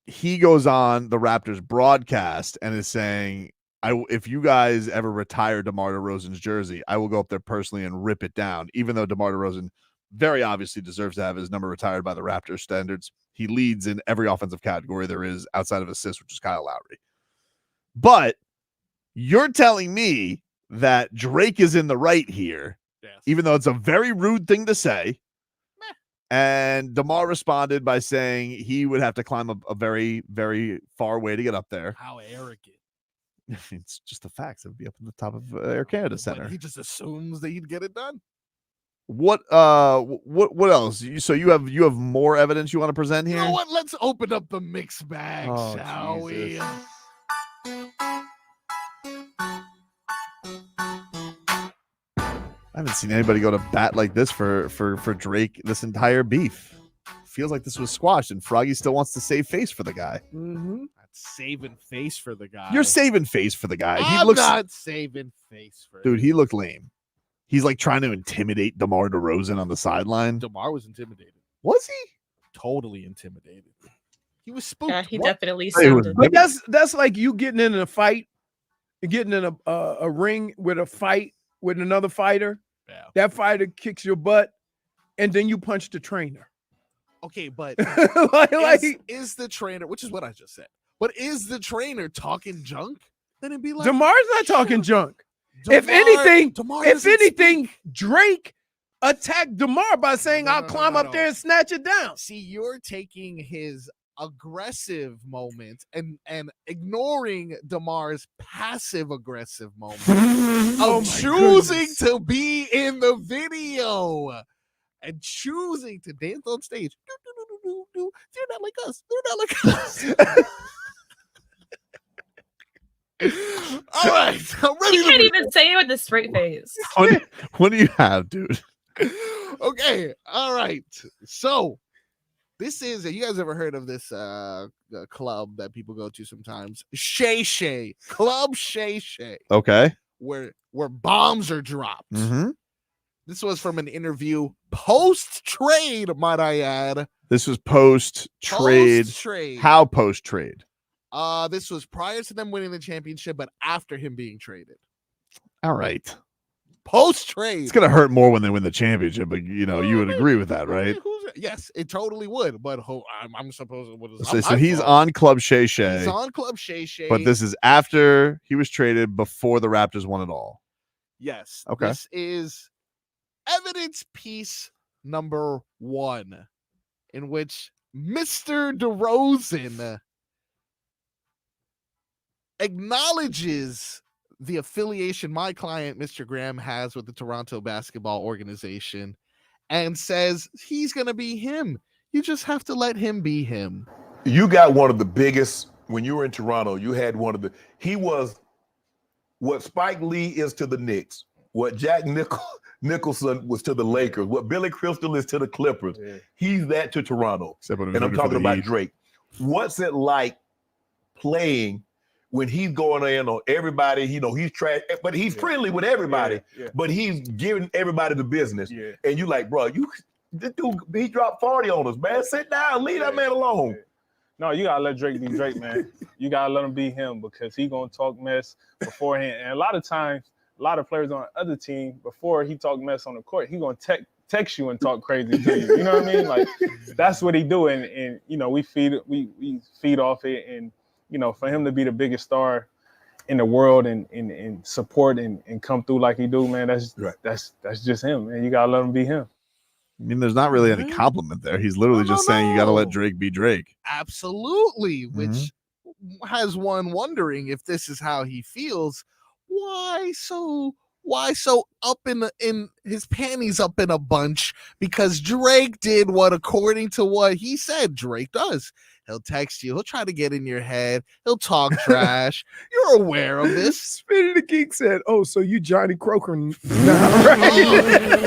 he goes on the Raptors broadcast and is saying, if you guys ever retire DeMar DeRozan's jersey, I will go up there personally and rip it down, even though DeMar DeRozan very obviously deserves to have his number retired by the Raptors standards. He leads in every offensive category there is outside of assists, which is Kyle Lowry. But you're telling me that Drake is in the right here, even though it's a very rude thing to say. And DeMar responded by saying he would have to climb a very, very far way to get up there. How arrogant. It's just the facts. It would be up at the top of Air Canada Center. But he just assumes that he'd get it done. What else? So you have more evidence you want to present here? You know what? Let's open up the mixed bag, Oh, shall Jesus. we? I haven't seen anybody go to bat like this for Drake this entire beef. Feels like this was squashed, and Froggy still wants to save face for the guy. Mm-hmm. I saving face for the guy. You're saving face for the guy. I'm not saving face for Dude, he looked lame. He's like trying to intimidate DeMar DeRozan on the sideline. DeMar was intimidated. Was he? Totally intimidated. He was spooked. Yeah, he definitely sounded. But that's like you getting in a fight, getting in a ring with another fighter. Yeah. That fighter kicks your butt, and then you punch the trainer. Okay, but is the trainer, which is what I just said, but is the trainer talking junk? Then it'd be like DeMar's not talking junk. DeMar, if anything, Drake attacked DeMar by saying, "I'll climb up there and snatch it down." See, you're taking his aggressive moment and ignoring DeMar's passive aggressive moment of choosing to be in the video and choosing to dance on stage. They're not like us. They're not like us. All right, I'm ready. You can't even say it with a straight face. What do you have, dude? Okay, all right. So this is, you guys ever heard of this club that people go to sometimes? Shay Shay. Club Shay Shay. Okay. Where bombs are dropped. Mm-hmm. This was from an interview post-trade, might I add. This was post-trade. Post-trade. How post-trade? This was prior to them winning the championship, but after him being traded. All right. Post-trade. It's going to hurt more when they win the championship, but you would agree with that, right? Yes, it totally would, but I'm supposed to. So he's on Club Shay Shay. He's on Club Shay Shay. But this is after he was traded, before the Raptors won it all. Yes. Okay. This is evidence piece number 1, in which Mr. DeRozan acknowledges the affiliation my client, Mr. Graham, has with the Toronto basketball organization and says he's going to be him. You just have to let him be him. You got one of the biggest, when you were in Toronto, you had he was what Spike Lee is to the Knicks, what Jack Nicholson was to the Lakers, what Billy Crystal is to the Clippers. Yeah. He's that to Toronto. And I'm talking about Drake. What's it like playing when he's going in on everybody? He's trash, but he's friendly with everybody, but he's giving everybody the business. Yeah. And you like, bro, this dude, he dropped 40 on us, man. Sit down, leave that man alone. Yeah. No, you gotta let Drake be Drake, man. You gotta let him be him, because he gonna talk mess beforehand. And a lot of times, a lot of players on the other team, before he talk mess on the court, he gonna text you and talk crazy to you. You know what I mean? Like, that's what he do. And we feed off it. And for him to be the biggest star in the world and support and come through like he do, man, that's just him, man. You gotta let him be him. I mean, there's not really any compliment there. He's literally just saying you got to let Drake be Drake. Absolutely, which has one wondering if this is how he feels. Why so up in his panties up in a bunch? Because Drake did what, according to what he said, Drake does. He'll text you. He'll try to get in your head. He'll talk trash. You're aware of this. Spinning the Geek said, "Oh, so you Johnny Croker now, right?"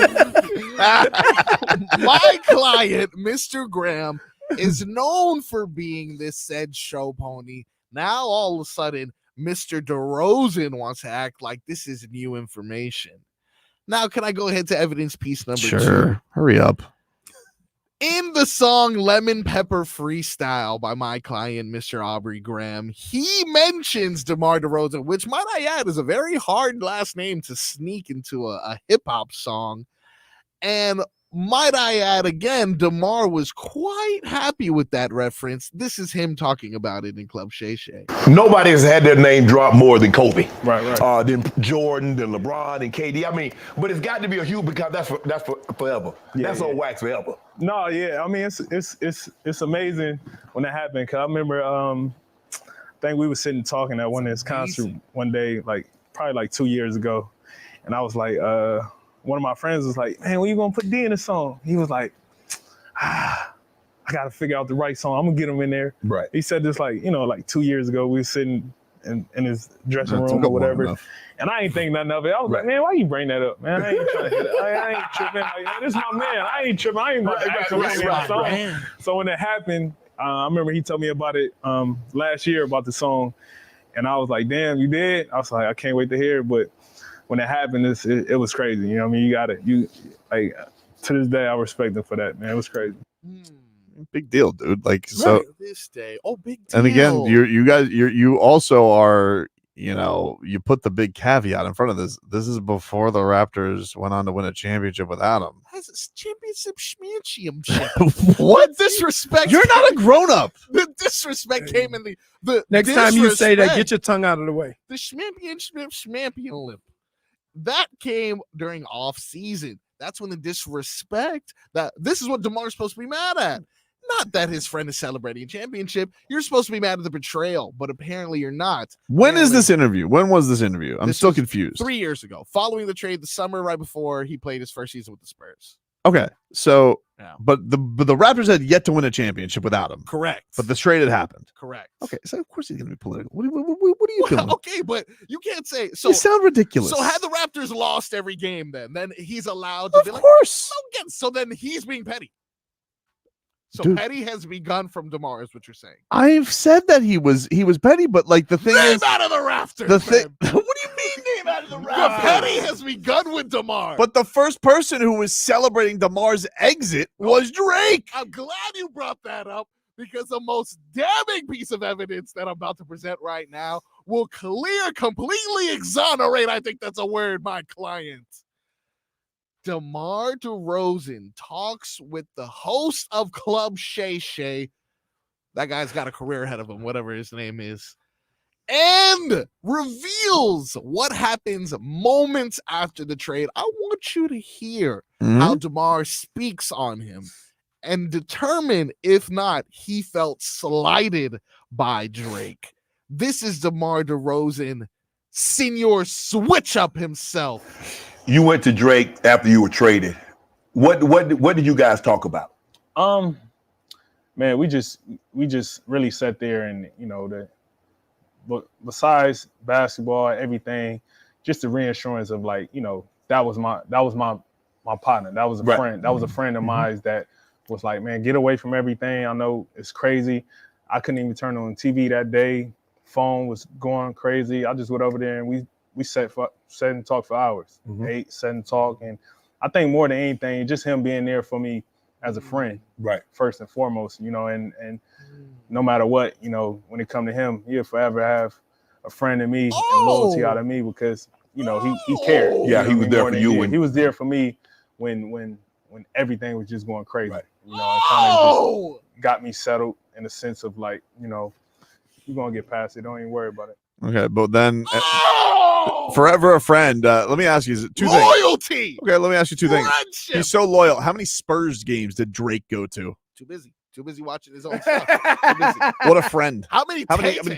My client, Mr. Graham, is known for being this said show pony. Now, all of a sudden, Mr. DeRozan wants to act like this is new information. Now, can I go ahead to evidence piece number 2? Sure. Hurry up. In the song Lemon Pepper Freestyle by my client, Mr. Aubrey Graham, he mentions DeMar DeRozan, which, might I add, is a very hard last name to sneak into a hip-hop song. And might I add again, DeMar was quite happy with that reference. This is him talking about it in Club Shay Shay. Nobody has had their name dropped more than Kobe. Right. Than Jordan, than LeBron, and KD. I mean, but it's got to be a huge, because that's forever. That's on wax forever. No, yeah. I mean, it's amazing when that happened, because I remember I think we were sitting talking at one of his concerts one day, probably 2 years ago, and I was like, one of my friends was like, "Man, when you gonna put D in the song?" He was like, I gotta figure out the right song. I'm gonna get him in there. Right. He said this 2 years ago. We were sitting in his dressing room or whatever, and I ain't think nothing of it. I was like, "Man, why you bring that up, man? I ain't trying to hit it. I ain't tripping. Like, this is my man. I ain't tripping. I ain't about to ask him right. So when it happened, I remember he told me about it last year about the song, and I was like, "Damn, you did?" I was like, "I can't wait to hear it." But when it happened, it was crazy. You know what I mean? You to this day, I respect him for that, man. It was crazy. Big deal, dude. Like, so this day. Oh, big deal. and again, you also are, you put the big caveat in front of this. This is before the Raptors went on to win a championship without him. Has a championship schmanship. What disrespect? You're not a grown up. The disrespect came in the Next time you say that, get your tongue out of the way. The schmampion. That came during off season. That's when the disrespect. This is what DeMar's supposed to be mad at. Not that his friend is celebrating a championship. You're supposed to be mad at the betrayal, but apparently you're not. When is this interview? When was this interview? I'm still confused. 3 years ago, following the trade, the summer right before he played his first season with the Spurs. Okay, so Yeah. but the Raptors had yet to win a championship without him. Correct. But the trade had happened. Correct. Okay, so of course he's going to be political. What are you doing? Okay, but you can't say so. You sound ridiculous. So had the Raptors lost every game, then he's allowed to be like, course. no, again. So then he's being petty. So Dude. petty has begun from DeMar, is what you're saying. I've said that he was petty, but like the thing Name is, out of the rafters. the thing. man. What do you mean name out of the The rafters? petty has begun with DeMar. But the first person who was celebrating DeMar's exit was Drake. I'm glad you brought that up because the most damning piece of evidence that I'm about to present right now will completely exonerate, I think that's a word, my client. DeMar DeRozan talks with the host of Club Shay Shay. That guy's got a career ahead of him, whatever his name is. And reveals what happens moments after the trade. I want you to hear how DeMar speaks on him and determine if not he felt slighted by Drake. This is DeMar DeRozan, Senior Switch Up himself. You went to Drake after you were traded. What did you guys talk about? Man, we just really sat there and but besides basketball, everything, just the reassurance of like, that was my partner. That was a friend. That was a friend of mine that was like, man, get away from everything. I know it's crazy. I couldn't even turn on TV that day. Phone was going crazy. I just went over there and we sat and talked for hours. Ate, sat and talked. And I think more than anything, just him being there for me as a friend. Right. First and foremost, and no matter what, when it come to him, he'll forever have a friend in me and loyalty out of me because, he cared. Yeah, he was there for you. He was there for me when everything was just going crazy. Right. And kind of just got me settled in the sense of like, you're gonna get past it. Don't even worry about it. Okay, but then forever a friend. Let me ask you two things. Loyalty. Okay, let me ask you two things. Friendship. He's so loyal. How many Spurs games did Drake go to? Too busy watching his own stuff. Too busy. What a friend. How many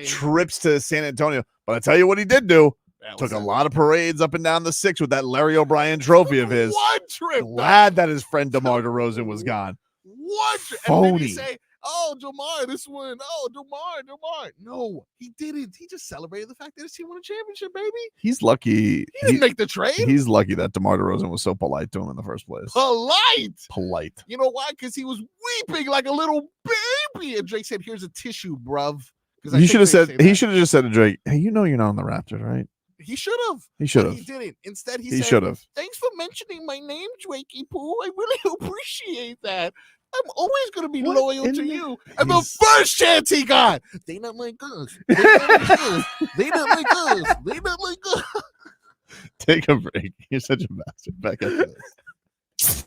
trips to San Antonio? But I tell you what he did do. Took a lot of parades up and down the six with that Larry O'Brien trophy of his. One trip. Glad that his friend DeMar DeRozan was gone. One trip. Phony. And then he say, oh, DeMar, this one. Oh, DeMar. No, he didn't. He just celebrated the fact that his team won a championship, baby. He's lucky. He didn't make the trade. He's lucky that DeMar DeRozan was so polite to him in the first place. Polite. You know why? Because he was weeping like a little baby. And Drake said, here's a tissue, bruv. He should have said, he should have just said to Drake, hey, you're not on the Raptors, right? He should have. He should have. He didn't. Instead, he He said, should have. thanks for mentioning my name, Drakey Poo. I really appreciate that. I'm always going to be loyal to you. And the first chance he got, they not like us. They not like us. They not like us. They not like us. Take a break. You're such a bastard. Back after this.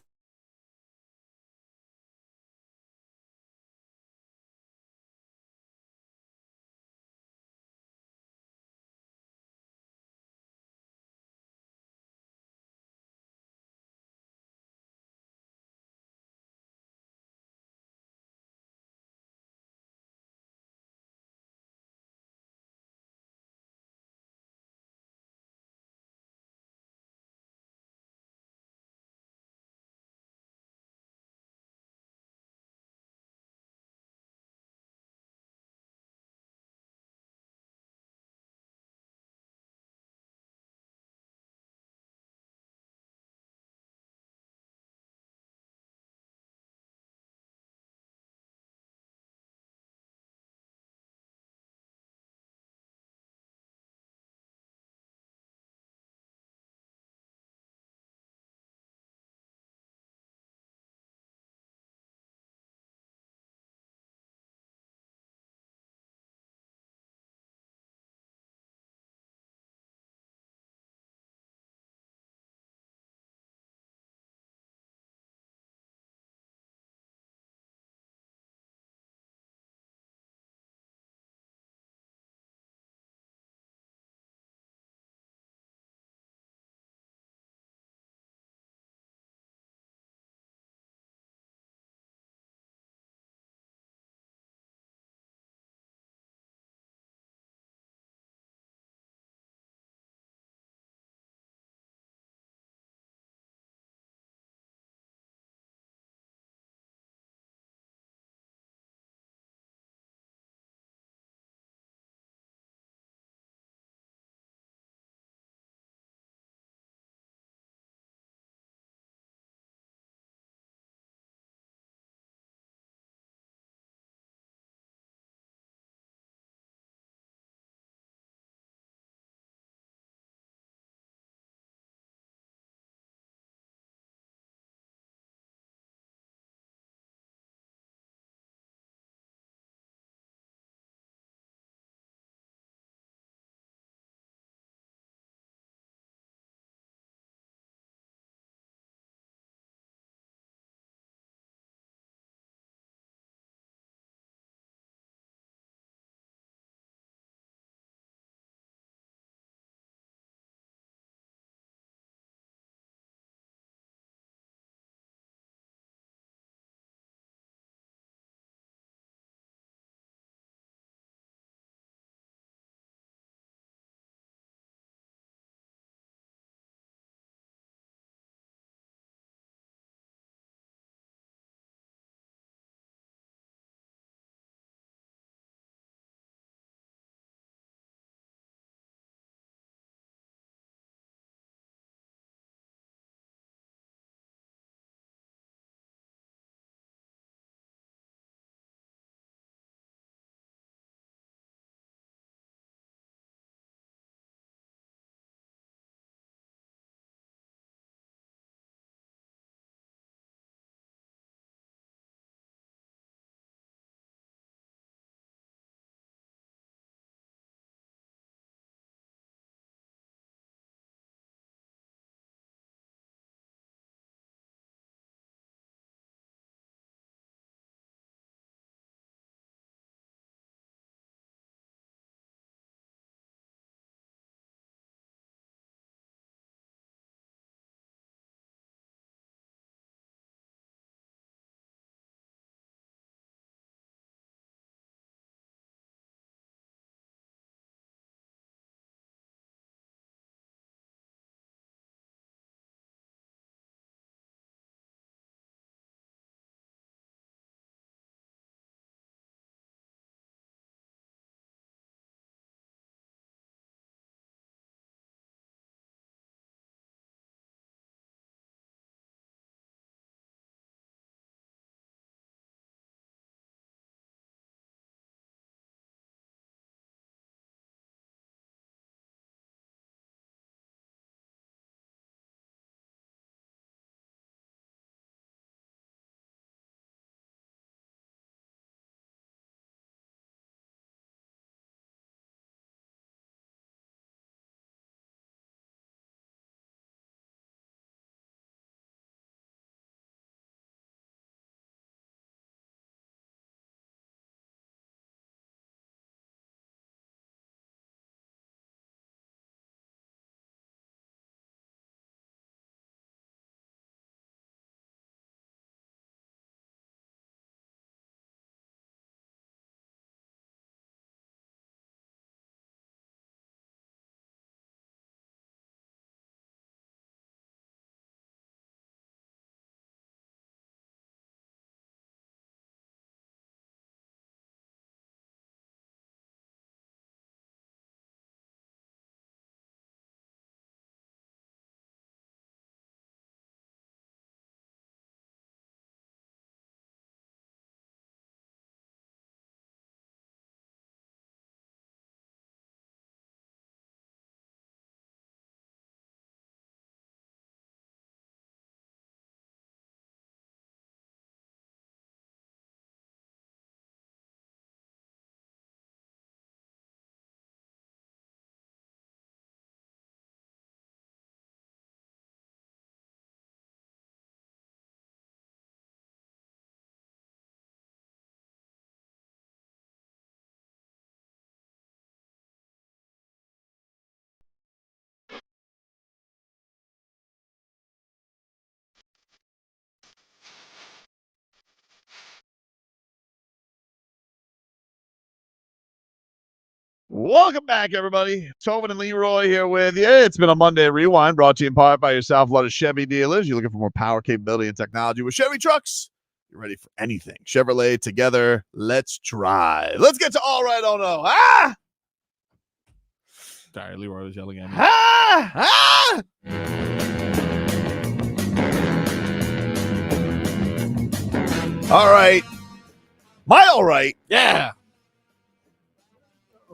Welcome back, everybody. Tobin and Leroy here with you. It's been a Monday Rewind brought to you in part by your South Florida Chevy dealers. You're looking for more power, capability, and technology with Chevy trucks. You're ready for anything. Chevrolet, together, let's try. Let's get to All Right, Oh No. Ah! Sorry, Leroy was yelling at me. Ah! Ah! All right. My all right. Yeah.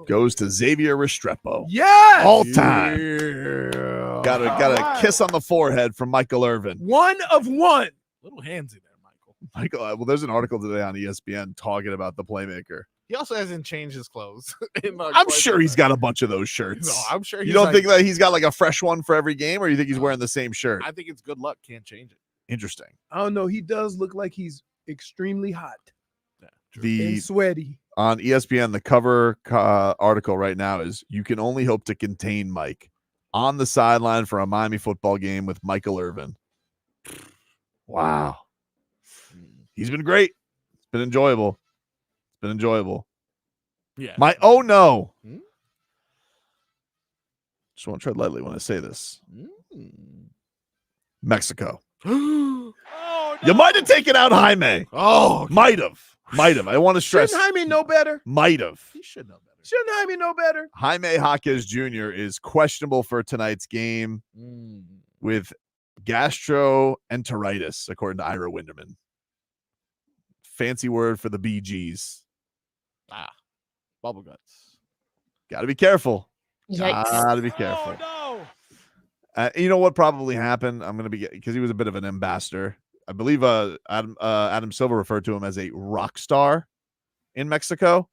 Goes to Xavier Restrepo. Yes. All time. Yeah. Got a kiss on the forehead from Michael Irvin. One of one. Little handsy there, Michael. Michael, well, there's an article today on ESPN talking about the playmaker. He also hasn't changed his clothes. I'm sure he's got a bunch of those shirts. No, I'm sure you don't think that he's got like a fresh one for every game, or you think he's wearing the same shirt? I think it's good luck. Can't change it. Interesting. I don't know. He does look like he's extremely hot The and sweaty. On ESPN, the cover article right now is "You can only hope to contain Mike on the sideline for a Miami football game with Michael Irvin." Wow, he's been great. It's been enjoyable. It's been enjoyable. Yeah. My oh no. Just want to tread lightly when I say this. Mexico. You might have taken out Jaime. Oh, okay. Might have. I want to stress. Shouldn't Jaime know better? Might have. He should know better. Shouldn't Jaime know better? Jaime Jaquez Jr. is questionable for tonight's game with gastroenteritis, according to Ira Winderman. Fancy word for the BGs. Bubble guts. Got to be careful. Yikes. Got to be careful. Oh, You know what probably happened? I'm going to be, because he was a bit of an ambassador. I believe Adam Silva referred to him as a rock star in Mexico.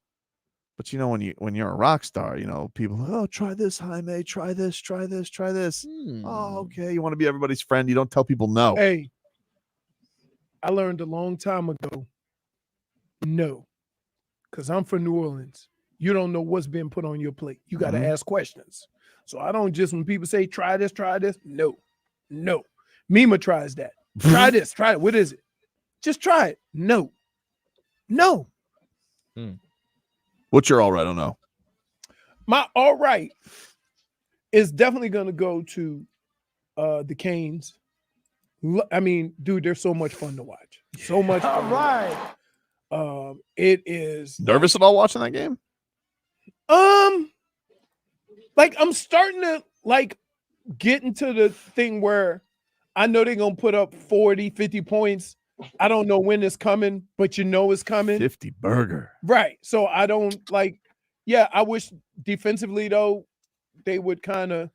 But you know, when you're a rock star, you know, people, oh, try this, Jaime, try this. Oh, okay. You want to be everybody's friend. You don't tell people no. Hey, I learned a long time ago. No, because I'm from New Orleans. You don't know what's been put on your plate. You got to ask questions. So I don't just, when people say, try this. No. Mima tries that. Try this. Try it. What is it? Just try it. No. What's your all right? I don't know. My all right is definitely going to go to the Canes. I mean, dude, they're so much fun to watch. So much fun. All right. It is. Nervous at all watching that game? Like I'm starting to like get into the thing where I know they're going to put up 40, 50 points. I don't know when it's coming, but you know it's coming. 50 burger. Right. So I don't like, yeah, I wish defensively, though, they would kind of,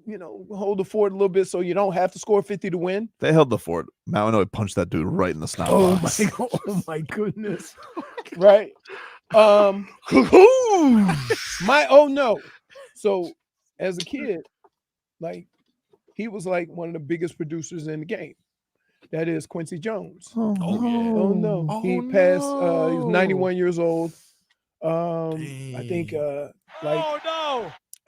you know, hold the fort a little bit so you don't have to score 50 to win. They held the fort. Mawanoy punched that dude right in the snot box. Oh my goodness. Right. My oh no. So as a kid, like he was like one of the biggest producers in the game. That is Quincy Jones. Oh no. He passed he was 91 years old. I think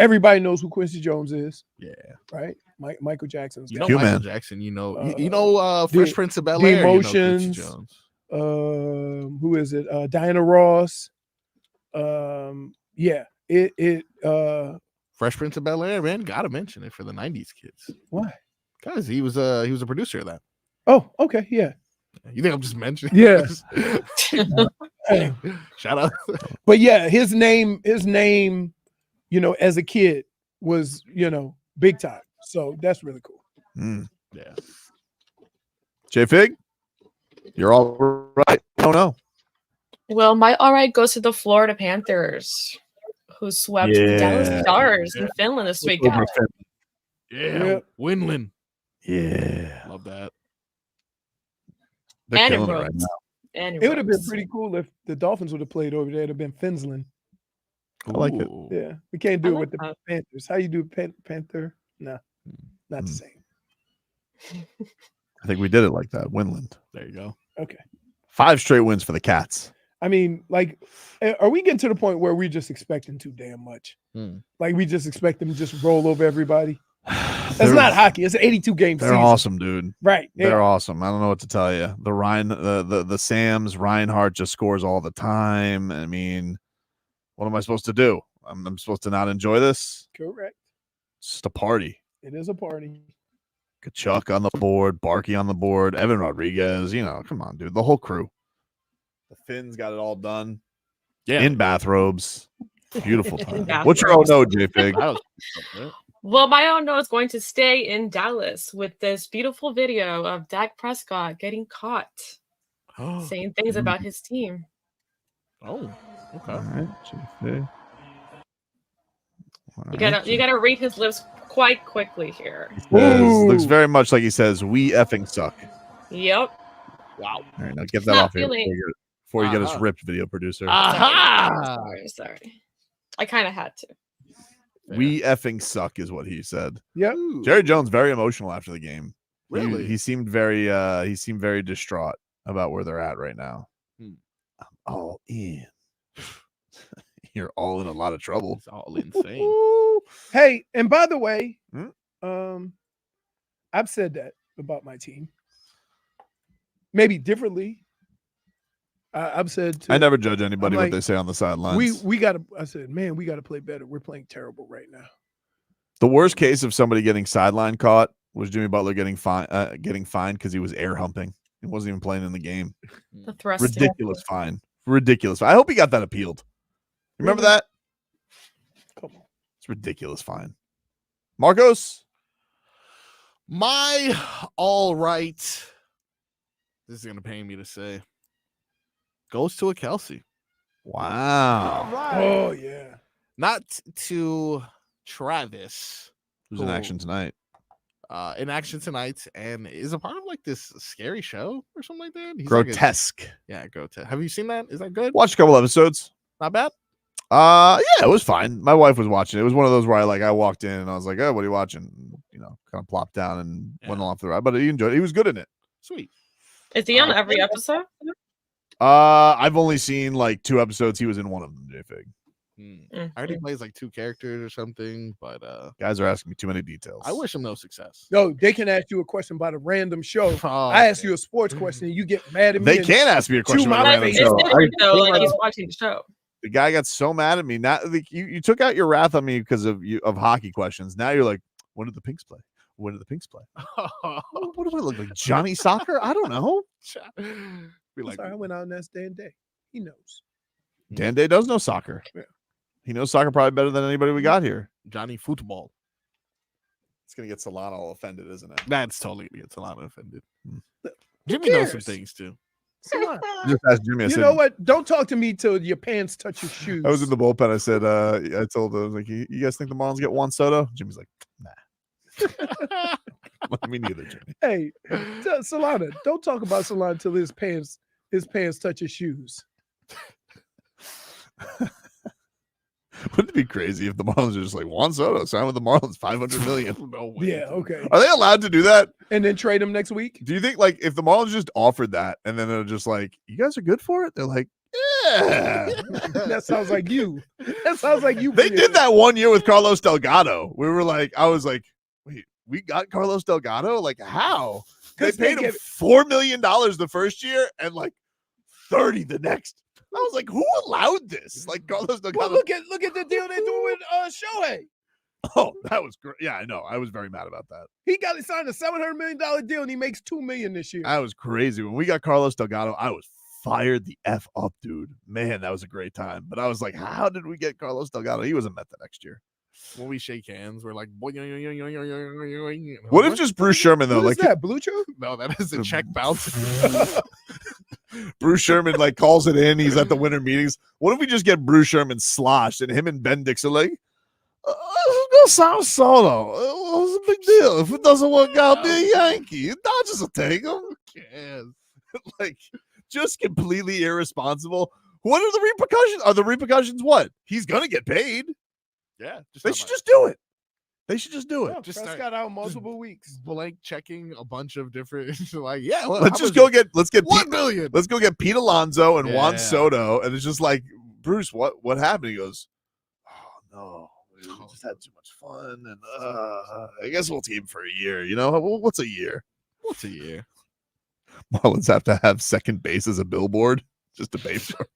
everybody knows who Quincy Jones is. Yeah. Right? Michael Jackson's You know guy. Michael Jackson, you know Fresh Prince of Bel-Air, you know Quincy Jones. Who is it? Diana Ross. Yeah. Fresh Prince of Bel-Air, man. Gotta mention it for the 90s kids. Why? Because he was a producer of that. Oh, okay, yeah. You think I'm just mentioning? Yeah. Shout out. But yeah, his name, you know, as a kid was, you know, big time. So that's really cool. Yeah. J Fig, you're all right. Oh no. Well, my all right goes to the Florida Panthers, who swept the Dallas Stars in Finland this weekend. Yeah. Winland. Yeah. Love that. And it killing it rose. right now. And It would have been pretty cool if the Dolphins would have played over there. It'd have been Finland. I like it. Yeah. We can't do I it like with the that. Panthers. How you do Panther? No, not the same. I think we did it like that. Winland. There you go. Okay. 5 straight wins for the Cats. I mean, like, are we getting to the point where we're just expecting too damn much? Like, we just expect them to just roll over everybody? That's not hockey. It's an 82 game They're season. awesome, dude. Right. They're awesome. I don't know what to tell you. The Sams, Reinhardt just scores all the time. I mean, What am I supposed to do? I'm supposed to not enjoy this? Correct. It's just a party. It is a party. Kachuk on the board, Barkey on the board, Evan Rodriguez. Come on, dude. The whole crew. The Finns got it all done. Yeah. In bathrobes. Beautiful time. bathrobes. What's your no, J-Fig? Well, my own no is going to stay in Dallas with this beautiful video of Dak Prescott getting caught saying things about his team. Oh, okay. All right, J-Fig. You gotta read his lips quite quickly here. Looks very much like he says, "We effing suck." Yep. Wow. All right, now get that Not off here feeling- before you get us ripped, video producer. Sorry. I kind of had to. We effing suck is what he said. Yeah. Jerry Jones very emotional after the game. Really? He seemed very distraught about where they're at right now. I'm all in. You're all in a lot of trouble. It's all insane. Hey, and by the way, I've said that about my team. Maybe differently. I've said I never judge anybody what they say on the sidelines. We gotta. I said, man, we gotta play better. We're playing terrible right now. The worst case of somebody getting sideline caught was Jimmy Butler getting fined because he was air humping. He wasn't even playing in the game. The thrusting. Ridiculous fine. Ridiculous. I hope he got that appealed. Remember that? Come on. It's ridiculous fine. Marcos? My all right. This is going to pain me to say. Goes to a Kelsey. Wow. Oh, yeah. Not to Travis. Who's in action tonight? In action tonight, and is a part of like this scary show or something like that. He's Grotesque. Grotesque. Have you seen that? Is that good? Watched a couple episodes. Not bad. Yeah, it was fine. My wife was watching. It was one of those where I walked in and I was like, "Oh, what are you watching?" Kind of plopped down and went along for the ride. But he enjoyed it. He was good in it. Sweet. Is he on every episode? I've only seen like 2 episodes. He was in one of them, J-Fig. I heard he plays like 2 characters or something, but guys are asking me too many details. I wish him no success. No, they can ask you a question about a random show. I ask you a sports question and you get mad at me. They can ask me a question about a random show. Like he's watching the show. The guy got so mad at me. Now you took out your wrath on me because of hockey questions. Now you're like, when did the Pinks play? When did the Pinks play? What do I look like? Johnny Soccer? I don't know. Be like, sorry, I went out and asked Dan Day. He knows. Dan Day does know soccer. Yeah. He knows soccer probably better than anybody we got here. Johnny Football. It's gonna get Solano offended, isn't it? That's totally gonna get Solano offended. Jimmy knows some things too. Just ask Jimmy. You know what? Don't talk to me till your pants touch your shoes. I was in the bullpen. I said, I told him, I was like, you guys think the Marlins get Juan Soto? Jimmy's like, nah. Me neither, Jimmy. Hey, Solana, don't talk about Solana till his pants touch his shoes. Wouldn't it be crazy if the Marlins are just like Juan Soto signed with the Marlins $500 million? No way. Yeah, okay. Are they allowed to do that? And then trade him next week? Do you think like if the Marlins just offered that and then they're just like, you guys are good for it? They're like, yeah. That sounds like you. That sounds like you. They did that one year with Carlos Delgado. I was like, wait, we got Carlos Delgado? Like how? They paid him $4 million the first year and like 30 the next. I was like, who allowed this? Like Carlos Delgado. Well, look at the deal they do with Shohei. Oh, that was great. Yeah, I know. I was very mad about that. He got signed a $700 million deal and he makes $2 million this year. That was crazy. When we got Carlos Delgado, I was fired the F up, dude. Man, that was a great time. But I was like, how did we get Carlos Delgado? He was a Met the next year. When we shake hands, we're like, what if just Bruce Sherman though? What is that, Blue Chew? No, that is a check bounce. Bruce Sherman like calls it in. He's at the winter meetings. What if we just get Bruce Sherman sloshed and him and Ben Dixon like, go South Solo. What's the big deal? If it doesn't work out, be a Yankee. Dodgers will take him. Who cares? Like, just completely irresponsible. What are the repercussions? Are the repercussions what? He's gonna get paid. Yeah, they should just do it. They should just do it. Yeah, just got out multiple weeks. Blank checking a bunch of different like, yeah. Well, let's get $1 million. Let's go get Pete Alonso and Juan Soto, and it's just like, Bruce, what happened? He goes, oh no, we just had too much fun, and I guess we'll team for a year. You know, what's a year? What's a year? Marlins have to have second base as a billboard just to pay for.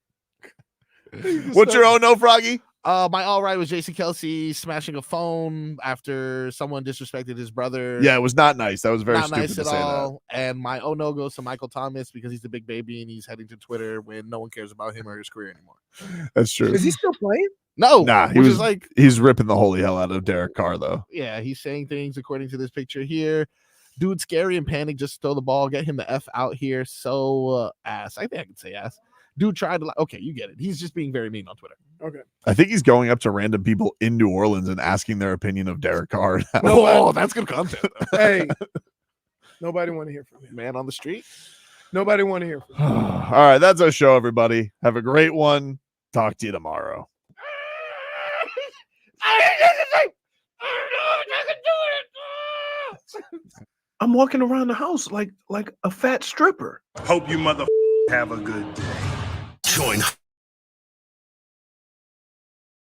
What's your oh no, Froggy? My all right was Jason Kelsey smashing a phone after someone disrespected his brother. Yeah, it was not nice. That was very Not stupid nice to at say all. And my oh no goes to Michael Thomas because he's the big baby and he's heading to Twitter when no one cares about him or his career anymore. that. That's true. Is he still playing? No, Nah, which is like, he's ripping the holy hell out of Derek Carr, though. yeah, he's saying things according to this picture here. Dude, scary and panic. Just throw the ball. Get him the F out here. So ass. I think I can say ass. Dude tried to. Okay, you get it. He's just being very mean on Twitter. Okay. I think he's going up to random people in New Orleans and asking their opinion of Derek Carr. Oh, that's good content. Hey, nobody want to hear from him. Man on the street. Nobody want to hear from him. All right, that's our show, everybody. Have a great one. Talk to you tomorrow. I'm walking around the house like a fat stripper. Hope you mother have a good day. Join